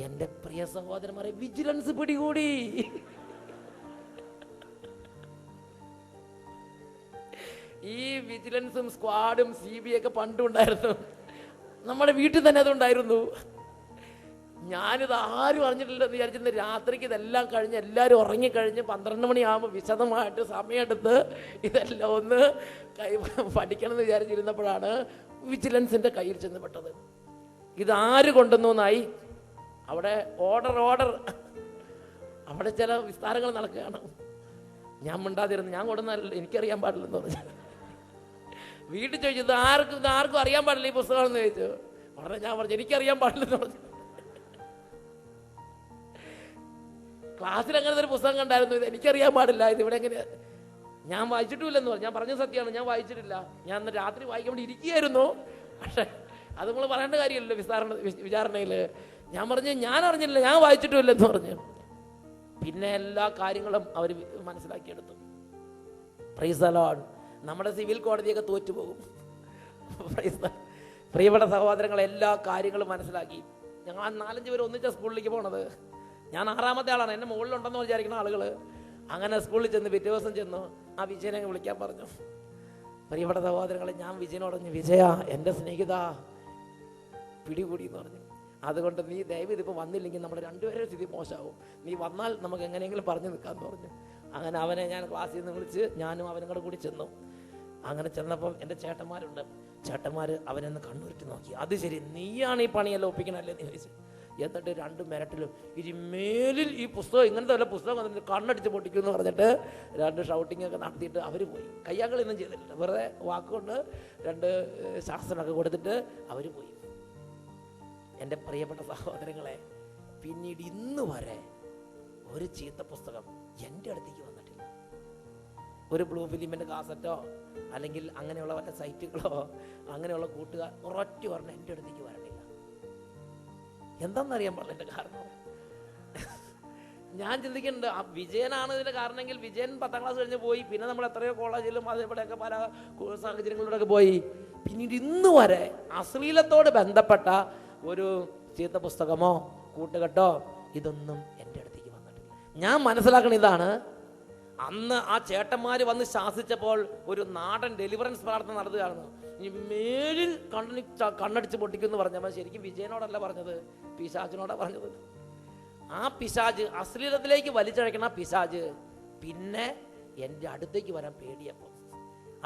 എൻ്റെ പ്രിയ സഹോദരന്മാരെ, വിജിലൻസ് പിടികൂടി. ഈ വിജിലൻസും സ്ക്വാഡും CBI ഒക്കെ പണ്ടുണ്ടായിരുന്നു, നമ്മുടെ വീട്ടിൽ തന്നെ അതുണ്ടായിരുന്നു. ഞാനിത് ആരും അറിഞ്ഞിട്ടില്ലെന്ന് വിചാരിച്ചിരുന്ന രാത്രിക്ക് ഇതെല്ലാം കഴിഞ്ഞ് എല്ലാവരും ഉറങ്ങിക്കഴിഞ്ഞ് 12 മണിയാകുമ്പോൾ വിശദമായിട്ട് സമയമെടുത്ത് ഇതെല്ലാം ഒന്ന് പഠിക്കണമെന്ന് വിചാരിച്ചിരുന്നപ്പോഴാണ് വിജിലൻസിൻ്റെ കയ്യിൽ ചെന്ന് പെട്ടത്. ഇതാര് കൊണ്ടുവന്നു എന്നായി. അവിടെ ഓർഡർ അവിടെ ചില വിസ്താരങ്ങൾ നടക്കുകയാണ്. ഞാൻ മിണ്ടാതിരുന്നു. ഞാൻ കൊണ്ടുവന്നല്ലോ, എനിക്കറിയാൻ പാടില്ലെന്ന് പറഞ്ഞു. വീട്ടിൽ ചോദിച്ചു, ആർക്കും അറിയാൻ പാടില്ല ഈ പുസ്തകമെന്ന് ചോദിച്ചു. ഉടനെ ഞാൻ പറഞ്ഞു, എനിക്കറിയാൻ പാടില്ലെന്ന് പറഞ്ഞു. ക്ലാസ്സിൽ അങ്ങനത്തെ ഒരു പുസ്തകം കണ്ടായിരുന്നു, ഇത് എനിക്കറിയാൻ പാടില്ല, ഇത് ഇവിടെ എങ്ങനെ, ഞാൻ വായിച്ചിട്ടുമില്ലെന്ന് പറഞ്ഞു. ഞാൻ പറഞ്ഞ സത്യമാണ്, ഞാൻ വായിച്ചിട്ടില്ല. ഞാൻ അന്ന് രാത്രി വായിക്കാൻ വേണ്ടി ഇരിക്കുകയായിരുന്നു. പക്ഷേ അത് നമ്മൾ പറയേണ്ട കാര്യമില്ലല്ലോ വിചാരണയിൽ. ഞാൻ പറഞ്ഞു, ഞാൻ അറിഞ്ഞില്ല, ഞാൻ വായിച്ചിട്ടുമില്ലെന്ന് പറഞ്ഞു. പിന്നെ എല്ലാ കാര്യങ്ങളും അവർ മനസ്സിലാക്കിയെടുത്തു. Praise the lord. നമ്മുടെ സിവിൽ കോടതിയൊക്കെ തോറ്റുപോകും. പ്രിയപ്പെട്ട സഹോദരങ്ങൾ, എല്ലാ കാര്യങ്ങളും മനസ്സിലാക്കി. ഞങ്ങൾ 4-5 പേര് ഒന്നിച്ച സ്കൂളിലേക്ക് പോണത്. ഞാൻ 6ാമത്തെ ആളാണ്, എന്നെ മുകളിലുണ്ടെന്ന് വിചാരിക്കുന്ന ആളുകൾ. അങ്ങനെ സ്കൂളിൽ ചെന്ന് പിറ്റേ ദിവസം ചെന്നു ആ വിജയനെ വിളിക്കാൻ പറഞ്ഞു. പ്രിയപ്പെട്ട സഹോദരങ്ങളെ, ഞാൻ വിജയനോട് പറഞ്ഞു, വിജയ, എൻ്റെ സ്നേഹിത പിടികൂടി എന്ന് പറഞ്ഞു. അതുകൊണ്ട് നീ ദയവ് ഇതിപ്പോൾ വന്നില്ലെങ്കിൽ നമ്മുടെ 2 പേരുടെ സ്ഥിതി മോശമാവും. നീ വന്നാൽ നമുക്ക് എങ്ങനെയെങ്കിലും പറഞ്ഞു നിൽക്കാമെന്ന് പറഞ്ഞു. അങ്ങനെ അവനെ ഞാൻ ക്ലാസ്സിൽ നിന്ന് വിളിച്ച് ഞാനും അവനും കൂടി ചെന്നു. അങ്ങനെ ചെന്നപ്പം എൻ്റെ ചേട്ടന്മാരുണ്ട്. ചേട്ടന്മാർ അവനെന്ന് കണ്ണുരുട്ടി നോക്കി. അത് ശരി, നീയാണ് ഈ പണിയെല്ലാം ഒപ്പിക്കണല്ലേ എന്ന് ചോദിച്ചു. എന്നിട്ട് 2 മിനിറ്റിലും ഇനി മേലിൽ ഈ പുസ്തകം ഇങ്ങനത്തെ വല്ല പുസ്തകം വന്നിട്ട് കണ്ണടിച്ച് പൊട്ടിക്കും എന്ന് പറഞ്ഞിട്ട് 2 ഷൗട്ടിങ്ങൊക്കെ നടത്തിയിട്ട് അവർ പോയി. കയ്യാങ്കളിയൊന്നും ചെയ്തിട്ടില്ല, വെറുതെ വാക്കുകൊണ്ട് 2 ശാസ്ത്രമൊക്കെ കൊടുത്തിട്ട് അവർ പോയി. എൻ്റെ പ്രിയപ്പെട്ട സഹോദരങ്ങളെ, പിന്നീട് ഇന്ന് വരെ ഒരു ചീത്ത പുസ്തകം എൻ്റെ അടുത്തേക്ക് വന്നിട്ടില്ല. ഒരു ബ്ലൂ ഫിലിമിൻ്റെ കാസറ്റോ അല്ലെങ്കിൽ അങ്ങനെയുള്ള വല്ല സൈറ്റുകളോ അങ്ങനെയുള്ള കൂട്ടുകാർ ഒരൊറ്റ പറഞ്ഞ് എൻ്റെ അടുത്തേക്ക് വരണില്ല. എന്താണെന്നറിയാൻ പാടില്ല എൻ്റെ കാരണം. ഞാൻ ചിന്തിക്കുന്നുണ്ട്, ആ വിജയനാണ് ഇതിൻ്റെ കാരണമെങ്കിൽ വിജയൻ 10ാം ക്ലാസ് കഴിഞ്ഞ് പോയി. പിന്നെ നമ്മൾ എത്രയോ കോളേജിലും അതേപോലെയൊക്കെ പല സാഹചര്യങ്ങളിലൂടെയൊക്കെ പോയി. പിന്നീട് ഇന്ന് വരെ അശ്ലീലത്തോട് ബന്ധപ്പെട്ട ഒരു ചീത്ത പുസ്തകമോ കൂട്ടുകെട്ടോ ഇതൊന്നും എൻ്റെ അടുത്തേക്ക് വന്നിട്ടില്ല. ഞാൻ മനസ്സിലാക്കണ ഇതാണ്, അന്ന് ആ ചേട്ടന്മാർ വന്ന് ശാസിച്ചപ്പോൾ ഒരു നാടൻ ഡെലിവറൻസ് പ്രാർത്ഥന നടത്തുകയാണ്. ഇനി മേലിൽ കണ്ണടിച്ച് പൊട്ടിക്കുമെന്ന് പറഞ്ഞപ്പോൾ ശരിക്കും വിജയനോടല്ല പറഞ്ഞത്, പിശാചിനോടാണ് പറഞ്ഞത്. ആ പിശാച്, അശ്ലീലത്തിലേക്ക് വലിച്ചഴക്കണ പിശാച് പിന്നെ എൻ്റെ അടുത്തേക്ക് വരാൻ പേടിയപ്പോൾ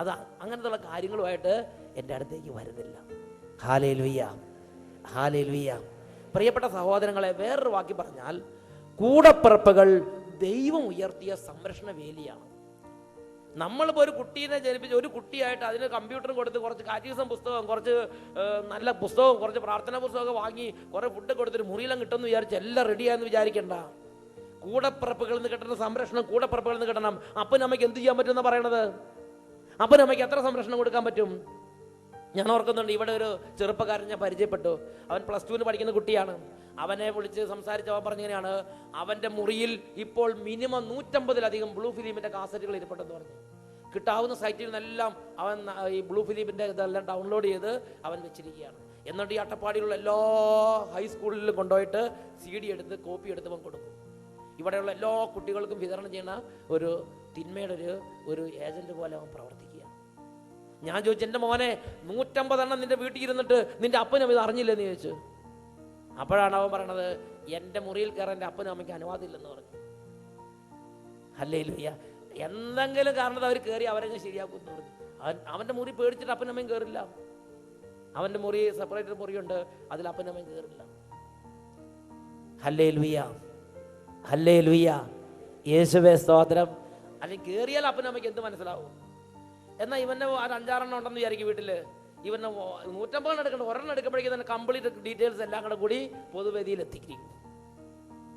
അതാ അങ്ങനത്തുള്ള കാര്യങ്ങളുമായിട്ട് എൻ്റെ അടുത്തേക്ക് വരുന്നില്ല. Hallelujah, hallelujah. പ്രിയപ്പെട്ട സഹോദരങ്ങളെ, വേറൊരു വാക്കി പറഞ്ഞാൽ കൂടപ്പിറപ്പുകൾ ദൈവം ഉയർത്തിയ സംരക്ഷണ വേലിയാണ്. നമ്മളിപ്പോൾ ഒരു കുട്ടീനെ ജനിപ്പിച്ച് ഒരു കുട്ടിയായിട്ട് അതിന് കമ്പ്യൂട്ടറും കൊടുത്ത് കുറച്ച് കാറ്റഗിസം പുസ്തകം, കുറച്ച് നല്ല പുസ്തകവും കുറച്ച് പ്രാർത്ഥനാ പുസ്തകമൊക്കെ വാങ്ങി കുറേ ഫുഡ് കൊടുത്തിട്ട് മുറിയിലും കിട്ടുമെന്ന് വിചാരിച്ച് എല്ലാം റെഡിയായെന്ന് വിചാരിക്കണ്ട. കൂടപ്പിറപ്പുകളിൽ നിന്ന് കിട്ടുന്ന സംരക്ഷണം കൂടപ്പിറപ്പുകളിൽ നിന്ന് കിട്ടണം. അപ്പനും അമ്മയ്ക്ക് എന്ത് ചെയ്യാൻ പറ്റുമെന്ന് പറയണത്? അപ്പനും അമ്മയ്ക്ക് എത്ര സംരക്ഷണം കൊടുക്കാൻ പറ്റും? ഞാൻ ഓർക്കുന്നുണ്ട്, ഇവിടെ ഒരു ചെറുപ്പക്കാരൻ ഞാൻ പരിചയപ്പെട്ടു. അവൻ +2 പഠിക്കുന്ന കുട്ടിയാണ്. അവനെ വിളിച്ച് സംസാരിച്ച് അവൻ പറഞ്ഞിങ്ങനെയാണ്, അവൻ്റെ മുറിയിൽ ഇപ്പോൾ മിനിമം 150-ലധികം ബ്ലൂ ഫിലിമിൻ്റെ കാസറ്റുകൾ ഇരിപ്പുണ്ടെന്ന് പറഞ്ഞു. കിട്ടാവുന്ന സൈറ്റിൽ നിന്നെല്ലാം അവൻ ഈ ബ്ലൂ ഫിലിമിൻ്റെ ഇതെല്ലാം ഡൗൺലോഡ് ചെയ്ത് അവൻ വെച്ചിരിക്കുകയാണ്. എന്നിട്ട് ഈ അട്ടപ്പാടിയിലുള്ള എല്ലാ ഹൈസ്കൂളിലും കൊണ്ടുപോയിട്ട് CD എടുത്ത് കോപ്പി എടുത്ത് അവൻ കൊടുക്കും. ഇവിടെയുള്ള എല്ലാ കുട്ടികൾക്കും വിതരണം ചെയ്യുന്ന ഒരു തിന്മയുടെ ഒരു ഏജന്റ് പോലെ അവൻ പ്രവർത്തിക്കുക. ഞാൻ ചോദിച്ചു, എൻ്റെ മോനെ 150 എണ്ണം നിന്റെ വീട്ടിൽ ഇരുന്നിട്ട് നിന്റെ അപ്പനും ഇത് അറിഞ്ഞില്ലെന്ന് ചോദിച്ചു. അപ്പോഴാണ് അവൻ പറയണത്, എൻ്റെ മുറിയിൽ കയറാൻ എൻ്റെ അപ്പനും അമ്മയ്ക്ക് അനുവാദമില്ലെന്ന് പറഞ്ഞു. ഹല്ലേലൂയ. എന്തെങ്കിലും കാരണത്തിൽ അവർ കയറി അവരെ ശരിയാക്കുമെന്ന് പറഞ്ഞു. അവൻ്റെ മുറി പേടിച്ചിട്ട് അപ്പനും അമ്മയും കയറില്ല. അവൻ്റെ മുറി സെപ്പറേറ്റ് മുറിയുണ്ട്, അതിൽ അപ്പനും അമ്മയും കയറില്ല. ഹല്ലേലൂയ, ഹല്ലേലൂയ, യേശുവേ സ്തോത്രം. അല്ലെങ്കിൽ കയറിയാൽ അപ്പനും അമ്മയ്ക്ക് എന്ത് മനസ്സിലാവും? എന്നാൽ ഇവൻ്റെ 5-6 എണ്ണം ഉണ്ടെന്ന് വിചാരിക്കും വീട്ടിൽ. ഇവന് 150 എടുക്കണം, 1 എടുക്കുമ്പോഴേക്കും തന്നെ കംപ്ലീറ്റ് ഡീറ്റെയിൽസ് എല്ലാം കൂടെ കൂടി പൊതുവേദിയിൽ എത്തിക്കും.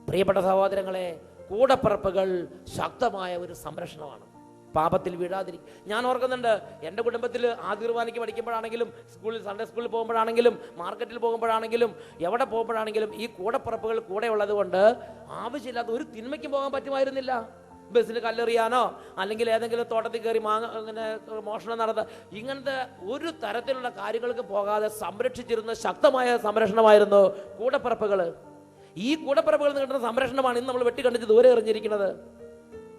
പ്രിയപ്പെട്ട സഹോദരങ്ങളെ, കൂടപ്പിറപ്പുകൾ ശക്തമായ ഒരു സംരക്ഷണമാണ്, പാപത്തിൽ വീഴാതിരിക്കും. ഞാൻ ഓർക്കുന്നുണ്ട്, എൻ്റെ കുടുംബത്തിൽ ആദ്യ കുർബാനയ്ക്ക് പഠിക്കുമ്പോഴാണെങ്കിലും സ്കൂളിൽ സൺഡേ സ്കൂളിൽ പോകുമ്പോഴാണെങ്കിലും മാർക്കറ്റിൽ പോകുമ്പോഴാണെങ്കിലും എവിടെ പോകുമ്പോഴാണെങ്കിലും ഈ കൂടപ്പിറപ്പുകൾ കൂടെ ഉള്ളത് കൊണ്ട് ആവശ്യമില്ലാത്ത ഒരു തിന്മയ്ക്കും പോകാൻ പറ്റുമായിരുന്നില്ല. ബസ്സിൽ കല്ലെറിയാനോ അല്ലെങ്കിൽ ഏതെങ്കിലും തോട്ടത്തിൽ കയറി അങ്ങനെ മോഷണം നടത്താൻ, ഇങ്ങനത്തെ ഒരു തരത്തിലുള്ള കാര്യങ്ങൾക്ക് പോകാതെ സംരക്ഷിച്ചിരുന്ന ശക്തമായ സംരക്ഷണമായിരുന്നു കൂടപ്പിറപ്പുകൾ. ഈ കൂടപ്പിറപ്പുകളിൽ നിന്ന് കിട്ടുന്ന സംരക്ഷണമാണ് ഇന്ന് നമ്മൾ വെട്ടിക്കണ്ടിച്ച് ദൂരെ എറിഞ്ഞിരിക്കുന്നത്.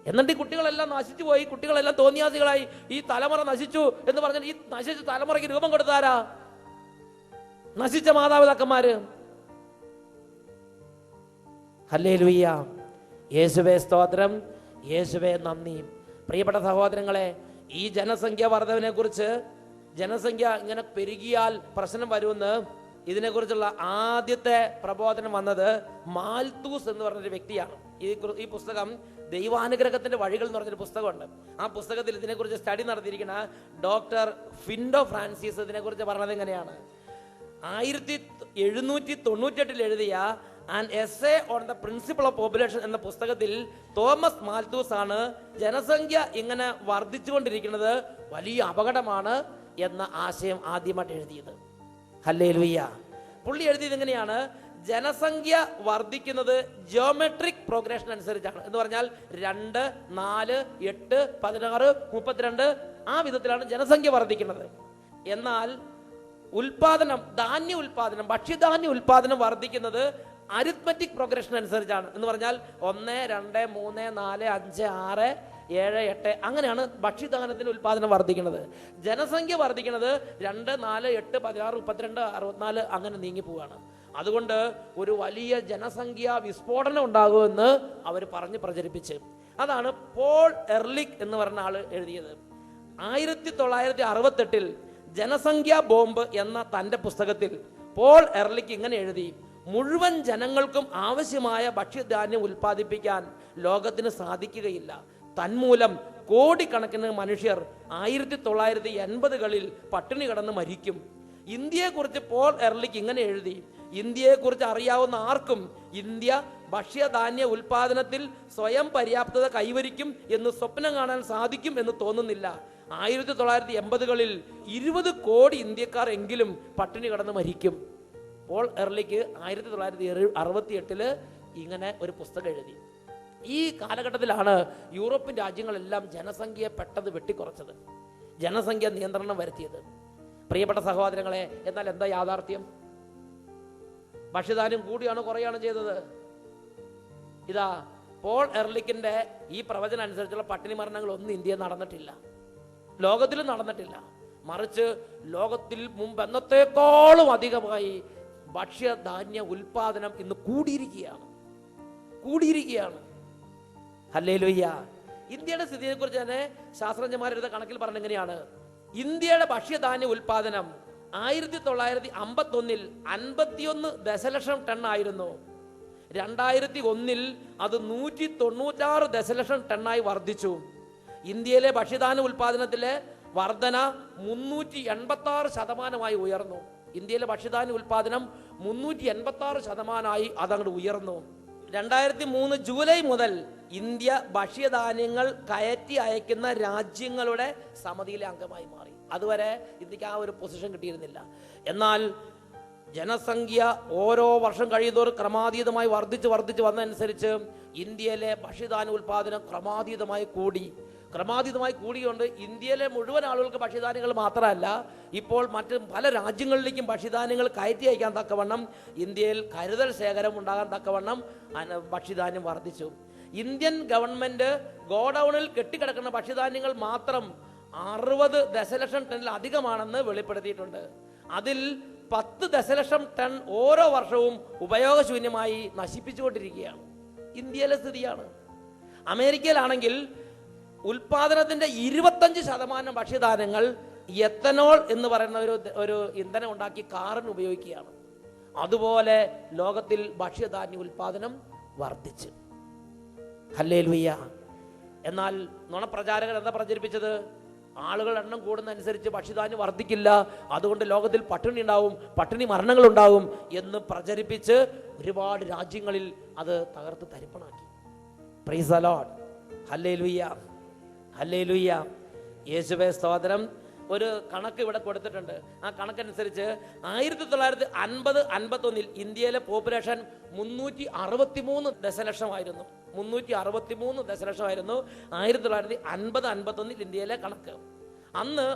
എന്നിട്ട് ഈ കുട്ടികളെല്ലാം നശിച്ചു പോയി, കുട്ടികളെല്ലാം തോന്നിയാസികളായി, ഈ തലമുറ നശിച്ചു എന്ന് പറഞ്ഞാൽ ഈ നശിച്ച തലമുറയ്ക്ക് രൂപം കൊടുത്താരാ? നശിച്ച മാതാപിതാക്കന്മാര്. ഹല്ലേലൂയ, യേശുവേ സ്തോത്രം, യേശുവേ നന്ദി. പ്രിയപ്പെട്ട സഹോദരങ്ങളെ, ഈ ജനസംഖ്യ വർധവിനെ കുറിച്ച്, ജനസംഖ്യ ഇങ്ങനെ പെരുകിയാൽ പ്രശ്നം വരുമെന്ന് ഇതിനെക്കുറിച്ചുള്ള ആദ്യത്തെ പ്രബോധനം വന്നത് മാൽത്തൂസ് എന്ന് പറഞ്ഞൊരു വ്യക്തിയാണ്. ഈ പുസ്തകം ദൈവാനുഗ്രഹത്തിന്റെ വഴികൾ എന്ന് പറഞ്ഞൊരു പുസ്തകമുണ്ട്. ആ പുസ്തകത്തിൽ ഇതിനെക്കുറിച്ച് സ്റ്റഡി നടത്തിയിരിക്കുന്ന ഡോക്ടർ ഫിൻഡോ ഫ്രാൻസിസ് ഇതിനെക്കുറിച്ച് പറഞ്ഞത് എങ്ങനെയാണ്? 1798 എഴുതിയ an essay on the principle of population എന്ന പുസ്തകത്തിൽ തോമസ് മാൽത്തൂസ് ആണ് ജനസംഖ്യ ഇങ്ങനെ വർദ്ധിച്ചുകൊണ്ടിരിക്കുന്നത് വലിയ അപകടമാണ് എന്ന ആശയം ആദ്യമായിട്ട് എഴുതിയത്. ഹല്ലേലൂയ. പുള്ളി എഴുതിയത് എങ്ങനെയാണ്? ജനസംഖ്യ വർദ്ധിക്കുന്നത് ജിയോമെട്രിക് പ്രോഗ്രഷൻ അനുസരിച്ചാണ്. എന്ന് പറഞ്ഞാൽ 2, 4, 8, 16, 32 ആ വിധത്തിലാണ് ജനസംഖ്യ വർദ്ധിക്കുന്നത്. എന്നാൽ ഉൽപാദനം, ഭക്ഷ്യധാന്യ ഉൽപാദനം വർദ്ധിക്കുന്നത് അരിത്മെറ്റിക് പ്രോഗ്രഷൻ അനുസരിച്ചാണ്. എന്ന് പറഞ്ഞാൽ 1, 2, 3, 4, 5, 6, 7, 8 അങ്ങനെയാണ് ഭക്ഷ്യധാന്യത്തിന്റെ ഉൽപാദനം വർദ്ധിക്കുന്നത്. ജനസംഖ്യ വർദ്ധിക്കുന്നത് 2, 4, 8, 16, 32, 64 അങ്ങനെ നീങ്ങി പോവുകയാണ്. അതുകൊണ്ട് ഒരു വലിയ ജനസംഖ്യ വിസ്ഫോടനം ഉണ്ടാകുമെന്ന് അവർ പറഞ്ഞ് പ്രചരിപ്പിച്ച്, അതാണ് പോൾ എർലിക് എന്ന് പറഞ്ഞ ആള് എഴുതിയത്. 1968 ജനസംഖ്യാ ബോംബ് എന്ന തൻ്റെ പുസ്തകത്തിൽ പോൾ എർലിക് ഇങ്ങനെ എഴുതി: മുഴുവൻ ജനങ്ങൾക്കും ആവശ്യമായ ഭക്ഷ്യധാന്യം ഉൽപ്പാദിപ്പിക്കാൻ ലോകത്തിന് സാധിക്കുകയില്ല. തന്മൂലം കോടിക്കണക്കിന് മനുഷ്യർ 1980കളിൽ പട്ടിണി കിടന്ന് മരിക്കും. ഇന്ത്യയെക്കുറിച്ച് പോൾ എർലിക്ക് ഇങ്ങനെ എഴുതി: ഇന്ത്യയെക്കുറിച്ച് അറിയാവുന്ന ആർക്കും ഇന്ത്യ ഭക്ഷ്യധാന്യ ഉൽപാദനത്തിൽ സ്വയം പര്യാപ്തത കൈവരിക്കും എന്ന് സ്വപ്നം കാണാൻ സാധിക്കും എന്ന് തോന്നുന്നില്ല. 1980കളിൽ 20 കോടി ഇന്ത്യക്കാർ എങ്കിലും പട്ടിണി കിടന്ന് മരിക്കും. പോൾ എർലിക്ക് 1968 ഇങ്ങനെ ഒരു പുസ്തകം എഴുതി. ഈ കാലഘട്ടത്തിലാണ് യൂറോപ്യൻ രാജ്യങ്ങളെല്ലാം ജനസംഖ്യയെ പെട്ടെന്ന് വെട്ടിക്കുറച്ചത്, ജനസംഖ്യ നിയന്ത്രണം വരുത്തിയത്. പ്രിയപ്പെട്ട സഹോദരങ്ങളെ, എന്നാൽ എന്താ യാഥാർത്ഥ്യം? ഭക്ഷ്യധാന്യം കൂടിയാണ് കുറയാണ് ചെയ്തത്. ഇതാ പോൾ എർലിക്കിന്റെ ഈ പ്രവചനം അനുസരിച്ചുള്ള പട്ടിണി മരണങ്ങളൊന്നും ഇന്ത്യയിൽ നടന്നിട്ടില്ല, ലോകത്തിലും നടന്നിട്ടില്ല. മറിച്ച് ലോകത്തിൽ മുമ്പ് എന്നത്തേക്കാളും അധികമായി ഭക്ഷ്യധാന്യ ഉൽപാദനം ഇന്ന് കൂടിയിരിക്കുകയാണ്. ഹല്ലേലൂയ. ഇന്ത്യയുടെ സ്ഥിതിയെക്കുറിച്ച് തന്നെ ശാസ്ത്രജ്ഞന്മാരുടെ കണക്കിൽ പറഞ്ഞ എങ്ങനെയാണ്: ഇന്ത്യയുടെ ഭക്ഷ്യധാന്യ ഉൽപാദനം 1951 51 ദശലക്ഷം ടൺ ആയിരുന്നു. 2001 അത് 196 ദശലക്ഷം ടണ്ണായി വർദ്ധിച്ചു. ഇന്ത്യയിലെ ഭക്ഷ്യധാന്യ ഉൽപാദനത്തിലെ വർധന 386% ഉയർന്നു. ഇന്ത്യയിലെ ഭക്ഷ്യധാന്യ ഉൽപാദനം 386% അതങ്ങോട്ട് ഉയർന്നു. 2003 ജൂലൈ മുതൽ ഇന്ത്യ ഭക്ഷ്യധാന്യങ്ങൾ കയറ്റി അയക്കുന്ന രാജ്യങ്ങളുടെ സമിതിയിലെ അംഗമായി മാറി. അതുവരെ ഇന്ത്യക്ക് ആ ഒരു പൊസിഷൻ കിട്ടിയിരുന്നില്ല. എന്നാൽ ജനസംഖ്യ ഓരോ വർഷം കഴിയുന്നതോറും ക്രമാതീതമായി വർദ്ധിച്ച് വന്നതനുസരിച്ച് ഇന്ത്യയിലെ ഭക്ഷ്യധാന്യ ഉൽപാദനം ക്രമാതീതമായി കൂടിയുകൊണ്ട് ഇന്ത്യയിലെ മുഴുവൻ ആളുകൾക്ക് ഭക്ഷ്യധാന്യങ്ങൾ മാത്രമല്ല, ഇപ്പോൾ മറ്റ് പല രാജ്യങ്ങളിലേക്കും ഭക്ഷ്യധാന്യങ്ങൾ കയറ്റി അയക്കാൻ തക്കവണ്ണം ഇന്ത്യയിൽ കരുതൽ ശേഖരം ഉണ്ടാകാൻ തക്കവണ്ണം ഭക്ഷ്യധാന്യം വർദ്ധിച്ചു. ഇന്ത്യൻ ഗവൺമെന്റ് ഗോഡൌണിൽ കെട്ടിക്കിടക്കുന്ന ഭക്ഷ്യധാന്യങ്ങൾ മാത്രം 60 ദശലക്ഷം ടണ്ണിൽ അധികമാണെന്ന് വെളിപ്പെടുത്തിയിട്ടുണ്ട്. അതിൽ 10 ദശലക്ഷം ടൺ ഓരോ വർഷവും ഉപയോഗശൂന്യമായി നശിപ്പിച്ചുകൊണ്ടിരിക്കുകയാണ്. ഇന്ത്യയിലെ സ്ഥിതിയാണ്. അമേരിക്കയിലാണെങ്കിൽ ഉൽപാദനത്തിന്റെ 25% ഭക്ഷ്യധാന്യങ്ങൾ എത്തനോൾ എന്ന് പറയുന്ന ഒരു ഇന്ധനം ഉണ്ടാക്കി കാറിന് ഉപയോഗിക്കുകയാണ്. അതുപോലെ ലോകത്തിൽ ഭക്ഷ്യധാന്യ ഉൽപാദനം വർദ്ധിച്ചു. ഹല്ലേലൂയ. എന്നാൽ നുണപ്രചാരകർ എന്താ പ്രചരിപ്പിച്ചത്? ആളുകൾ എണ്ണം കൂടുന്നതനുസരിച്ച് ഭക്ഷ്യധാന്യം വർദ്ധിക്കില്ല, അതുകൊണ്ട് ലോകത്തിൽ പട്ടിണി ഉണ്ടാവും, പട്ടിണി മരണങ്ങൾ ഉണ്ടാവും എന്ന് പ്രചരിപ്പിച്ച് ഒരുപാട് രാജ്യങ്ങളിൽ അത് തകർത്ത് തരിപ്പണാക്കി. Praise the lord. Hallelujah, hallelujah. യേശുവേ സ്തോത്രം. ഒരു കണക്ക് ഇവിടെ കൊടുത്തിട്ടുണ്ട്. ആ കണക്കനുസരിച്ച് 1950-51 ഇന്ത്യയിലെ പോപ്പുലേഷൻ 363 ദശലക്ഷമായിരുന്നു. 363 ദശലക്ഷമായിരുന്നു 1950-51 ഇന്ത്യയിലെ കണക്ക്. അന്ന്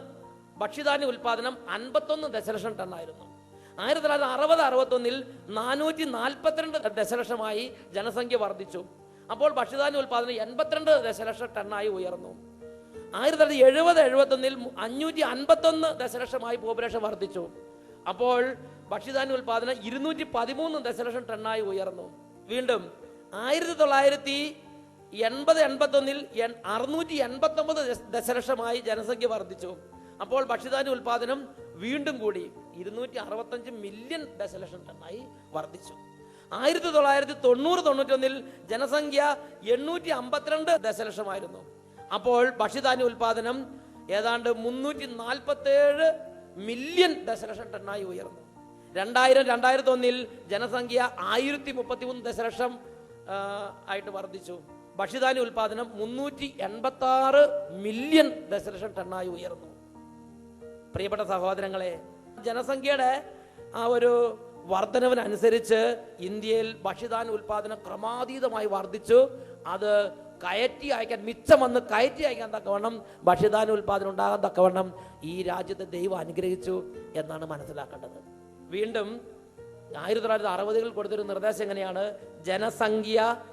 ഭക്ഷ്യധാന്യ ഉൽപാദനം 51 ദശലക്ഷം ടണ്ണായിരുന്നു. 1960-61 442 ദശലക്ഷമായി ജനസംഖ്യ വർദ്ധിച്ചു. അപ്പോൾ ഭക്ഷ്യധാന്യ ഉൽപാദനം 82 ദശലക്ഷം ടണ്ണായി ഉയർന്നു. 1970-71 551 ദശലക്ഷമായി പോപ്പുലേഷൻ വർദ്ധിച്ചു. അപ്പോൾ ഭക്ഷ്യധാന്യ ഉൽപാദനം 213 ദശലക്ഷം ടണ്ണായി ഉയർന്നു. വീണ്ടും 1980-81 689 ദശലക്ഷമായി ജനസംഖ്യ വർദ്ധിച്ചു. അപ്പോൾ ഭക്ഷ്യധാന്യ ഉൽപാദനം വീണ്ടും കൂടി 265 മില്യൺ ദശലക്ഷം ടണ്ണായി വർദ്ധിച്ചു. 1990-91 ജനസംഖ്യ 852 ദശലക്ഷമായിരുന്നു. അപ്പോൾ ഭക്ഷ്യധാന്യ ഉൽപാദനം ഏതാണ്ട് 347 മില്യൺ ദശലക്ഷം ടണ്ണായി ഉയർന്നു. 2001 ജനസംഖ്യ 1033 ദശലക്ഷം ആയിട്ട് വർദ്ധിച്ചു. ഭക്ഷ്യധാന്യ ഉൽപാദനം 386 മില്യൺ ദശലക്ഷം ടണ്ണായി ഉയർന്നു. പ്രിയപ്പെട്ട സഹോദരങ്ങളെ, ജനസംഖ്യയുടെ ആ ഒരു വർധനവിനനുസരിച്ച് ഇന്ത്യയിൽ ഭക്ഷ്യധാന്യ ഉൽപാദനം ക്രമാതീതമായി വർദ്ധിച്ചു. അത് കയറ്റി അയക്കാൻ, മിച്ചം വന്ന് കയറ്റി അയക്കാൻ തക്കവണ്ണം ഭക്ഷ്യധാന്യ ഉൽപാദനം ഉണ്ടാകാൻ തക്കവണ്ണം ഈ രാജ്യത്തെ ദൈവം അനുഗ്രഹിച്ചു എന്നാണ് മനസ്സിലാക്കേണ്ടത്. വീണ്ടും 1960-കളിൽ കൊടുത്തൊരു നിർദ്ദേശം എങ്ങനെയാണ്? ജനസംഖ്യ